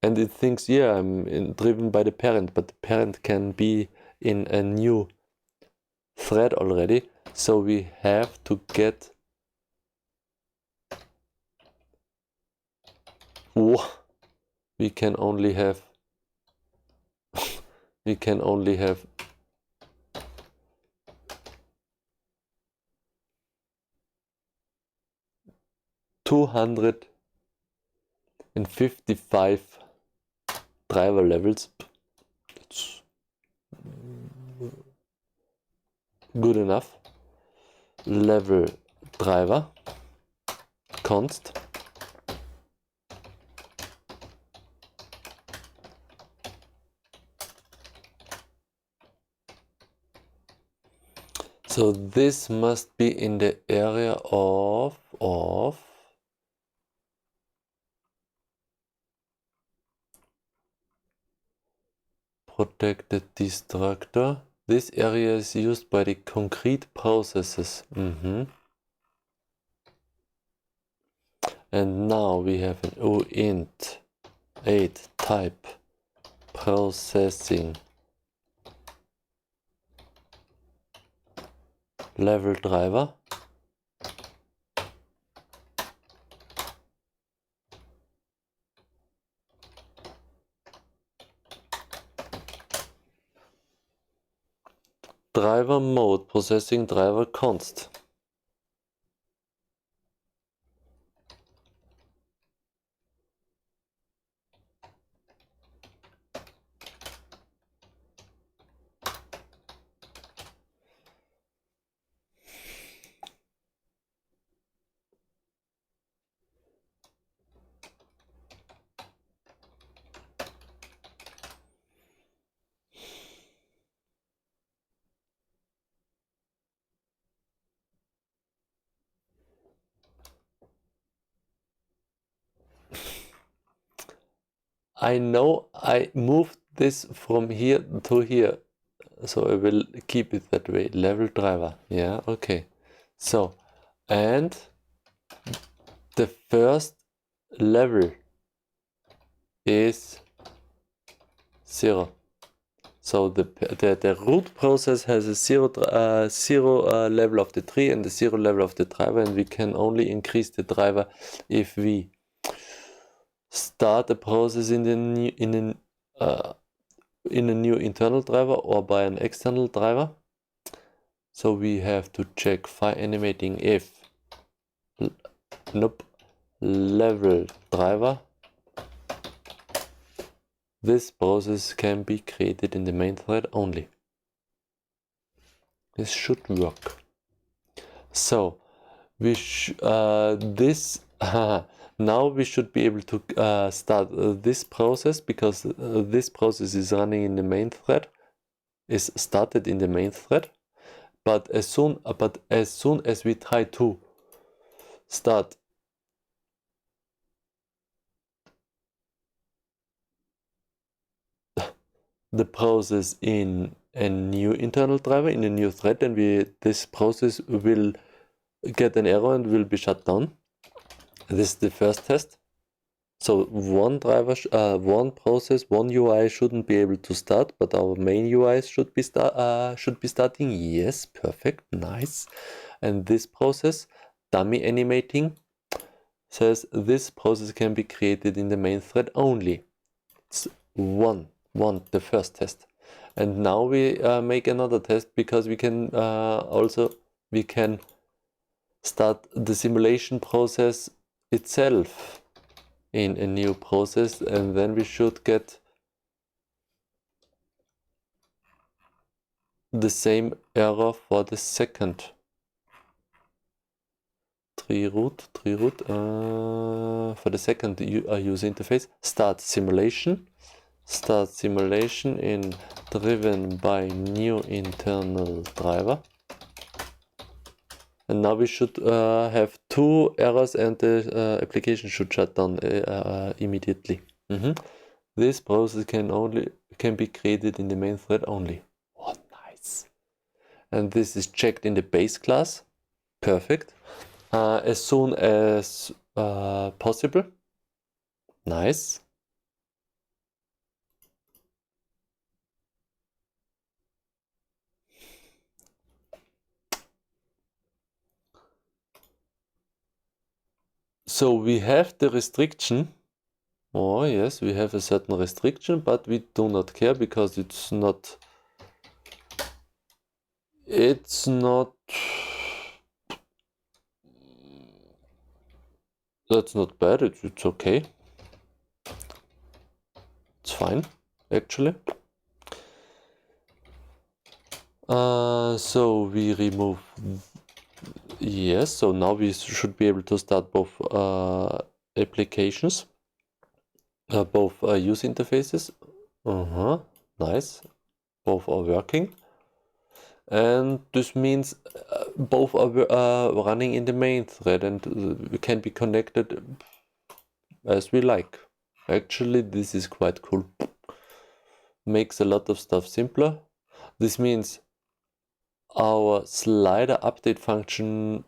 Speaker 1: and it thinks, yeah, I'm driven by the parent, but the parent can be in a new thread already. So we have to get we can only have 255 driver levels. It's good enough. Level driver const so this must be in the area of protected destructor. This area is used by the concrete processes. And now we have an oint 8 type processing level driver. Driver mode processing driver const. I know I moved this from here to here, so I will keep it that way. Level driver, yeah, okay. So, and the first level is 0. So the root process has a zero level of the tree and the 0 level of the driver, and we can only increase the driver if we start a process in a new internal driver or by an external driver. So we have to check file animating if level driver. This process can be created in the main thread only. This should work. So we now we should be able to start this process, because this process is running in the main thread, is started in the main thread. But as soon as we try to start the process in a new internal driver, in a new thread, then this process will get an error and will be shut down. This is the first test. So one process, one UI shouldn't be able to start, but our main UI should be starting. Yes, perfect, nice. And this process, dummy animating, says this process can be created in the main thread only. It's the first test. And now we make another test, because we can start the simulation process itself in a new process, and then we should get the same error for the second tree root for the second user interface. Start simulation in driven by new internal driver. And now we should have two errors and the application should shut down immediately. This process can be created in the main thread only. Oh, nice. And this is checked in the base class. Perfect. As soon as possible. Nice. So we have the restriction. Oh yes, we have a certain restriction, but we do not care because it's not that's not bad. It's okay. It's fine, actually. So we remove. Yes, so now we should be able to start both applications, both user interfaces. Nice. Both are working. And this means both are running in the main thread and we can be connected as we like. Actually, this is quite cool. Makes a lot of stuff simpler. This means our slider update function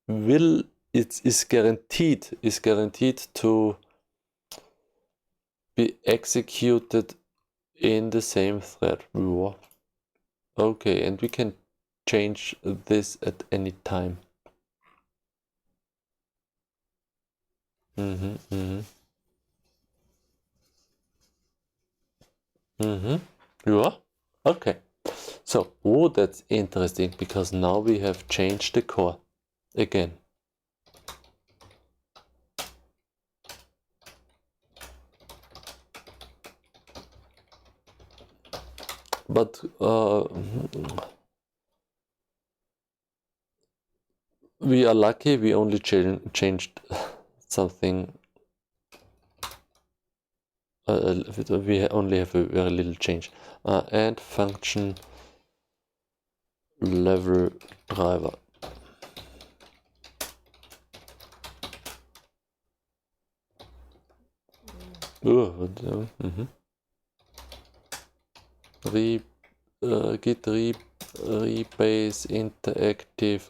Speaker 1: is guaranteed to be executed in the same thread. Okay, and we can change this at any time. Yeah. Okay. So, that's interesting because now we have changed the core again. But we are lucky we only changed something. We only have a very little change. And function level driver. Git rebase interactive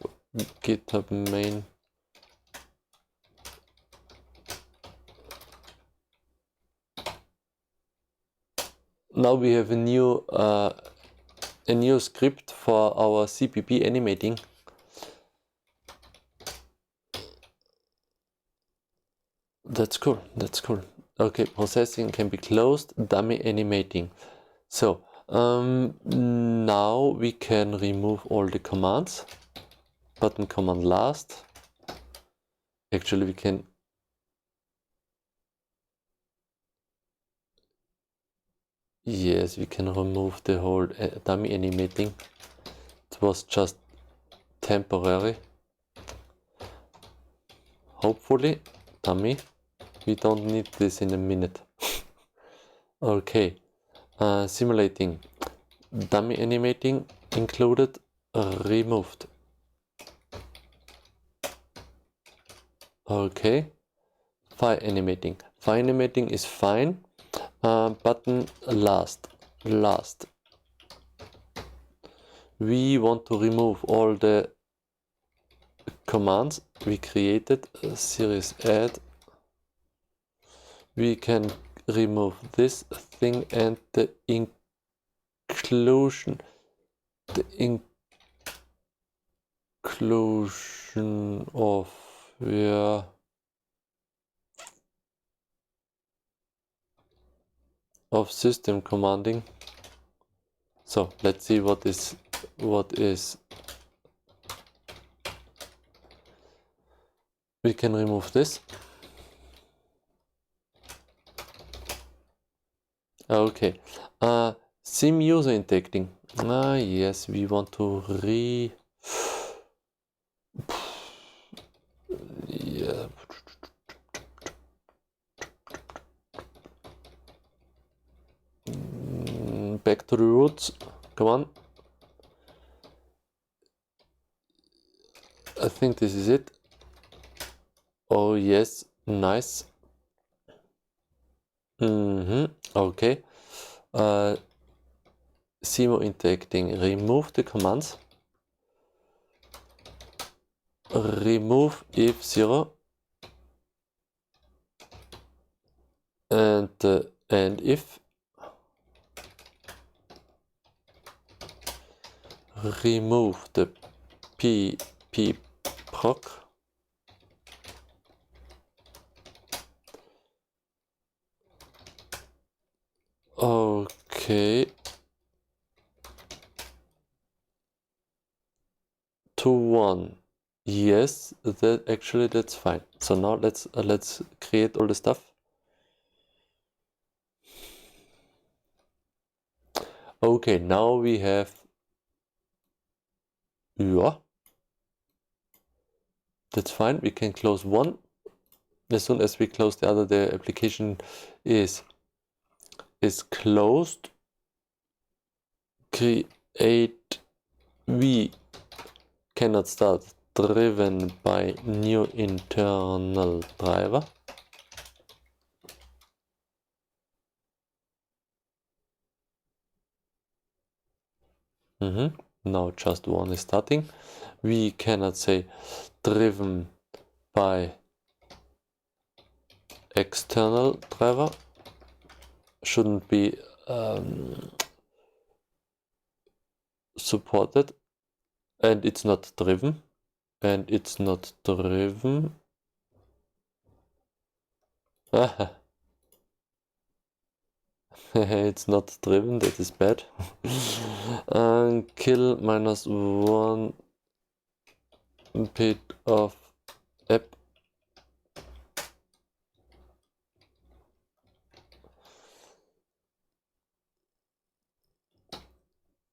Speaker 1: GitHub main. Now we have a new script for our CPP animating. That's cool. That's cool. Okay, processing can be closed. Dummy animating. So now we can remove all the commands. Button command last. Actually, we can. Yes, we can remove the whole dummy animating. It was just temporary. Hopefully, dummy. We don't need this in a minute. Okay. Simulating. Dummy animating included, removed. Okay. Fire animating. Fire animating is fine. Button last. We want to remove all the commands we created. Series add. We can remove this thing and the inclusion. Of of system commanding. So let's see what is we can remove this. Okay. Sim user interacting. Yes, we want to yeah. Back to the roots. Come on. I think this is it. Oh yes, nice. Okay. Simo interacting. Remove the commands. Remove if 0 and if. Remove the pp proc. Okay. To 1. Yes, that's fine. So now let's create all the stuff. Okay, now we have that's fine. We can close one. As soon as we close the other, the application is closed. Create we cannot start driven by new internal driver. Now just one is starting. We cannot say driven by external driver. Shouldn't be supported, and it's not driven, and it's not driven. It's not driven, that is bad. Kill -1 bit of app.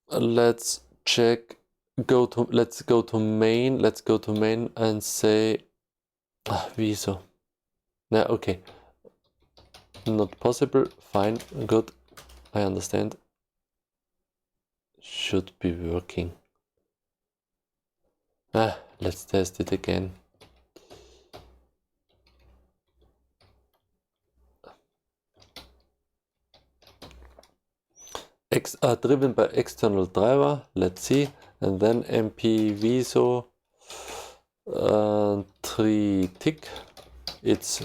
Speaker 1: Let's check. Let's go to main. Let's go to main and say wieso. Yeah, okay. Not possible. Fine. Good. I understand. Should be working. Let's test it again. Driven by external driver. Let's see. And then mp viso 3 tick. It's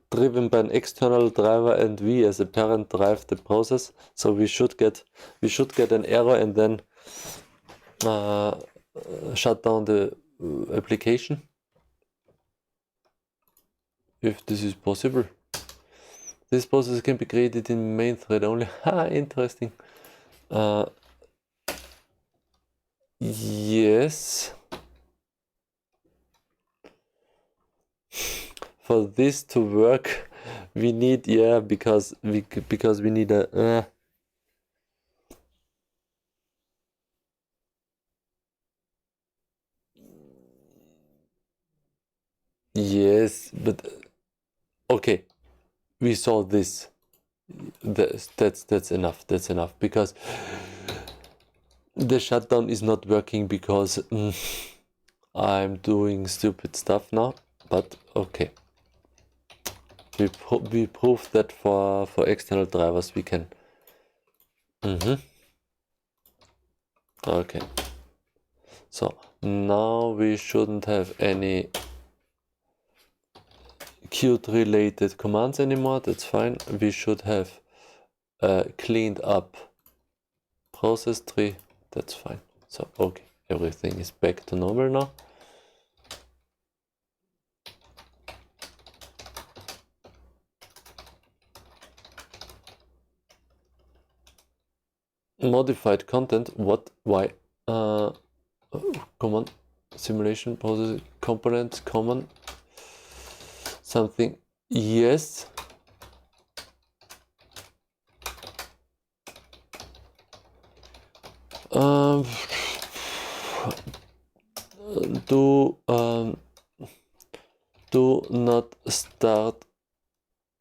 Speaker 1: driven by an external driver, and we as a parent drive the process. So we should get an error and then shut down the application, if this is possible. This process can be created in main thread only. Interesting. Yes. For this to work, we need because we need a yes, but okay, we saw this. That's enough. That's enough, because the shutdown is not working because I'm doing stupid stuff now. But okay, we proved that for external drivers we can. Okay, so now we shouldn't have any Qt related commands anymore. That's fine. We should have cleaned up process tree. That's fine. So okay, everything is back to normal now. Modified content. What? Why? Common simulation process component common something. Yes. Do not start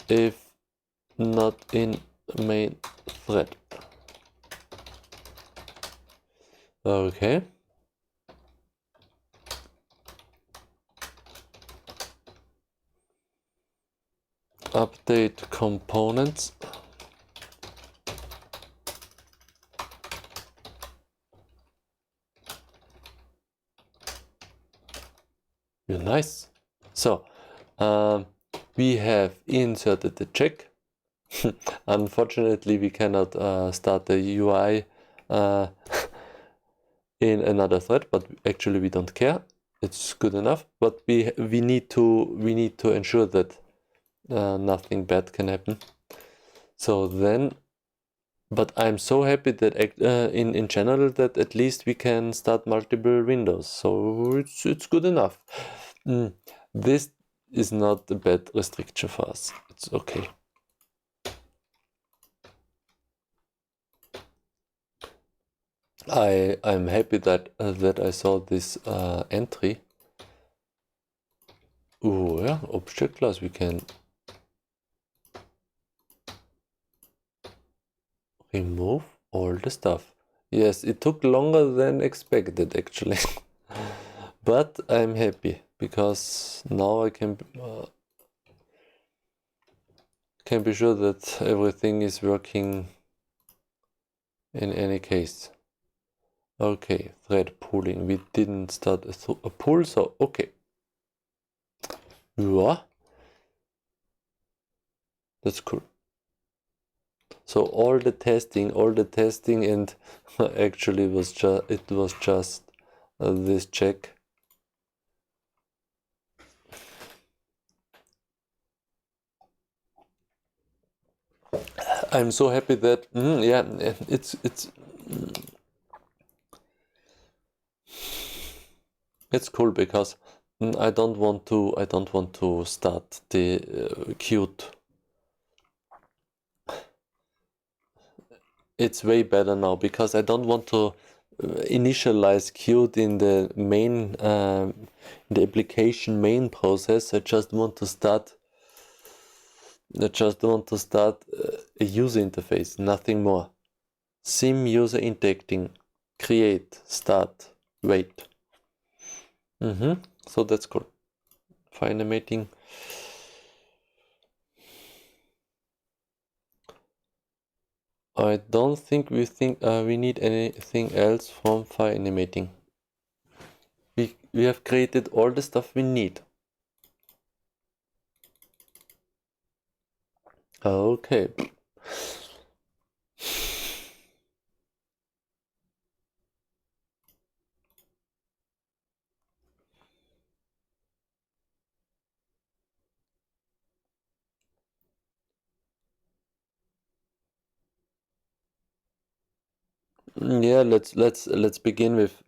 Speaker 1: if not in main thread. Okay. update components. Yeah, nice. So we have inserted the check. Unfortunately, we cannot start the UI in another thread, but actually we don't care. It's good enough. But we need to ensure that nothing bad can happen. So then, but I'm so happy that in general that at least we can start multiple windows. So it's good enough. This is not a bad restriction for us. It's okay. I'm happy that I saw this entry. Oh yeah, object class. We can remove all the stuff. Yes, it took longer than expected actually, but I'm happy because now I can be sure that everything is working in any case. Okay, thread pooling. We didn't start a pool, so okay. Yeah, that's cool. So all the testing, and actually it was just this check. I'm so happy that yeah, it's cool because I don't want to start the Qt. It's way better now because I don't want to initialize Qt in the main the application main process. I just want to start a user interface, nothing more. Sim user interacting, create, start, wait. So that's cool. For animating. I don't think we need anything else from file animating. We have created all the stuff we need. Okay. Yeah, let's begin with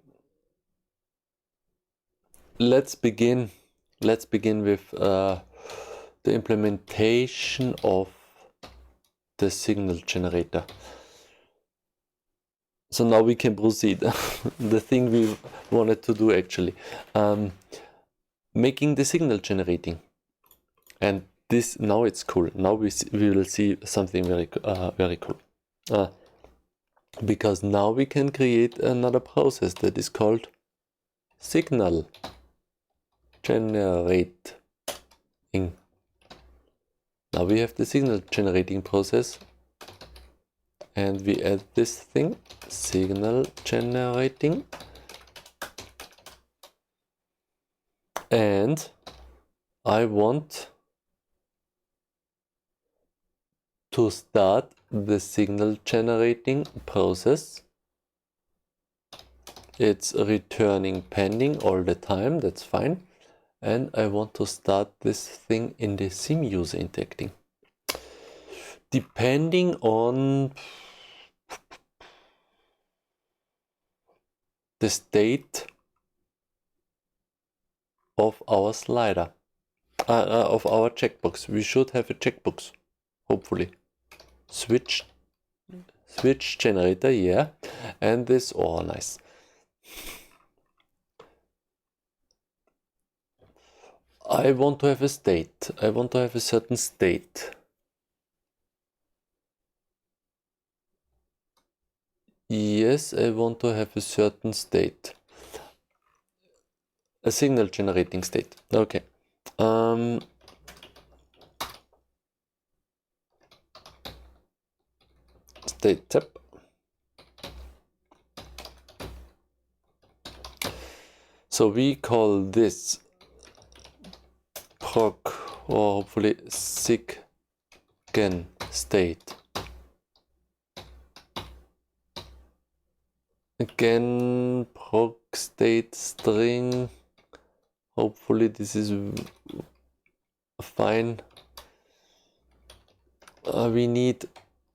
Speaker 1: the implementation of the signal generator. So now we can proceed. The thing we wanted to do actually, making the signal generating, and this now it's cool. Now we will see something very cool, because now we can create another process that is called signal generating. Now we have the signal generating process, and we add this thing, signal generating, and I want to start the signal generating process. It's returning pending all the time, that's fine. And I want to start this thing in the sim user interacting. Depending on the state of our slider, of our checkbox. We should have a checkbox, hopefully. Switch generator, yeah. And this, oh nice. I want to have a state. I want to have a certain state. Yes, I want to have a certain state. A signal generating state. Okay. state tab. So we call this proc, or hopefully siggen state. Again, proc state string. Hopefully this is fine. We need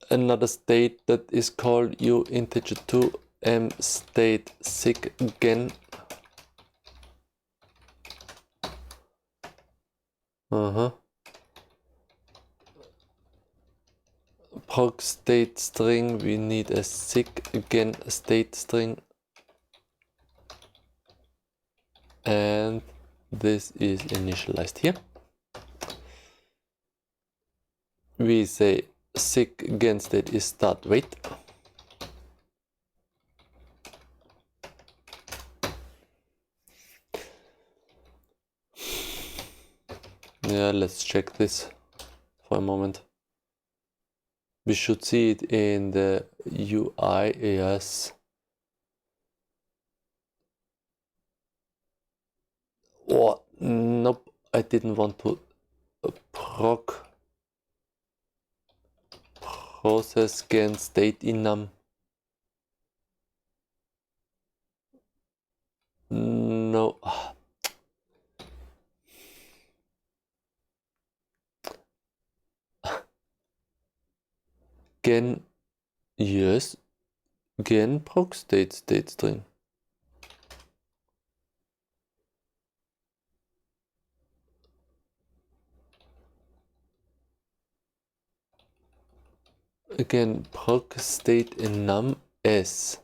Speaker 1: another state that is called uinteger2 m state siggen. Proc state string, we need a siggen state string, and this is initialized here. We say siggen state is start wait. Yeah, let's check this for a moment. We should see it in the UI, yes. Oh, nope, I didn't want to proc process scan state enum. No. Gen, yes, gen proc state string. Again, proc state enum s.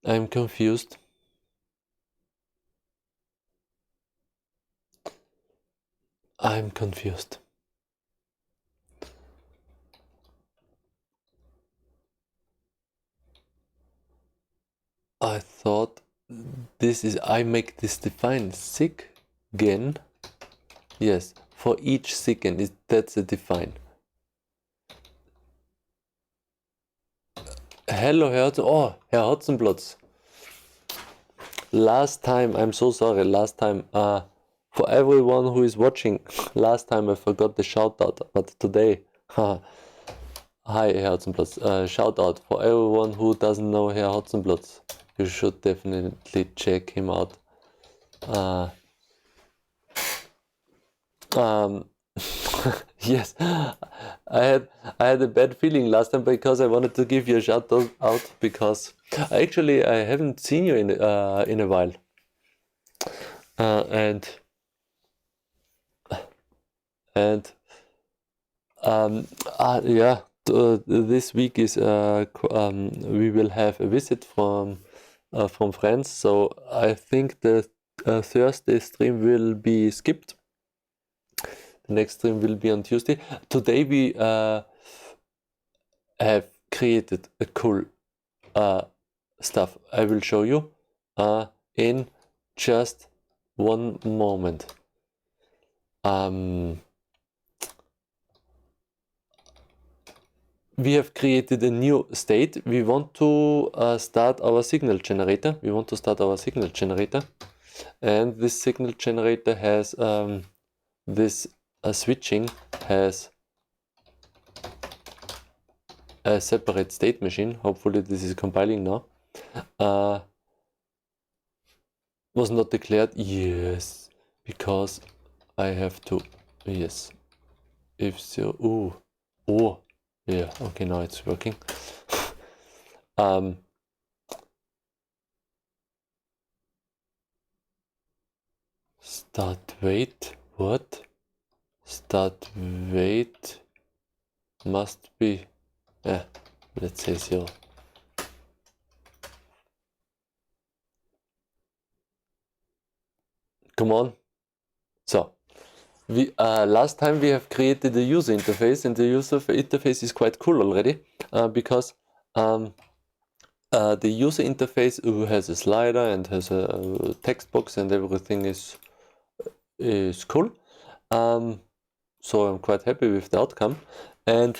Speaker 1: I'm confused. I'm confused. I thought this is, I make this define siggen. Yes, for each siggen, that's a define. Hello, Herr Hotzenplotz. Last time, I'm so sorry, last time, for everyone who is watching, last time I forgot the shout out, but today, hi Herr Hotzenplotz, shout out for everyone who doesn't know Herr Hotzenplotz. You should definitely check him out. Yes, I had a bad feeling last time because I wanted to give you a shout out because actually I haven't seen you in a while, yeah, this week is we will have a visit from friends, so I think the Thursday stream will be skipped. The next stream will be on Tuesday. Today we have created a cool stuff. I will show you in just one moment. We have created a new state. We want to start our signal generator. And this signal generator has this switching has a separate state machine. Hopefully this is compiling now. Was not declared, yes, because I have to, yes, if so, oh, yeah, okay, now it's working. Start wait, what? Start wait must be, let's say 0. Come on. So, we last time we have created the user interface, and the user interface is quite cool already, because the user interface has a slider and has a text box, and everything is is cool. So I'm quite happy with the outcome, and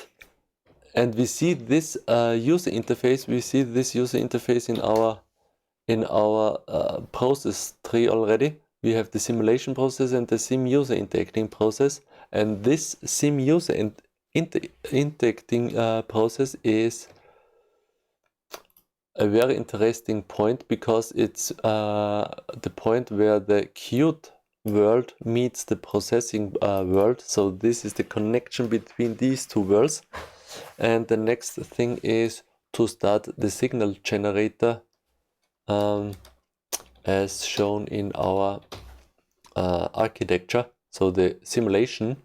Speaker 1: we see this user interface. We see this user interface in our process tree already. We have the simulation process and the sim user interacting process, and this sim user interacting process is a very interesting point, because it's the point where the Qt world meets the processing world. So this is the connection between these two worlds. And the next thing is to start the signal generator, as shown in our architecture. So the simulation,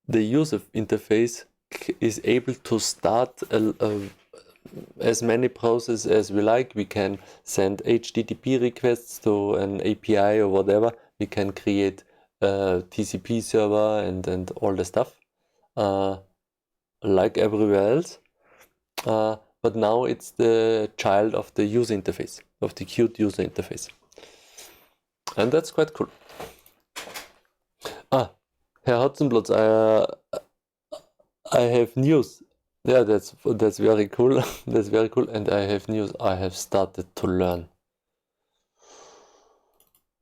Speaker 1: the user interface is able to start as many processes as we like. We can send HTTP requests to an API or whatever. We can create a TCP server and all the stuff, like everywhere else. But now it's the child of the user interface, of the Qt user interface. And that's quite cool. Herr Hotzenplotz, I have news. Yeah, that's very cool. That's very cool. And I have news. I have started to learn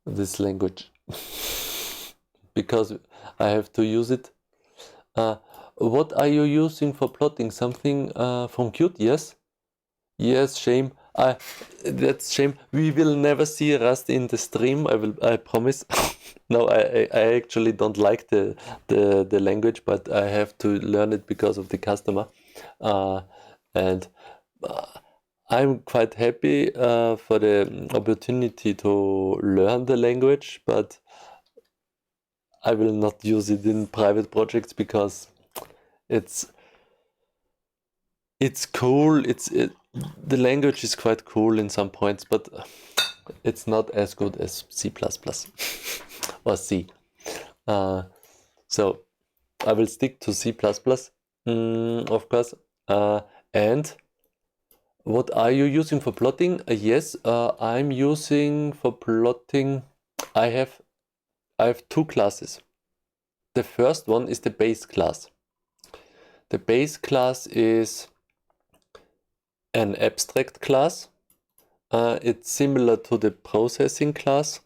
Speaker 1: this language because I have to use it. What are you using for plotting? Something from Qt? Yes. Yes, shame. That's shame. We will never see Rust in the stream. I promise. No, I actually don't like the language, but I have to learn it because of the customer. And I'm quite happy for the opportunity to learn the language, but I will not use it in private projects because it's cool. The language is quite cool in some points, but it's not as good as C++ or C. So I will stick to C++, of course. And what are you using for plotting? Yes, I'm using for plotting. I have two classes. The first one is the base class. The base class is an abstract class. It's similar to the processing class,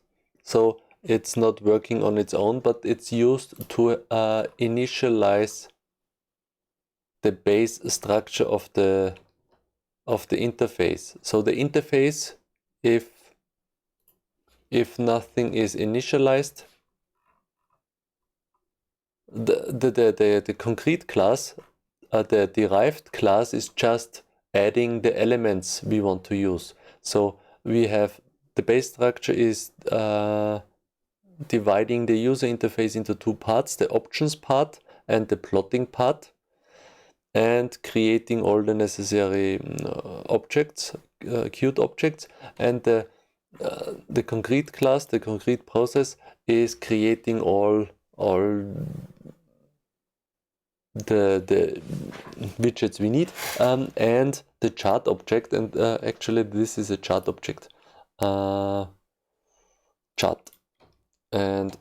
Speaker 1: so it's not working on its own, but it's used to initialize the base structure of the interface. So the interface, if nothing is initialized, the concrete class, the derived class, is just adding the elements we want to use. So we have the base structure is dividing the user interface into two parts, the options part and the plotting part, and creating all the necessary objects, Qt objects. And the concrete class, the concrete process, is creating all the widgets we need, and the chart object. And actually this is a chart object, chart, and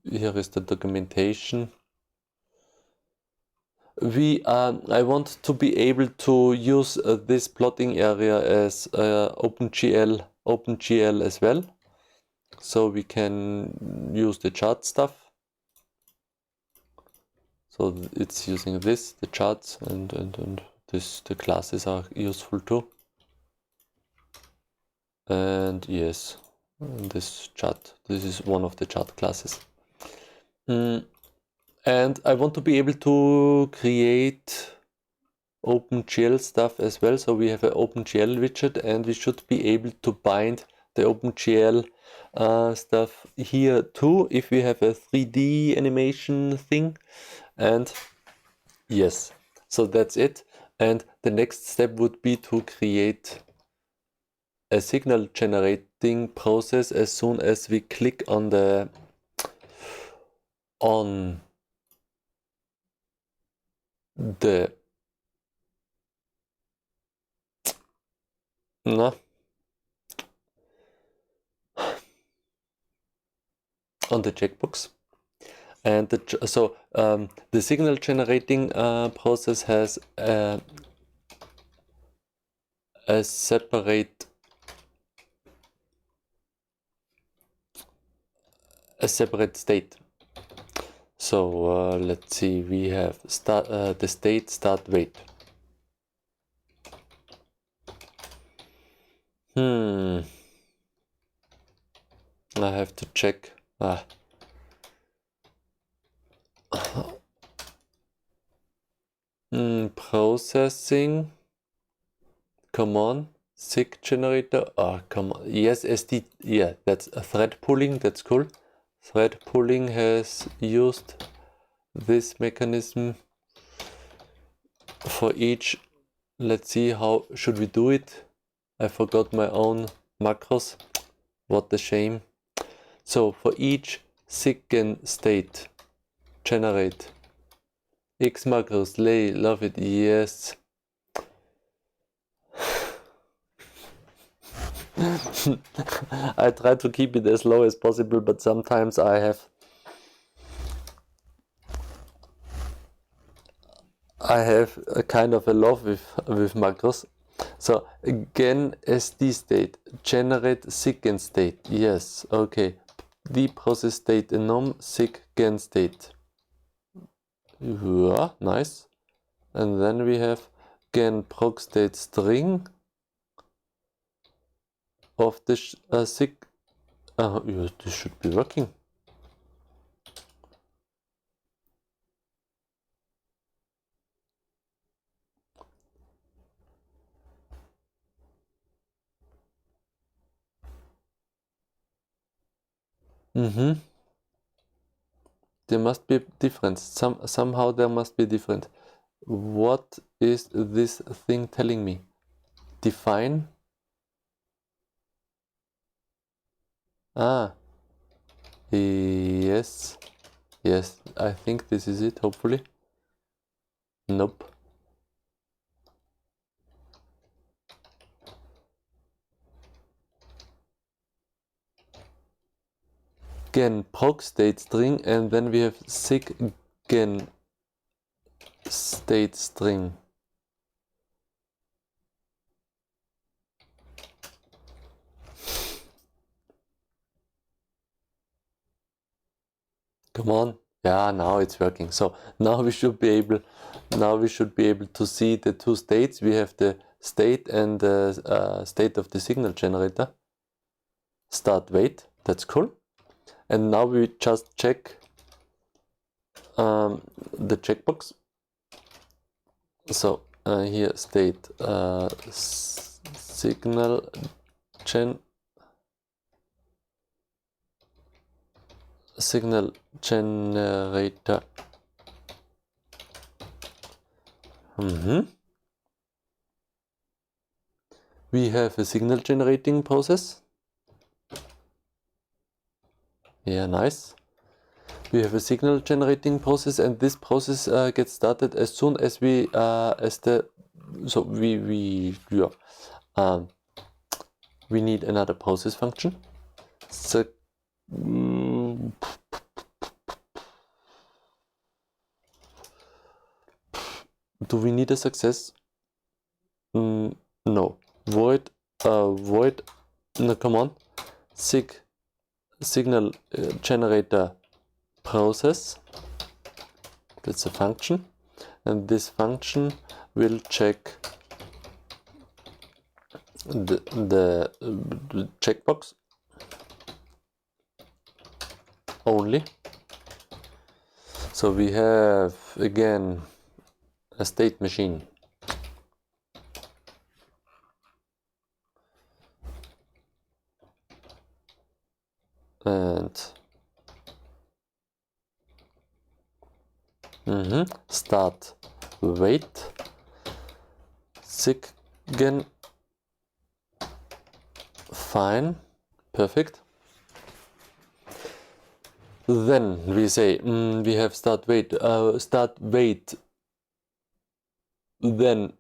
Speaker 1: here is the documentation. I want to be able to use this plotting area as OpenGL as well, so we can use the chart stuff. So it's using this, the charts, and the classes are useful too. And yes, this chart, this is one of the chart classes. And I want to be able to create OpenGL stuff as well. So we have an OpenGL widget, and we should be able to bind the OpenGL stuff here too, if we have a 3D animation thing. And yes, so that's it. And the next step would be to create a signal generating process as soon as we click on the no. on the checkbox. And the signal generating process has a separate state. So let's see, we have the state start wait. I have to check. Processing. Come on. SIG generator. Come on. Yes, SD. Yeah, that's a thread pooling. That's cool. Thread pooling has used this mechanism for each. Let's see, how should we do it? I forgot my own macros. What a shame. So for each SIG state, generate X macros. Lay, love it. Yes. I try to keep it as low as possible, but sometimes I have a kind of a love with macros. So again, SD state, generate SIG state. Yes, okay. The process state enum SIG gen state. Yeah, nice. And then we have gen proc state string of the SIG. Yeah, this should be working. There must be a difference. Somehow there must be different. What is this thing telling me? Define. Yes. Yes, I think this is it, hopefully. Nope. Gen proc state string, and then we have SIG gen state string. Come on. Yeah, now it's working. So now we should be able to see the two states. We have the state and the state of the signal generator. Start wait. That's cool. And now we just check the checkbox. So here state signal generator. We have a signal generating process. Yeah, nice. We have a signal generating process, and this process gets started as soon as we we need another process function. So do we need a success? No. Void. No, come on. Signal generator process. That's a function, and this function will check the checkbox only. So we have again a state machine. And start wait SIG gen. Fine, perfect. Then we say we have start wait, then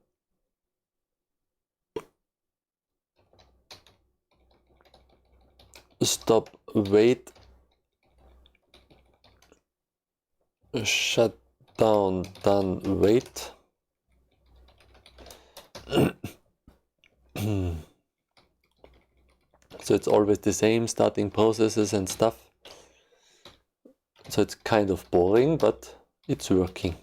Speaker 1: stop wait shut down, done, wait. So it's always the same, starting processes and stuff. So it's kind of boring, but it's working.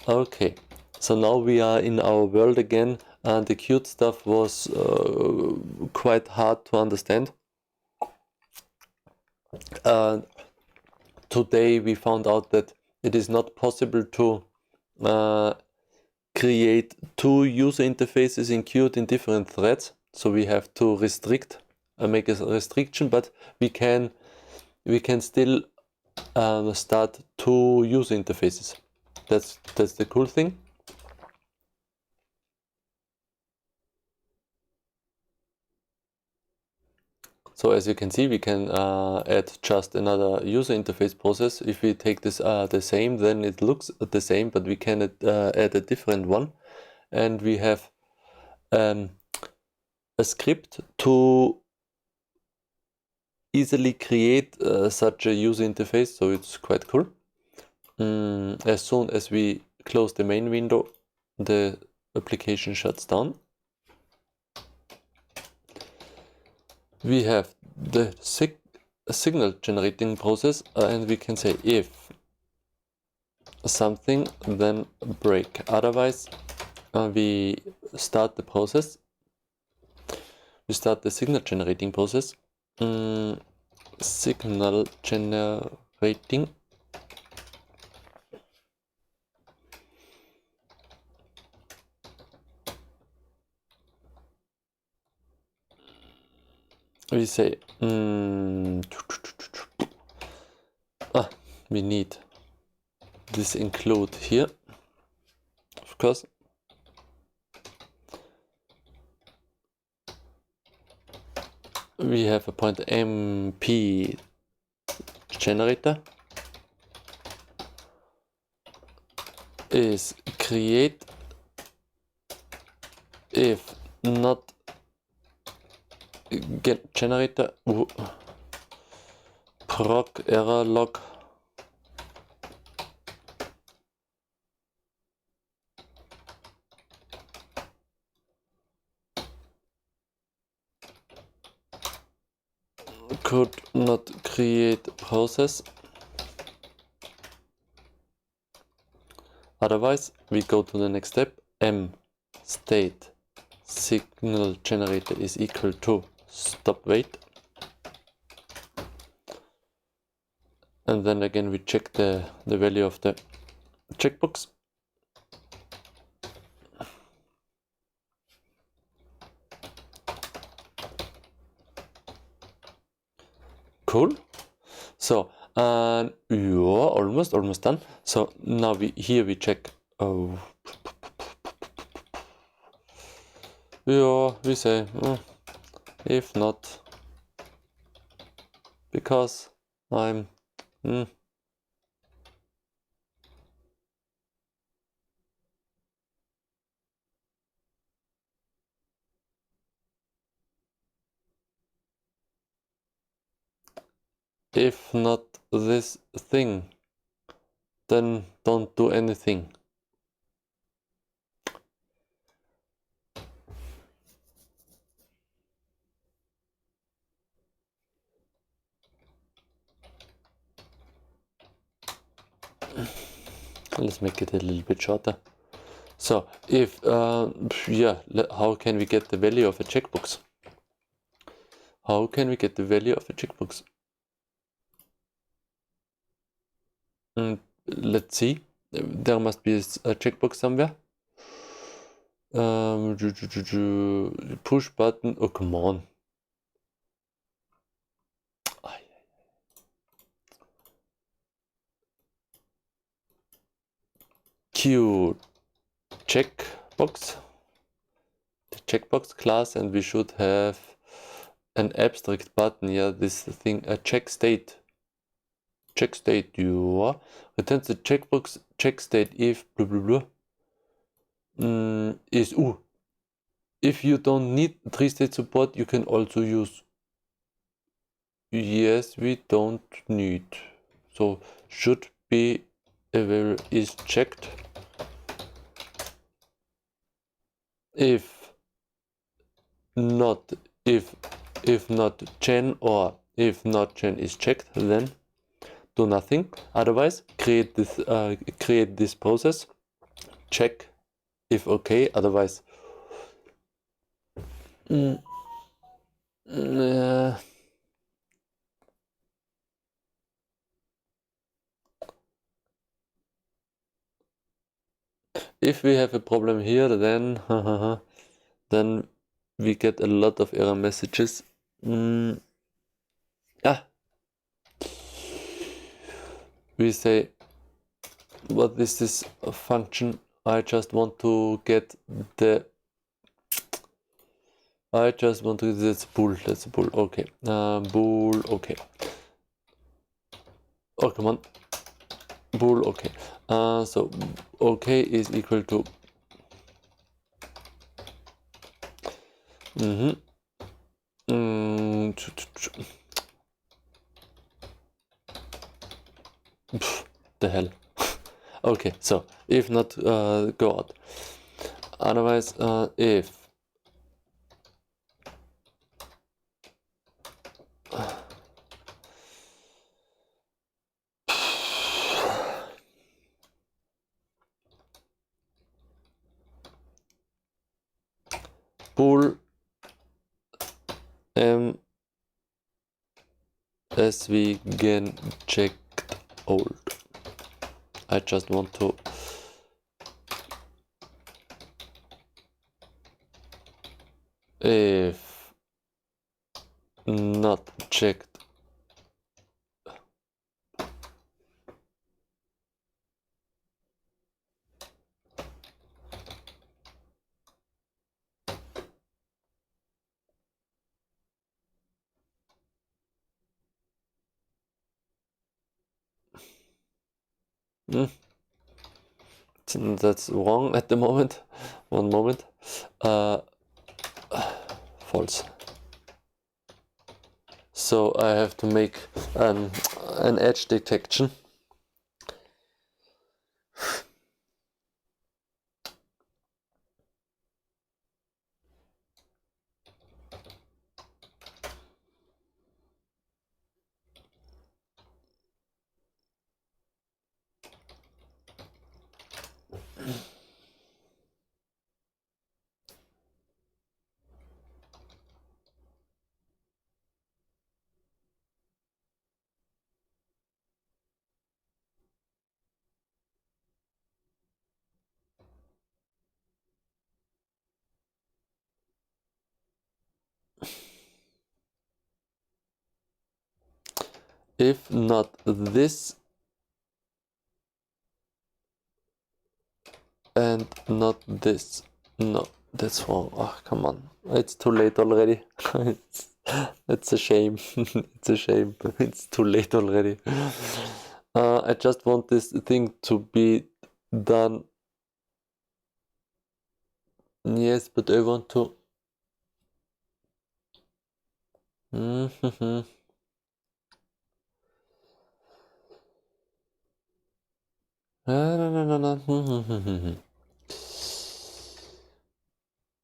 Speaker 1: Okay, so now we are in our world again, and the Qt stuff was quite hard to understand. Today we found out that it is not possible to create two user interfaces in Qt in different threads. So we have to restrict, make a restriction, but we can still start two user interfaces. That's the cool thing. So as you can see, we can add just another user interface process. If we take this the same, then it looks the same, but we can add a different one. And we have a script to easily create such a user interface, so it's quite cool. As soon as we close the main window, the application shuts down. We have the signal generating process, and we can say if something, then break. Otherwise, we start the process. We start the signal generating process. Signal generating. We say we need this include here, of course. We have a point MP generator is create if not get generator proc error log could not create process. Otherwise, we go to the next step. M state signal generator is equal to stop wait. And then again we check the value of the checkbox. Cool. So yeah, almost done. So now we check. Oh, yeah, we say if not, because I'm if not this thing, then don't do anything. Let's make it a little bit shorter. So if yeah, how can we get the value of a checkbox? How can we get the value of a checkbox? Let's see. There must be a checkbox somewhere. Push button. Oh, come on. Q checkbox. The checkbox class, and we should have an abstract button. Yeah, this thing, a check state. Check state, you returns the checkbox check state if blah blah blah is if you don't need 3-state support, you can also use yes, we don't need. So should be available is checked. If not gen or if not gen is checked, then do nothing. Otherwise, create this process, check if okay. Otherwise, if we have a problem here, then then we get a lot of error messages. We say, what is this function? I just want to get that's bool, okay. Bool, okay. Oh, come on. Bool, okay. So okay is equal to the hell. Okay, so if not, go out. Otherwise, if bool SW gen check old. I just want to if not checked that's wrong at the moment. One moment. False. So I have to make an edge detection. If not this and not this. No, that's wrong. Oh, come on. It's too late already. It's a shame. It's a shame. It's too late already. I just want this thing to be done. Yes, but I want to. No.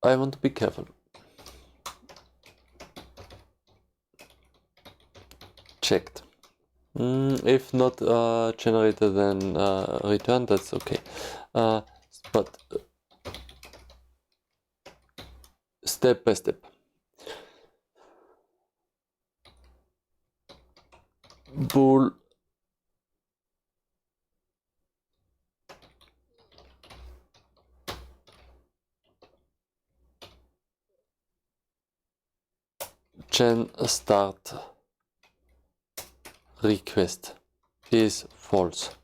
Speaker 1: I want to be careful. Checked. If not generated, then return. That's okay. But step by step. Bool gen start request is false.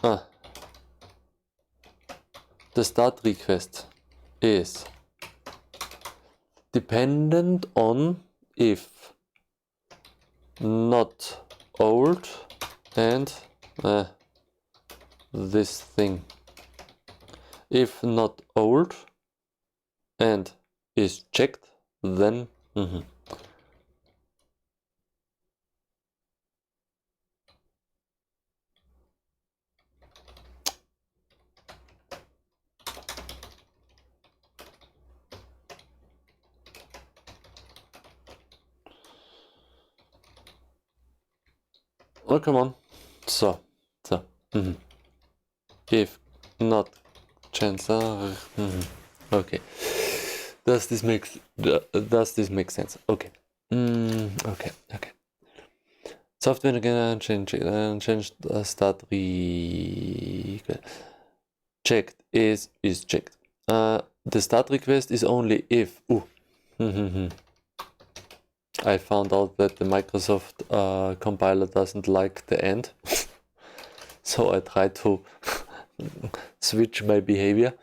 Speaker 1: The start request is dependent on if not old and this thing. If not old and is checked, then oh, come on. So. If not chancer. Okay. Does this make sense? Okay. Okay. Software again change start checked is checked. The start request is only if. I found out that the Microsoft compiler doesn't like the end, so I tried to switch my behavior.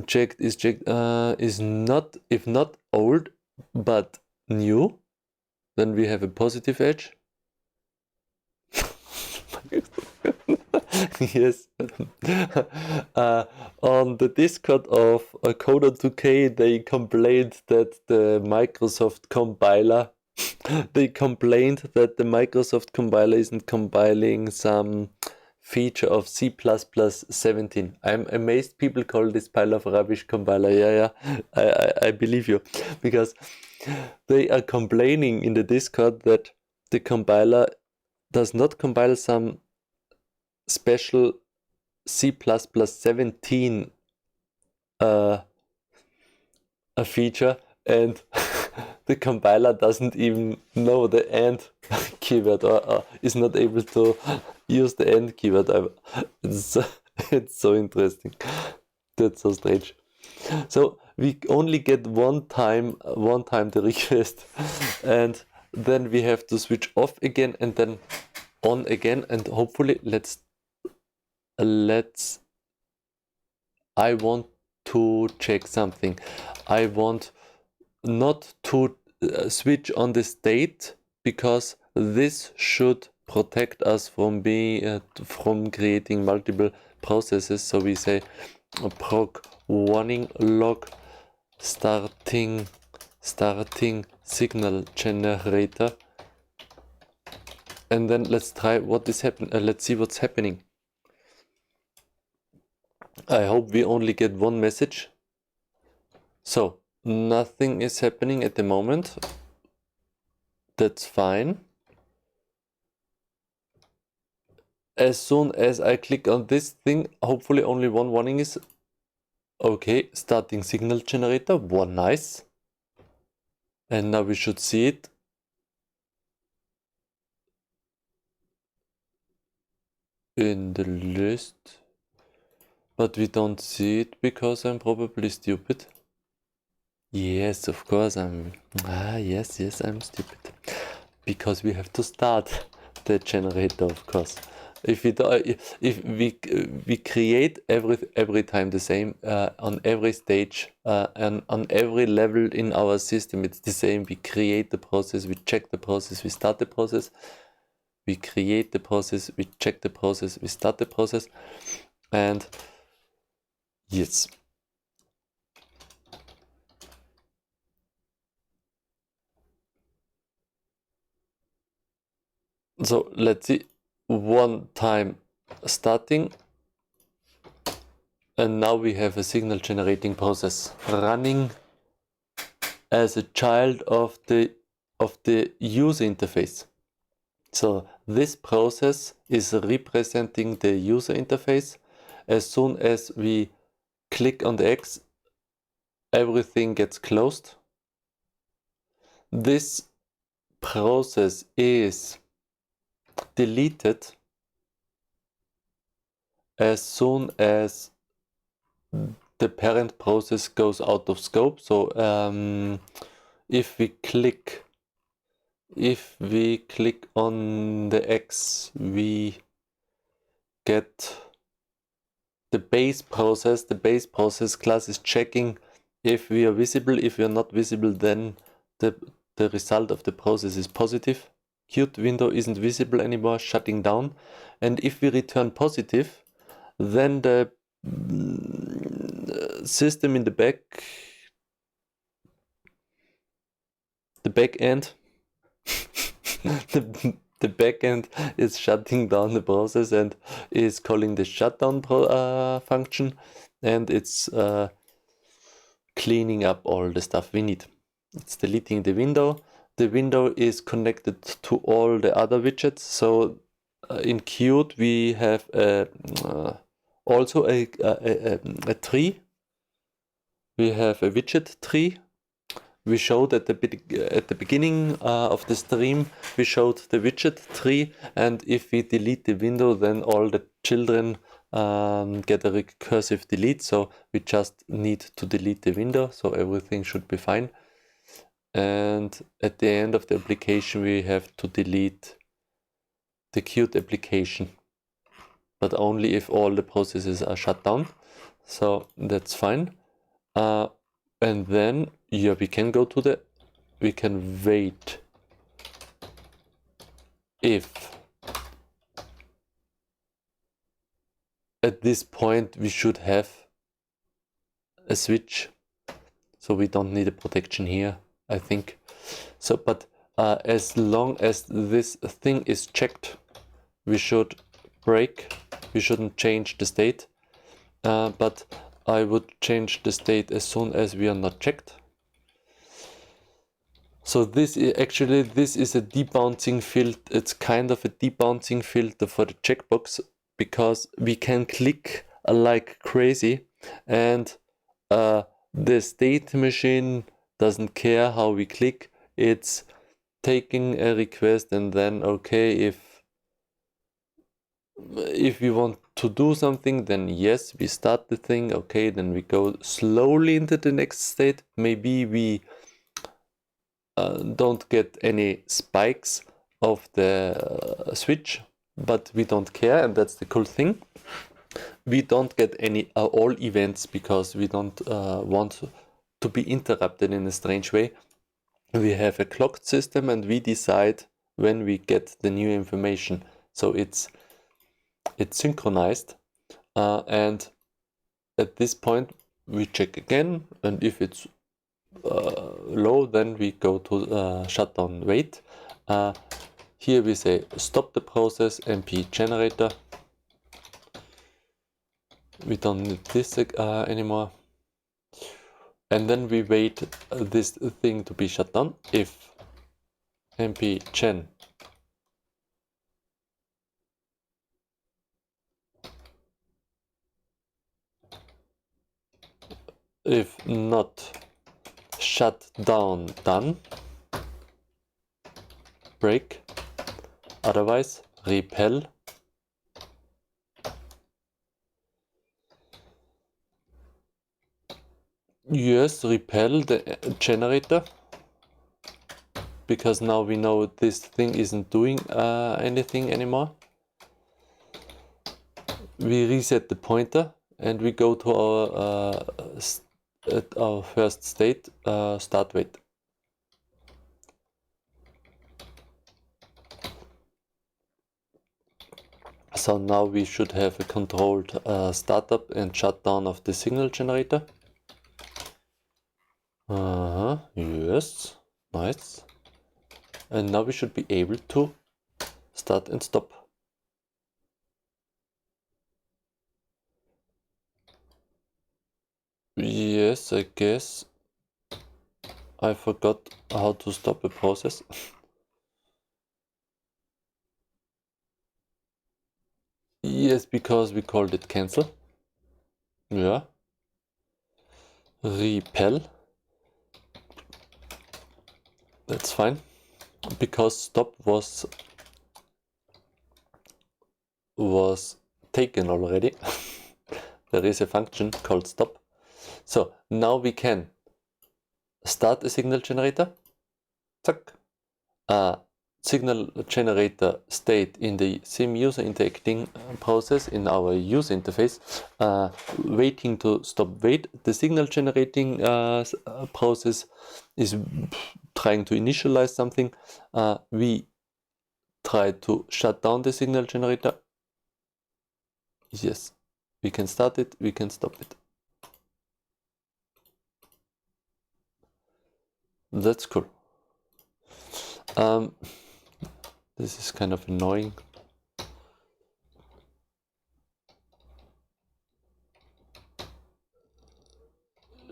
Speaker 1: Checked is not, if not old but new, then we have a positive edge. Yes. On the Discord of Coder2K, they complained that the Microsoft compiler isn't compiling some feature of C++17. I'm amazed people call this pile of rubbish compiler. Yeah, I believe you, because they are complaining in the Discord that the compiler does not compile some special C++17 a feature, and the compiler doesn't even know the AND keyword, or is not able to use the AND keyword. It's so interesting. That's so strange. So we only get one time the request, and then we have to switch off again and then on again, and hopefully I want to check something. I want not to switch on the state, because this should protect us from creating multiple processes. So we say proc warning log starting signal generator, and then let's try what is happening. Let's see what's happening. I hope we only get one message. So nothing is happening at the moment. That's fine. As soon as I click on this thing, hopefully only one warning is okay. Starting signal generator, one, nice. And now we should see it. In the list. But we don't see it because I'm probably stupid. Yes, of course yes, I'm stupid. Because we have to start the generator, of course. If we create every time the same on every stage and on every level in our system, it's the same. We create the process, we check the process, we start the process. We create the process, we check the process, we start the process, and yes. So let's see, one time starting, and now we have a signal generating process running as a child of the user interface. So this process is representing the user interface. As soon as we click on the X, everything gets closed. This process is deleted as soon as the parent process goes out of scope. So if we click on the X, we get the base process. The base process class is checking if we are visible. If we are not visible, then the result of the process is positive. Qt window isn't visible anymore, shutting down. And if we return positive, then the system in the back the back end the back end is shutting down the process and is calling the shutdown function, and it's cleaning up all the stuff we need. It's deleting the window. The window is connected to all the other widgets. So in Qt we have also a tree. We have a widget tree. We showed at the beginning of the stream, we showed the widget tree, and if we delete the window, then all the children get a recursive delete. So we just need to delete the window, so everything should be fine. And at the end of the application, we have to delete the Qt application, but only if all the processes are shut down. So that's fine. And then, yeah, we can wait if at this point we should have a switch, so we don't need a protection here, I think. So, but as long as this thing is checked, we should break. We shouldn't change the state, but I would change the state as soon as we are not checked. So this is a debouncing filter. It's kind of a debouncing filter for the checkbox, because we can click like crazy, and the state machine doesn't care how we click. It's taking a request, and then okay, if we want to do something, then yes, we start the thing. Okay, then we go slowly into the next state. Maybe we don't get any spikes of the switch, but we don't care, and that's the cool thing. We don't get any all events, because we don't want to be interrupted in a strange way. We have a clocked system, and we decide when we get the new information. So it's synchronized, and at this point we check again, and if it's low, then we go to shutdown wait. Here we say stop the process mp generator. We don't need this anymore, and then we wait this thing to be shut down. If mp gen if not shut down done, break, otherwise repel. Yes, repel the generator, because now we know this thing isn't doing anything anymore. We reset the pointer, and we go to our first state, start wait. So now we should have a controlled startup and shutdown of the signal generator. Yes, nice. And now we should be able to start and stop. Yes, I guess I forgot how to stop a process. Yes, because we called it cancel. Yeah. Repel. That's fine, because stop was taken already. There is a function called stop. So now we can start a signal generator. Tuck. Signal generator state in the sim user interacting process in our user interface, waiting to stop wait. The signal generating process is trying to initialize something. We try to shut down the signal generator. Yes, we can start it, we can stop it. That's cool. This is kind of annoying.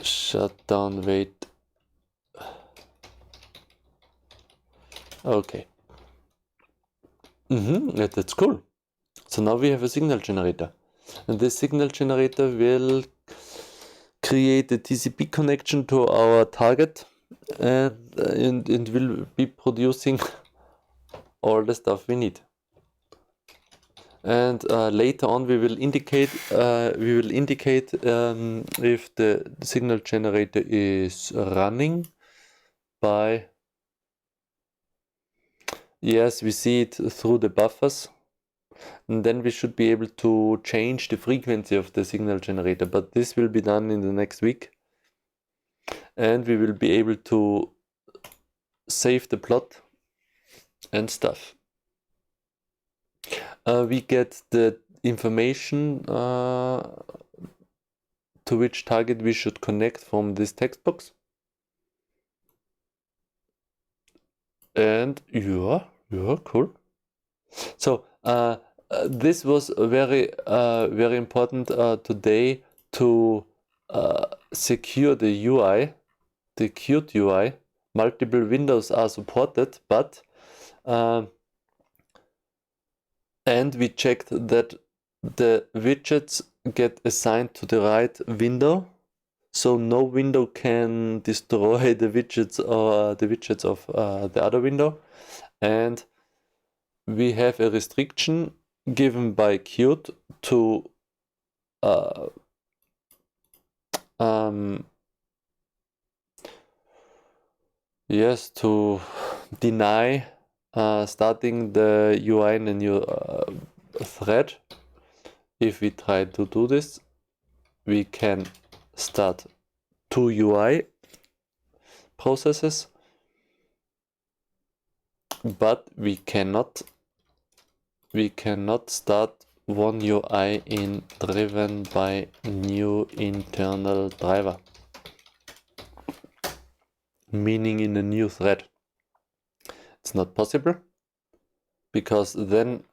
Speaker 1: Shut down, wait. Okay. Yeah, that's cool. So now we have a signal generator. And this signal generator will create a TCP connection to our target and will be producing all the stuff we need. And later on we will indicate if the signal generator is running by, yes, we see it through the buffers, and then we should be able to change the frequency of the signal generator, but this will be done in the next week, and we will be able to save the plot and stuff. We get the information to which target we should connect from this text box. And yeah, cool. So this was very important today to secure the UI, the Qt UI. Multiple windows are supported, but and we checked that the widgets get assigned to the right window, so no window can destroy the widgets or the widgets of the other window. And we have a restriction given by Qt to yes, to deny starting the UI in a new thread. If we try to do this, we can start 2 UI processes, but we cannot start one UI driven by new internal driver, meaning in a new thread. It's not possible, because then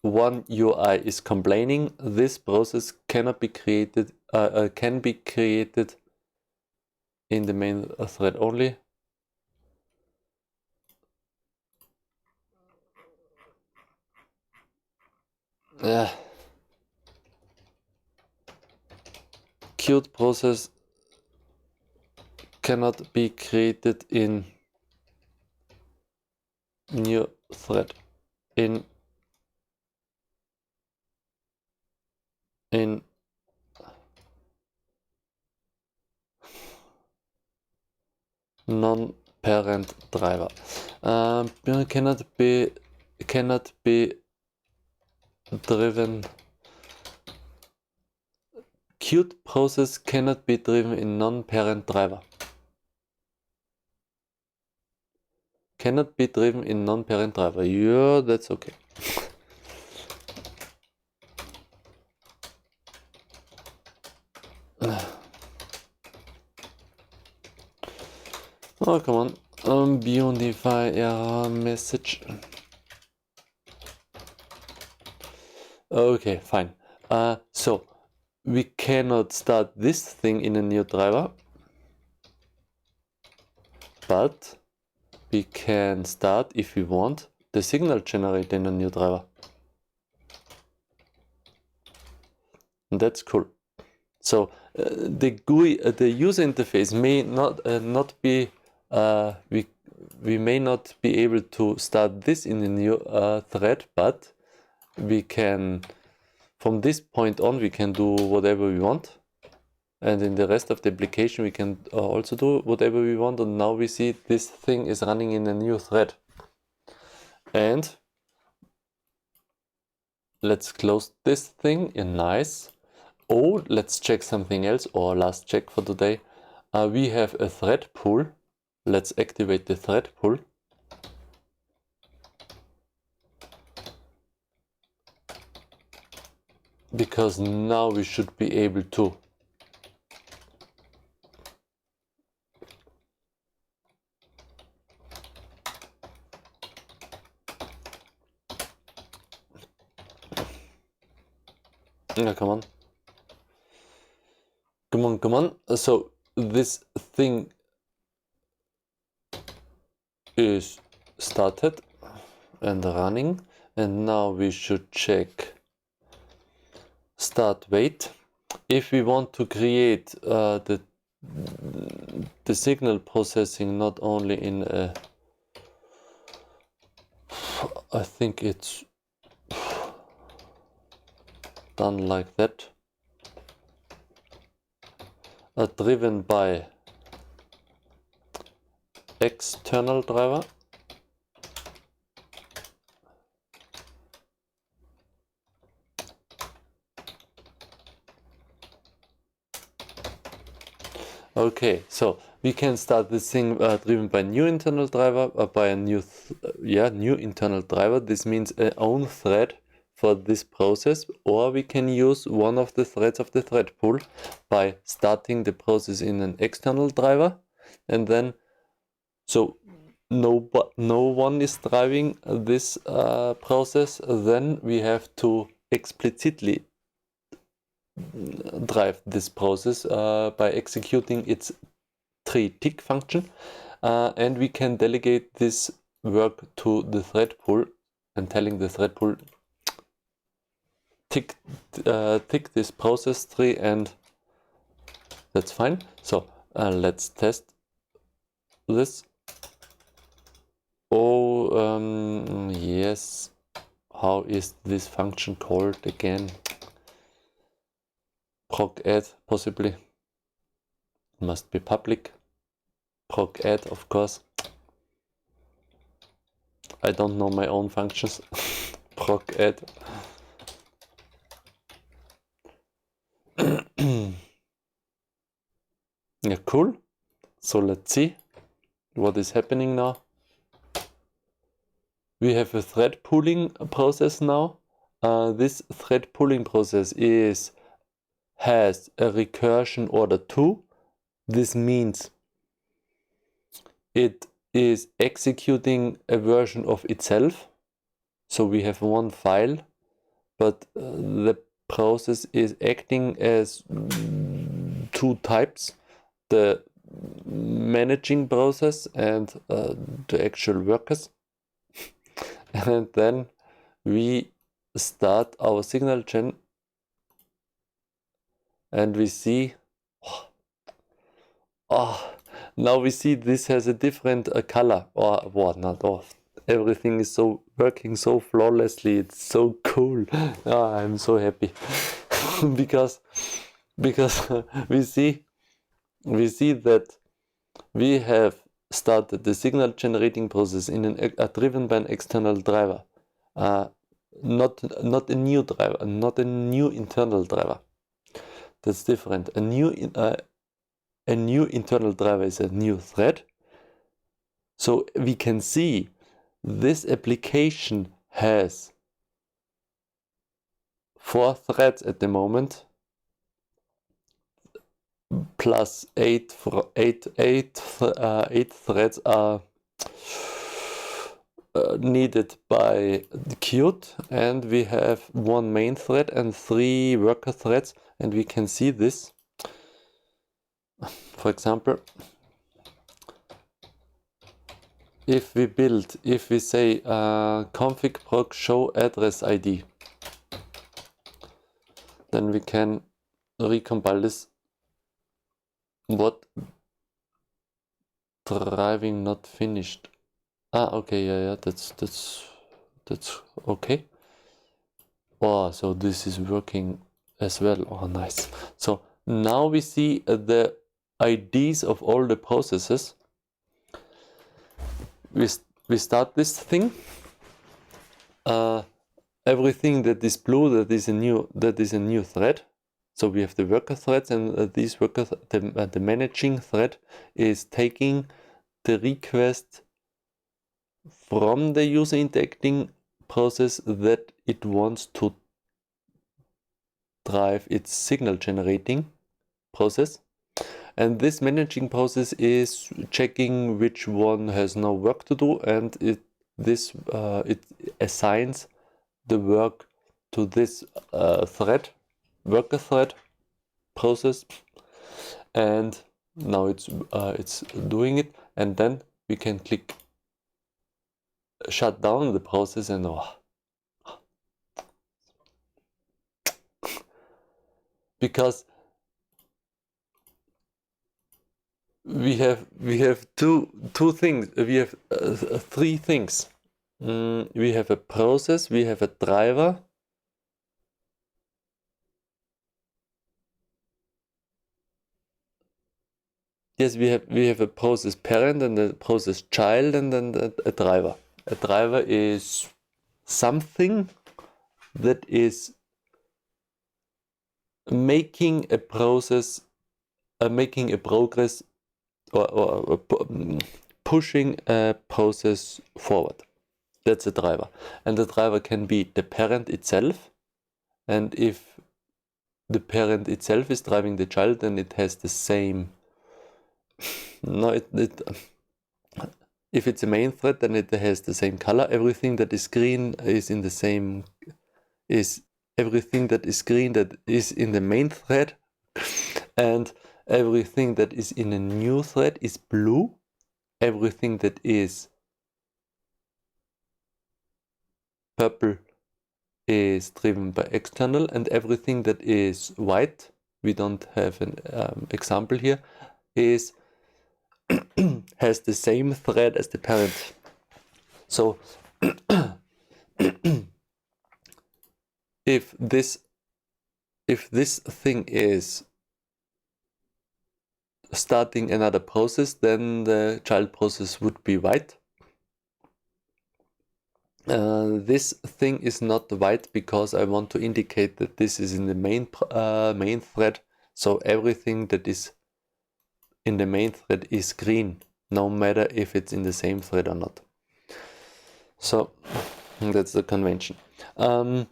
Speaker 1: one UI is complaining this process cannot be created, can be created in the main thread only. Qt process cannot be created in new thread in non-parent driver. Cannot be driven. Qt process cannot be driven in non-parent driver. Cannot be driven in non-parent driver. Yeah, that's okay. Oh, come on. Unify error message. Okay, fine. So we cannot start this thing in a new driver, but we can start, if we want, the signal generator in a new driver. And that's cool. So the GUI, the user interface may not be. We may not be able to start this in a new thread, but we can, from this point on, we can do whatever we want, and in the rest of the application we can also do whatever we want. And now we see this thing is running in a new thread. And let's close this thing. Nice. Oh, let's check something else, or last check for today. We have a thread pool. Let's activate the thread pool. Because now we should be able to Yeah, come on. Come on, come on. So this thing is started and running, and now we should check start wait. If we want to create the signal processing not only in a, I think it's done like that, driven by external driver. Okay, so we can start this thing driven by new internal driver, by a new internal driver. This means a own thread for this process, or we can use one of the threads of the thread pool by starting the process in an external driver, and then so no one is driving this process. Then we have to explicitly drive this process by executing its tree-tick function, and we can delegate this work to the thread pool and telling the thread pool tick this process tree, and that's fine. So let's test this. Oh yes, how is this function called again? Proc add, possibly. Must be public. Proc add, of course. I don't know my own functions. Proc add. Yeah, cool. So let's see what is happening now. We have a thread pooling process now. This thread pooling process has a recursion order 2. This means it is executing a version of itself. So we have one file, but the process is acting as two types: the managing process and the actual workers. And then we start our signal gen, and we see, now we see this has a different color, or what, not off. Everything is so working so flawlessly. It's so cool. I'm so happy because we see that we have started the signal generating process in driven by an external driver, not a new driver, not a new internal driver. That's different. A new internal driver is a new thread. So we can see this application has 4 threads at the moment, plus 8 threads are needed by the Qt, and we have 1 main thread and 3 worker threads, and we can see this. For example, if we say config proc show address ID, then we can recompile this. What? Driving not finished. Okay, yeah, that's okay. Oh, so this is working as well. Oh, nice. So now we see the IDs of all the processes. We start this thing. Everything that is blue, that is a new thread. So we have the worker threads, and these workers, the managing thread is taking the request from the user interacting process that it wants to drive its signal generating process. And this managing process is checking which one has no work to do, and it assigns the work to this thread worker thread process, and now it's doing it, and then we can click shut down the process, and because we have two things, we have three things. We have a process, we have a driver, yes, we have a process parent and a process child, and then a driver. A driver is something that is making a process, making a progress, or pushing a process forward. That's a driver. And the driver can be the parent itself, and if the parent itself is driving the child, then it has the same if it's a main thread, then it has the same color. Everything that is green is in the same, everything that is green that is in the main thread, and everything that is in a new thread is blue. Everything that is purple is driven by external, and everything that is white, we don't have an example here, is has the same thread as the parent. So if this thing is starting another process, then the child process would be white. This thing is not white because I want to indicate that this is in the main thread. So everything that is in the main thread is green, no matter if it's in the same thread or not. So that's the convention. And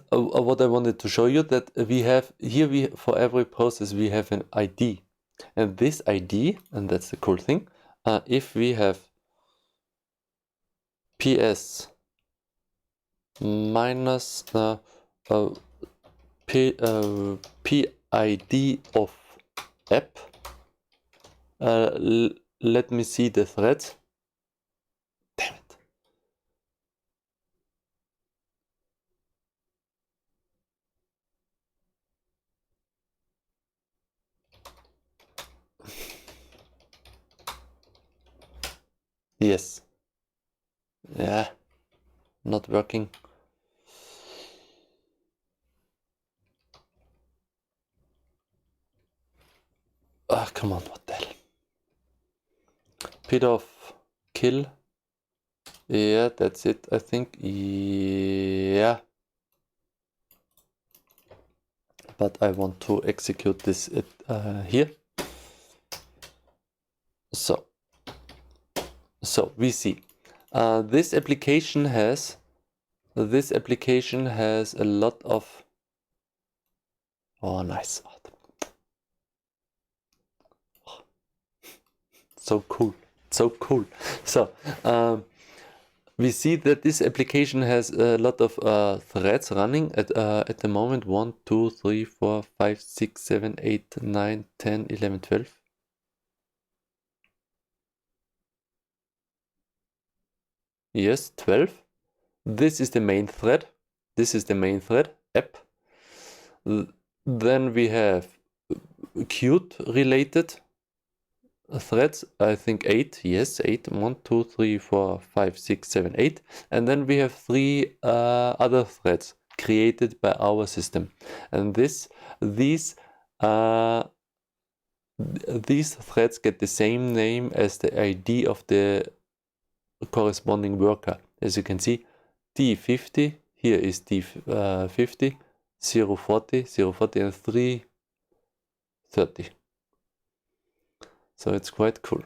Speaker 1: what I wanted to show you, that we have here, for every process we have an ID, and this ID, and that's the cool thing, if we have ps minus PID of app, let me see the thread. Damn it. Yes. Yeah, not working. Come on, what the hell? Bit of kill. Yeah, that's it, I think. Yeah. But I want to execute this here. So we see this application has a lot of, oh nice, so cool. So we see that this application has a lot of threads running at the moment. 1, 2, 3, 4, 5, 6, 7, 8, 9, 10, 11, 12. Yes, 12. This is the main thread. This is the main thread, app. Then we have Qt related threads, I think 8. Yes, 8. 1, 2, 3, 4, 5, 6, 7, 8. And then we have 3 other threads created by our system. And these threads get the same name as the ID of the corresponding worker. As you can see, D50, here is D50, 040, 040, and 330. So it's quite cool.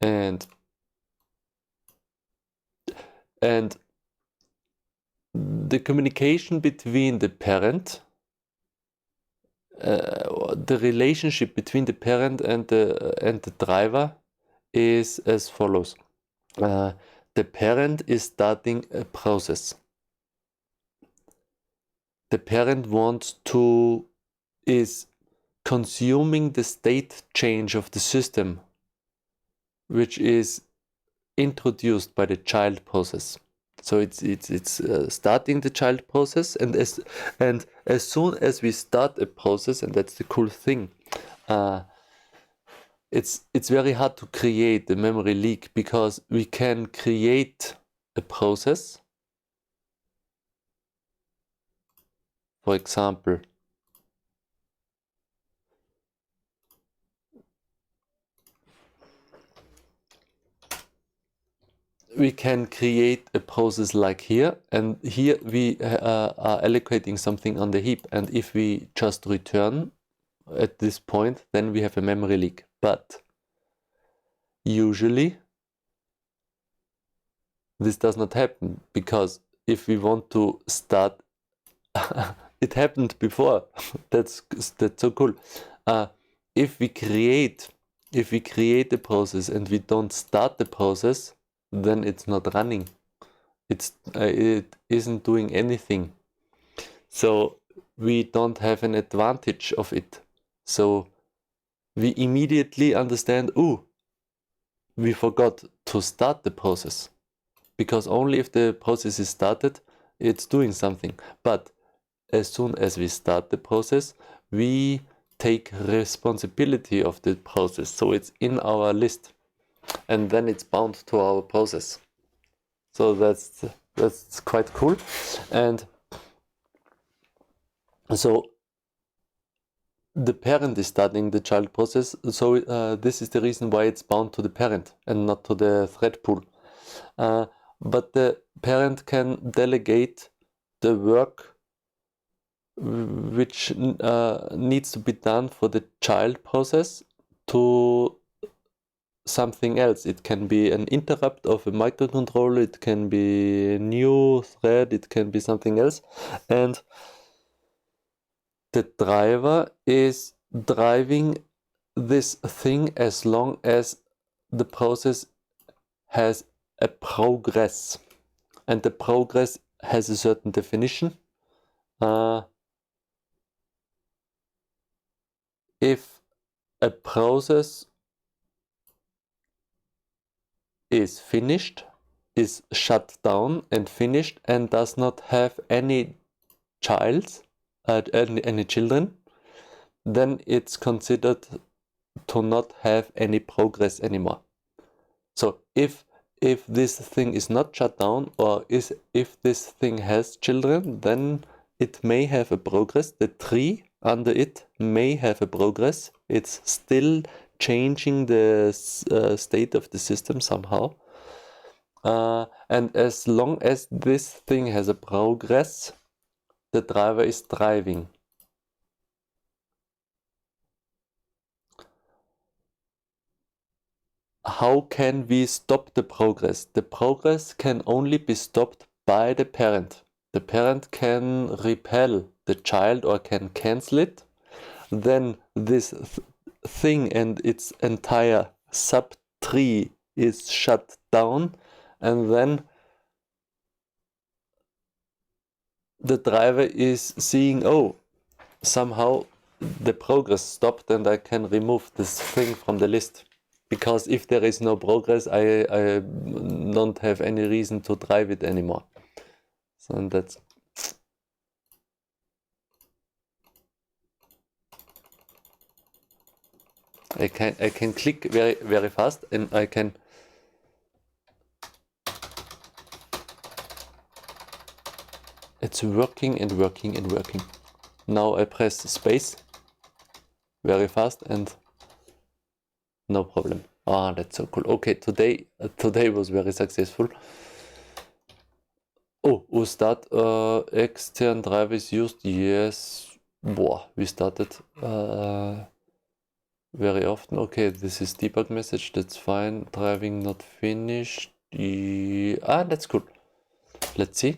Speaker 1: And the communication between the parent, the relationship between the parent and the driver is as follows. The parent is starting a process. the parent wants to, is consuming the state change of the system, which is introduced by the child process. So it's starting the child process, and as soon as we start a process, and that's the cool thing, it's very hard to create a memory leak, because we can create a process. For example, we can create a process like here, and here we are allocating something on the heap, and if we just return at this point, then we have a memory leak. But usually this does not happen, because if we want to start it happened before. that's so cool. If we create a process and we don't start the process, then it's not running. It isn't doing anything. So we don't have an advantage of it. So we immediately understand, oh, we forgot to start the process. Because only if the process is started, it's doing something. But as soon as we start the process, we take responsibility of the process. So it's in our list, and then it's bound to our process. So that's quite cool. And so the parent is starting the child process. So this is the reason why it's bound to the parent and not to the thread pool. But the parent can delegate the work which needs to be done for the child process to something else. It can be an interrupt of a microcontroller, it can be a new thread, it can be something else. And the driver is driving this thing as long as the process has a progress. And the progress has a certain definition. If a process is finished, is shut down and finished, and does not have any any children, then it's considered to not have any progress anymore. So if this thing is not shut down, or if this thing has children, then it may have a progress. The tree under it may have a progress. It's still changing the state of the system somehow. And as long as this thing has a progress, the driver is driving. How can we stop the progress? The progress can only be stopped by the parent. The parent can repel the child or can cancel it. Then this thing and its entire subtree is shut down, and then the driver is seeing, oh, somehow the progress stopped and I can remove this thing from the list. Because if there is no progress, I don't have any reason to drive it anymore. So that's... I can click very fast, and I can... It's working and working and working. Now I press space very fast and no problem. Ah, that's so cool. Okay, today was very successful. Oh, start extern drive is used. Yes. We started very often. Okay, this is debug message. That's fine. Driving not finished. That's cool. Let's see.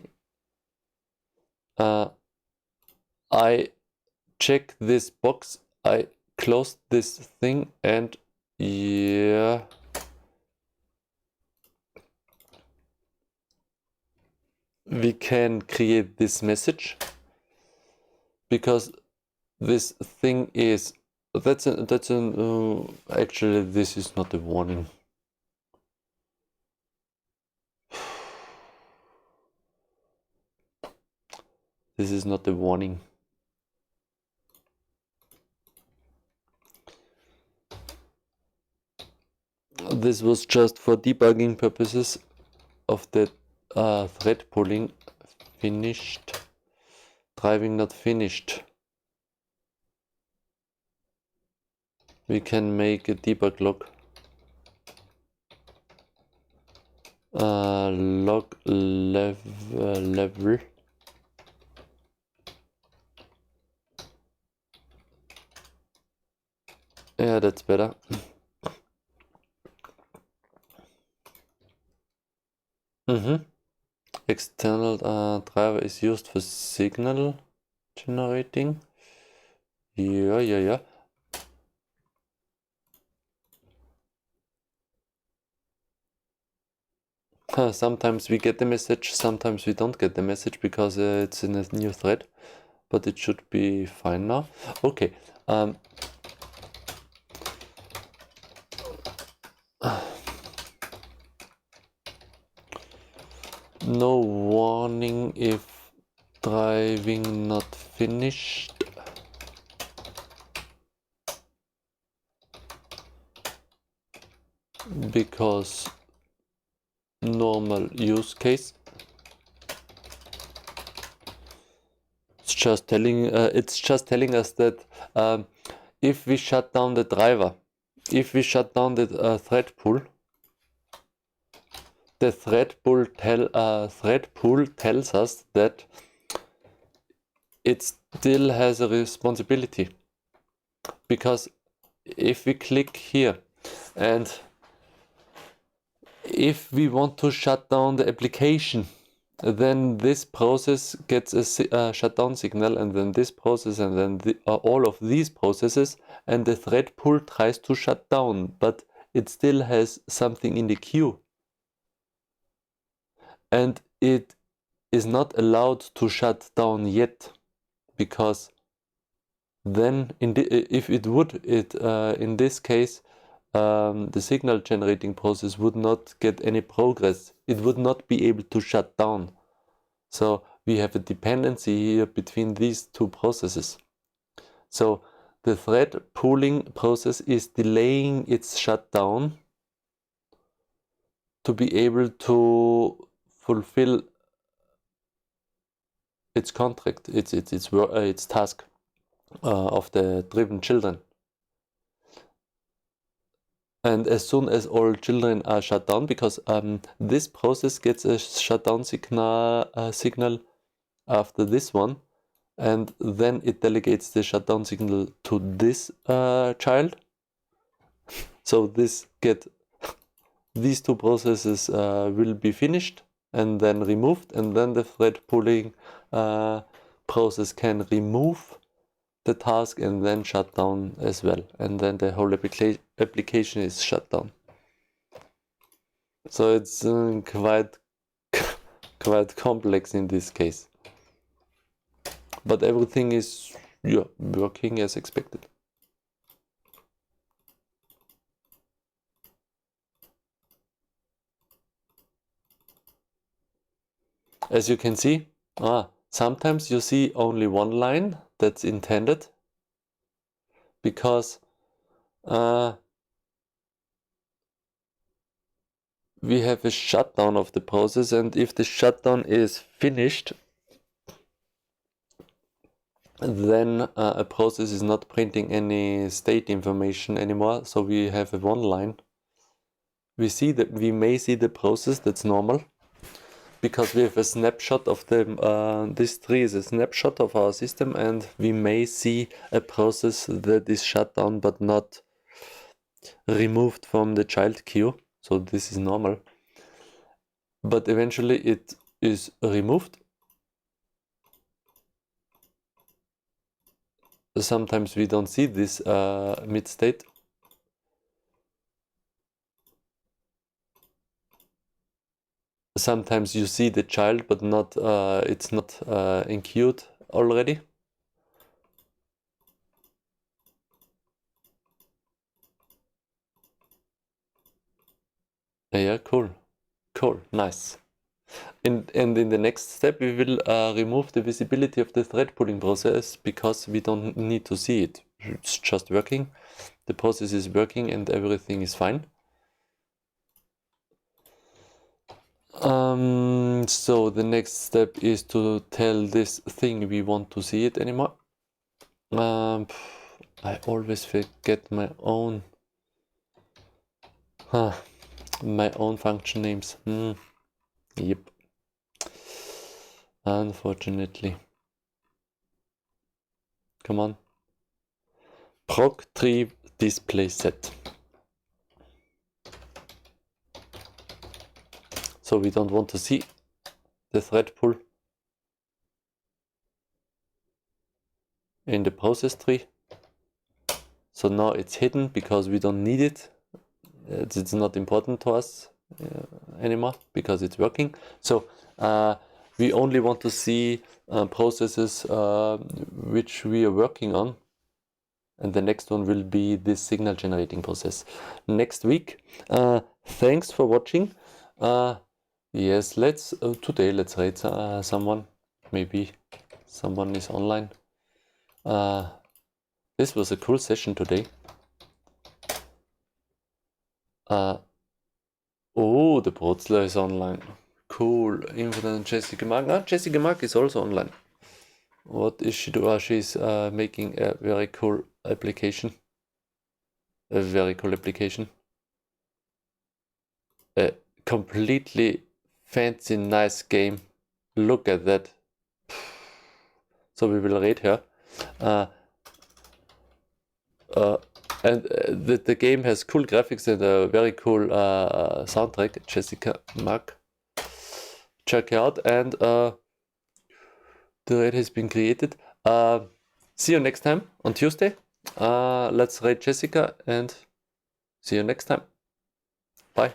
Speaker 1: I check this box. I close this thing, and yeah. We can create this message. because this thing is actually this is not a warning. This is not a warning. This was just for debugging purposes of the thread pooling. Finished. Driving not finished. We can make a debug log. Log level. Yeah, that's better. External driver is used for signal generating. Yeah. Sometimes we get the message, sometimes we don't get the message because it's in a new thread, but it should be fine now. Okay. No warning if driving not finished. Because normal use case. It's just telling us that if we shut down the driver, if we shut down the thread pool, the thread pool tells us that it still has a responsibility. Because if we click here and if we want to shut down the application, then this process gets a shutdown signal, and then this process, and then all of these processes, and the thread pool tries to shut down, but it still has something in the queue. And it is not allowed to shut down yet, because then if it would, in this case, the signal generating process would not get any progress. It would not be able to shut down. So we have a dependency here between these two processes. So the thread pooling process is delaying its shutdown to be able to fulfill its contract, its task of the driven children. And as soon as all children are shut down, because this process gets a shutdown signal after this one, and then it delegates the shutdown signal to this child. So these two processes will be finished and then removed, and then the thread pooling process can remove the task and then shut down as well, and then the whole application is shut down. So it's quite complex in this case, but everything is working as expected. As you can see, sometimes you see only one line that's intended, because we have a shutdown of the process, and if the shutdown is finished, then a process is not printing any state information anymore. So we have a one line. We may see the process, that's normal, because we have a snapshot of the this tree is a snapshot of our system, and we may see a process that is shut down but not removed from the child queue. So this is normal, but eventually it is removed. Sometimes we don't see this mid state. Sometimes you see the child, but not it's not enqueued already. Yeah, cool. Cool, nice. And in the next step, we will remove the visibility of the thread pooling process because we don't need to see it. It's just working. The process is working and everything is fine. So the next step is to tell this thing we want to see it anymore. I always forget my own function names. Yep. Unfortunately. Come on. Proc tree display set. So we don't want to see the thread pool in the process tree. So now it's hidden because we don't need it. It's not important to us anymore because it's working. So we only want to see processes which we are working on. And the next one will be this signal generating process next week. Thanks for watching. Yes, today let's rate someone. Maybe someone is online. This was a cool session today. Oh, the Brotzler is online. Cool. Info Jessica Mark. Jessica Mark is also online. What is she doing? She's making a very cool application. A very cool application. A completely fancy, nice game. Look at that. So we will rate her. And the game has cool graphics and a very cool soundtrack. Jessica Mark. Check it out. And the rate has been created. See you next time on Tuesday. Let's rate Jessica and see you next time. Bye.